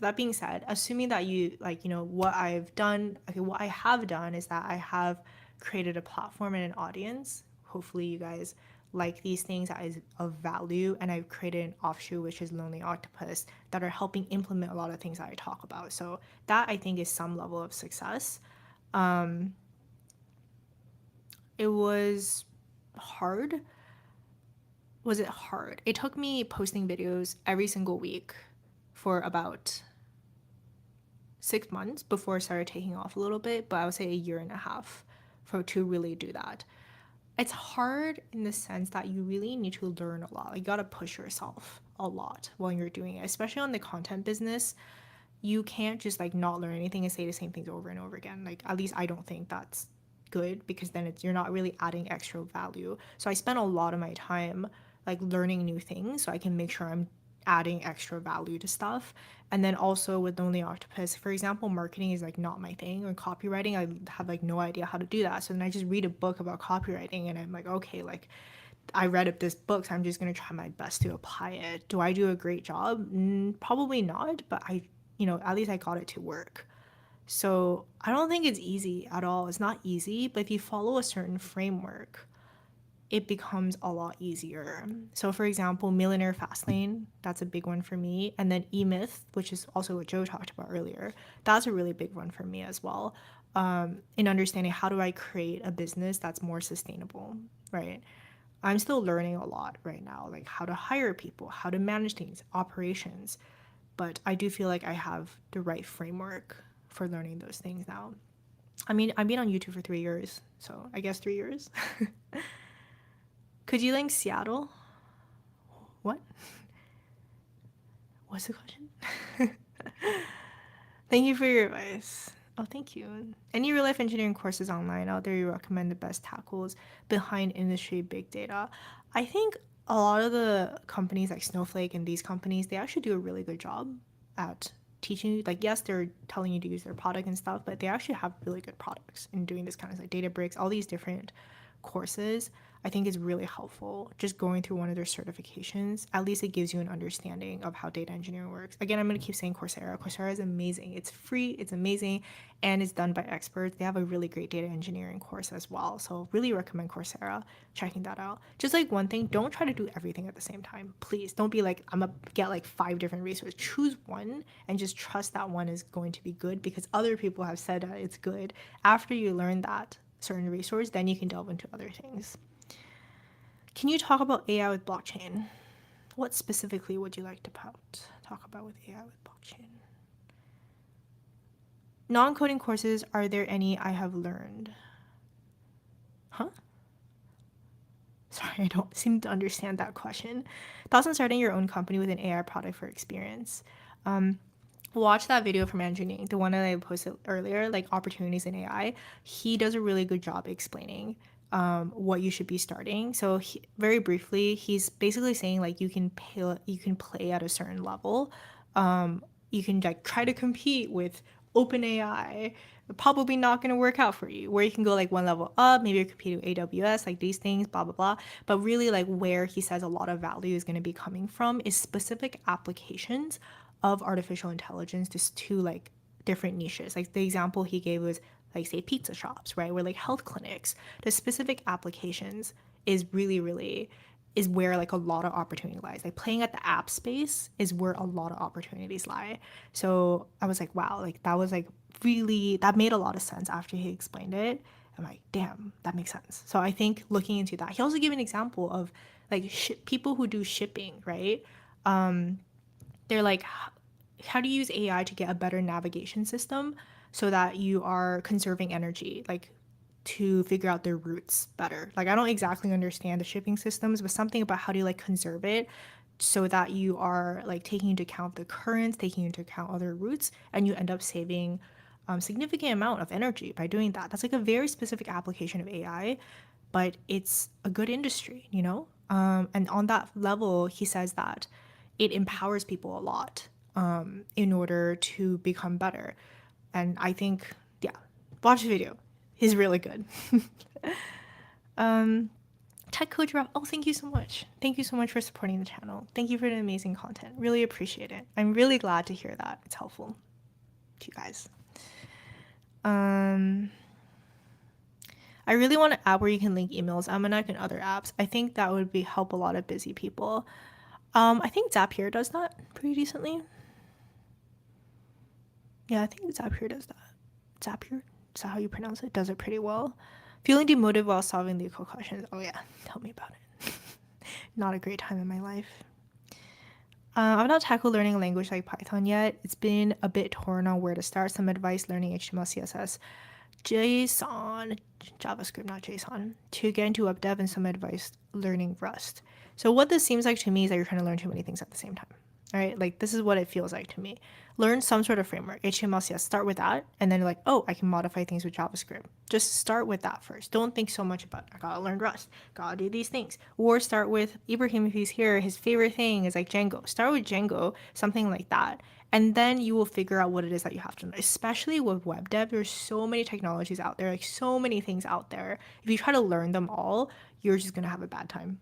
S1: that being said, assuming that you like, you know, what I've done, okay, what I have done is that I have created a platform and an audience. Hopefully you guys like these things that is of value, and I've created an offshoot which is Lonely Octopus that are helping implement a lot of things that I talk about. So that I think is some level of success. It was hard was it hard? It took me posting videos every single week for about 6 months before I started taking off a little bit, but I would say a year and a half for to really do that. It's hard in the sense that you really need to learn a lot. Like, you gotta push yourself a lot when you're doing it, especially on the content business. You can't just like not learn anything and say the same things over and over again. Like, at least I don't think that's good, because then you're not really adding extra value. So I spend a lot of my time like learning new things so I can make sure I'm adding extra value to stuff. And then also with Lonely Octopus, for example, marketing is like not my thing, or copywriting, I have like no idea how to do that. So then I just read a book about copywriting and I'm like, okay, like I read up this book, so I'm just gonna try my best to apply it. Do I do a great job? Probably not, but at least I got it to work. So I don't think it's easy at all. It's not easy, but if you follow a certain framework, it becomes a lot easier. So for example, Millionaire Fastlane, that's a big one for me. And then E-Myth, which is also what Joe talked about earlier, that's a really big one for me as well. In understanding how do I create a business that's more sustainable, right? I'm still learning a lot right now, like how to hire people, how to manage things, operations. But I do feel like I have the right framework for learning those things now. I mean, I've been on YouTube for 3 years, so I guess 3 years. Could you link Seattle? What? What's the question? Thank you for your advice. Oh, thank you. Any real life engineering courses online out there you recommend the best tackles behind industry big data? I think a lot of the companies like Snowflake and these companies, they actually do a really good job at teaching you. Like, yes, they're telling you to use their product and stuff, but they actually have really good products in doing this kind of like Databricks, all these different courses. I think is really helpful. Just going through one of their certifications, at least it gives you an understanding of how data engineering works. Again, I'm going to keep saying Coursera. Coursera is amazing. It's free, it's amazing, and it's done by experts. They have a really great data engineering course as well. So really recommend Coursera, checking that out. Just like one thing, don't try to do everything at the same time. Please don't be like, I'm going to get like 5 different resources. Choose one and just trust that one is going to be good because other people have said that it's good. After you learn that certain resource, then you can delve into other things. Can you talk about AI with blockchain? What specifically would you like to talk about with AI with blockchain? Non-coding courses, are there any I have learned? Huh? Sorry, I don't seem to understand that question. Thoughts on starting your own company with an AI product for experience? Watch that video from engineering, the one that I posted earlier, like opportunities in AI. He does a really good job explaining what you should be starting. So very briefly, he's basically saying like you can play at a certain level. You can like try to compete with OpenAI. Probably not going to work out for you. Where you can go like one level up, maybe you're competing with AWS, like these things, blah blah blah. But really, like where he says a lot of value is going to be coming from is specific applications of artificial intelligence to like different niches. Like the example he gave was like say pizza shops, right? Where like health clinics, the specific applications is really is where like a lot of opportunity lies. Like playing at the app space is where a lot of opportunities lie. So I was like, wow, like that was like really, that made a lot of sense after he explained it. I'm like, damn, that makes sense. So I think looking into that, he also gave an example of like people who do shipping, right? They're like, how do you use AI to get a better navigation system so that you are conserving energy, like to figure out their routes better? Like, I don't exactly understand the shipping systems, but something about how do you like conserve it so that you are like taking into account the currents, taking into account other routes, and you end up saving significant amount of energy by doing that. That's like a very specific application of AI, but it's a good industry, you know? And on that level, he says that it empowers people a lot in order to become better. And I think, yeah, watch the video. He's really good. Tech Coach Rap, oh, thank you so much. Thank you so much for supporting the channel. Thank you for the amazing content. Really appreciate it. I'm really glad to hear that. It's helpful to you guys. I really want an app where you can link emails, Almanac, and other apps. I think that would help a lot of busy people. I think Zapier does that pretty decently. Yeah, I think Zapier does that. Zapier? Is that how you pronounce it? Does it pretty well. Feeling demotivated while solving the equal questions. Oh yeah, tell me about it. not a great time in my life. I've not tackled learning a language like Python yet. It's been a bit torn on where to start. Some advice learning HTML, CSS, JSON, JavaScript, not JSON, to get into web dev, and some advice learning Rust. So what this seems like to me is that you're trying to learn too many things at the same time. All right, like this is what it feels like to me. Learn some sort of framework, HTML, CSS, start with that, and then you're like, oh, I can modify things with JavaScript. Just start with that first. Don't think so much about, I gotta learn Rust, gotta do these things. Or start with Ibrahim if he's here, his favorite thing is like Django. Start with Django, something like that. And then you will figure out what it is that you have to learn. Especially with web dev, there's so many technologies out there, like so many things out there. If you try to learn them all, you're just gonna have a bad time.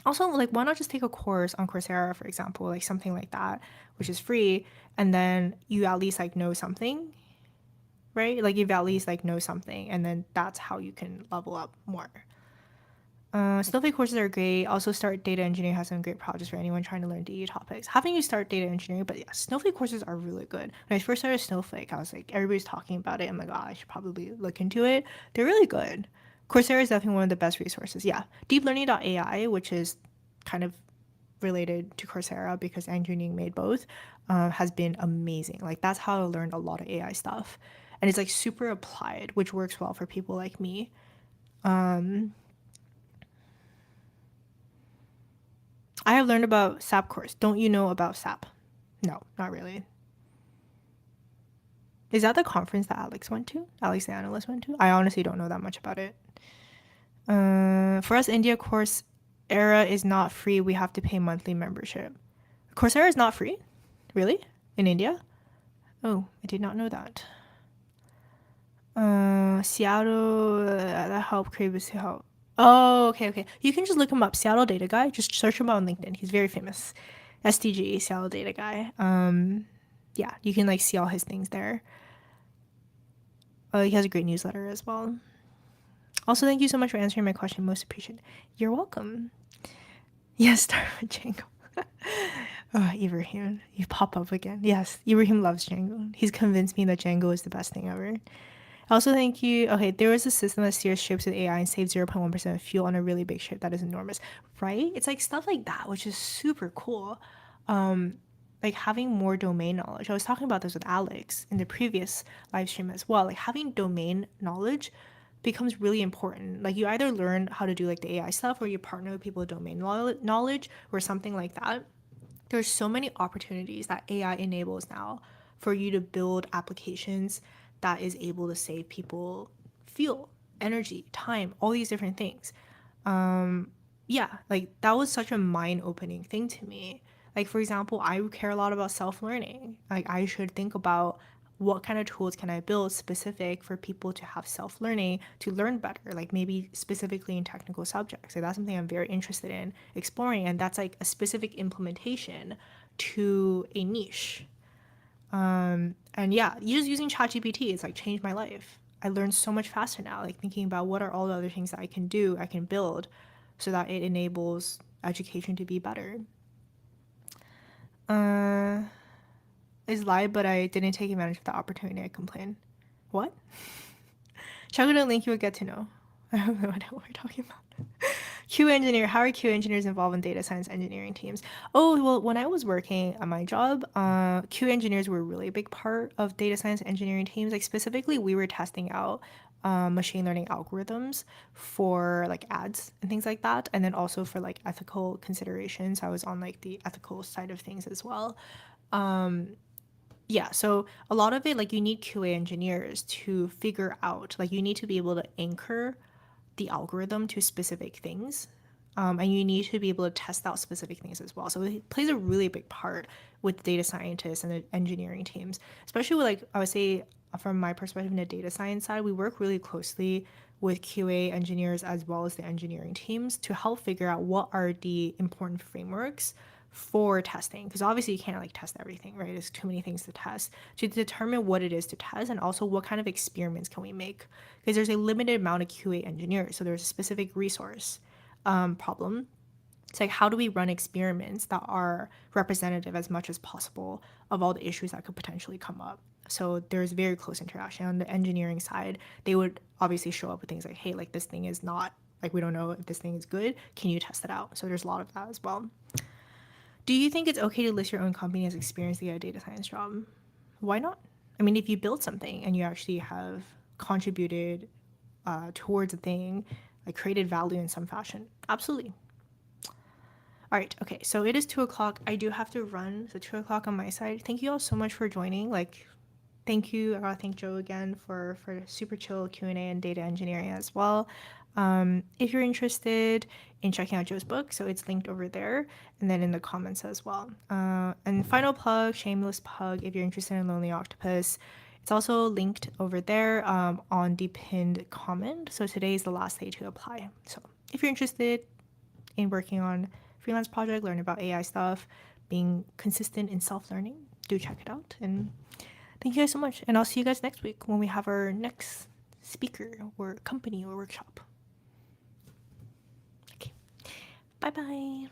S1: Also, like, why not just take a course on Coursera, for example, like something like that, which is free, and then you at least like know something, right? Like, you at least like know something, and then that's how you can level up more. Snowflake courses are great. Also, Start Data Engineering has some great projects for anyone trying to learn DE topics. Having you start data engineering, but yeah, Snowflake courses are really good. When I first started Snowflake, I was like, everybody's talking about it. I'm like, oh, I should probably look into it. They're really good. Coursera is definitely one of the best resources. Yeah, deeplearning.ai, which is kind of related to Coursera because engineering made both, has been amazing. Like, that's how I learned a lot of AI stuff. And it's like super applied, which works well for people like me. I have learned about SAP course. Don't you know about SAP? No, not really. Is that the conference that Alex went to? Alex the analyst went to? I honestly don't know that much about it. For us, India Coursera is not free. We have to pay monthly membership. Coursera is not free? Really? In India? Oh, I did not know that. Seattle, that help previously help. Oh, okay. You can just look him up. Seattle Data Guy. Just search him out on LinkedIn. He's very famous. SDG, Seattle Data Guy. Yeah, you can like see all his things there. He has a great newsletter as well. Also, thank you so much for answering my question. Most appreciated. You're welcome. Yes, start with Django. Oh, Ibrahim, you pop up again. Yes, Ibrahim loves Django. He's convinced me that Django is the best thing ever. Also, thank you. Okay, there is a system that steers ships with AI and saves 0.1% of fuel on a really big ship. That is enormous, right? It's like stuff like that, which is super cool. Like having more domain knowledge. I was talking about this with Alex in the previous live stream as well. Like having domain knowledge becomes really important. Like you either learn how to do like the AI stuff or you partner with people with domain knowledge or something like that. There's so many opportunities that AI enables now for you to build applications that is able to save people fuel, energy, time, all these different things. Yeah, like that was such a mind-opening thing to me. Like for example, I care a lot about self-learning. Like I should think about what kind of tools can I build specific for people to have self-learning to learn better, like maybe specifically in technical subjects. So that's something I'm very interested in exploring, and that's like a specific implementation to a niche. And yeah, just using ChatGPT, it's like changed my life. I learn so much faster now, like thinking about what are all the other things that I can do, I can build so that it enables education to be better. Is live, but I didn't take advantage of the opportunity. I complain. What? Check out the link, you would get to know. I don't know what we're talking about. Q engineer. How are Q engineers involved in data science engineering teams? Oh, well, when I was working at my job, Q engineers were a really big part of data science engineering teams. Like specifically, we were testing out machine learning algorithms for like ads and things like that, and then also for like ethical considerations. I was on like the ethical side of things as well. Yeah, so a lot of it, like you need QA engineers to figure out, like you need to be able to anchor the algorithm to specific things. And you need to be able to test out specific things as well. So it plays a really big part with data scientists and the engineering teams, especially with like, I would say from my perspective in the data science side, we work really closely with QA engineers as well as the engineering teams to help figure out what are the important frameworks for testing, because obviously you can't like test everything, right? There's too many things to test, to determine what it is to test and also what kind of experiments can we make, because there's a limited amount of QA engineers, so there's a specific resource problem. It's like, how do we run experiments that are representative as much as possible of all the issues that could potentially come up? So there's very close interaction. On the engineering side, they would obviously show up with things like, hey, like this thing is not Like, we don't know if this thing is good. Can you test it out? So there's a lot of that as well. Do you think it's okay to list your own company as experience to get a data science job? Why not? I mean, if you build something and you actually have contributed towards a thing, like created value in some fashion, absolutely. All right, okay, so it is 2 o'clock. I do have to run, so 2 o'clock on my side. Thank you all so much for joining. Like, thank you. I gotta thank Joe again for super chill Q&A and data engineering as well. If you're interested in checking out Joe's book, so it's linked over there and then in the comments as well. And final plug, shameless plug, if you're interested in Lonely Octopus, it's also linked over there on the pinned comment. So today is the last day to apply. So if you're interested in working on freelance project, learning about AI stuff, being consistent in self-learning, do check it out. And thank you guys so much. And I'll see you guys next week when we have our next speaker or company or workshop. Okay. Bye bye.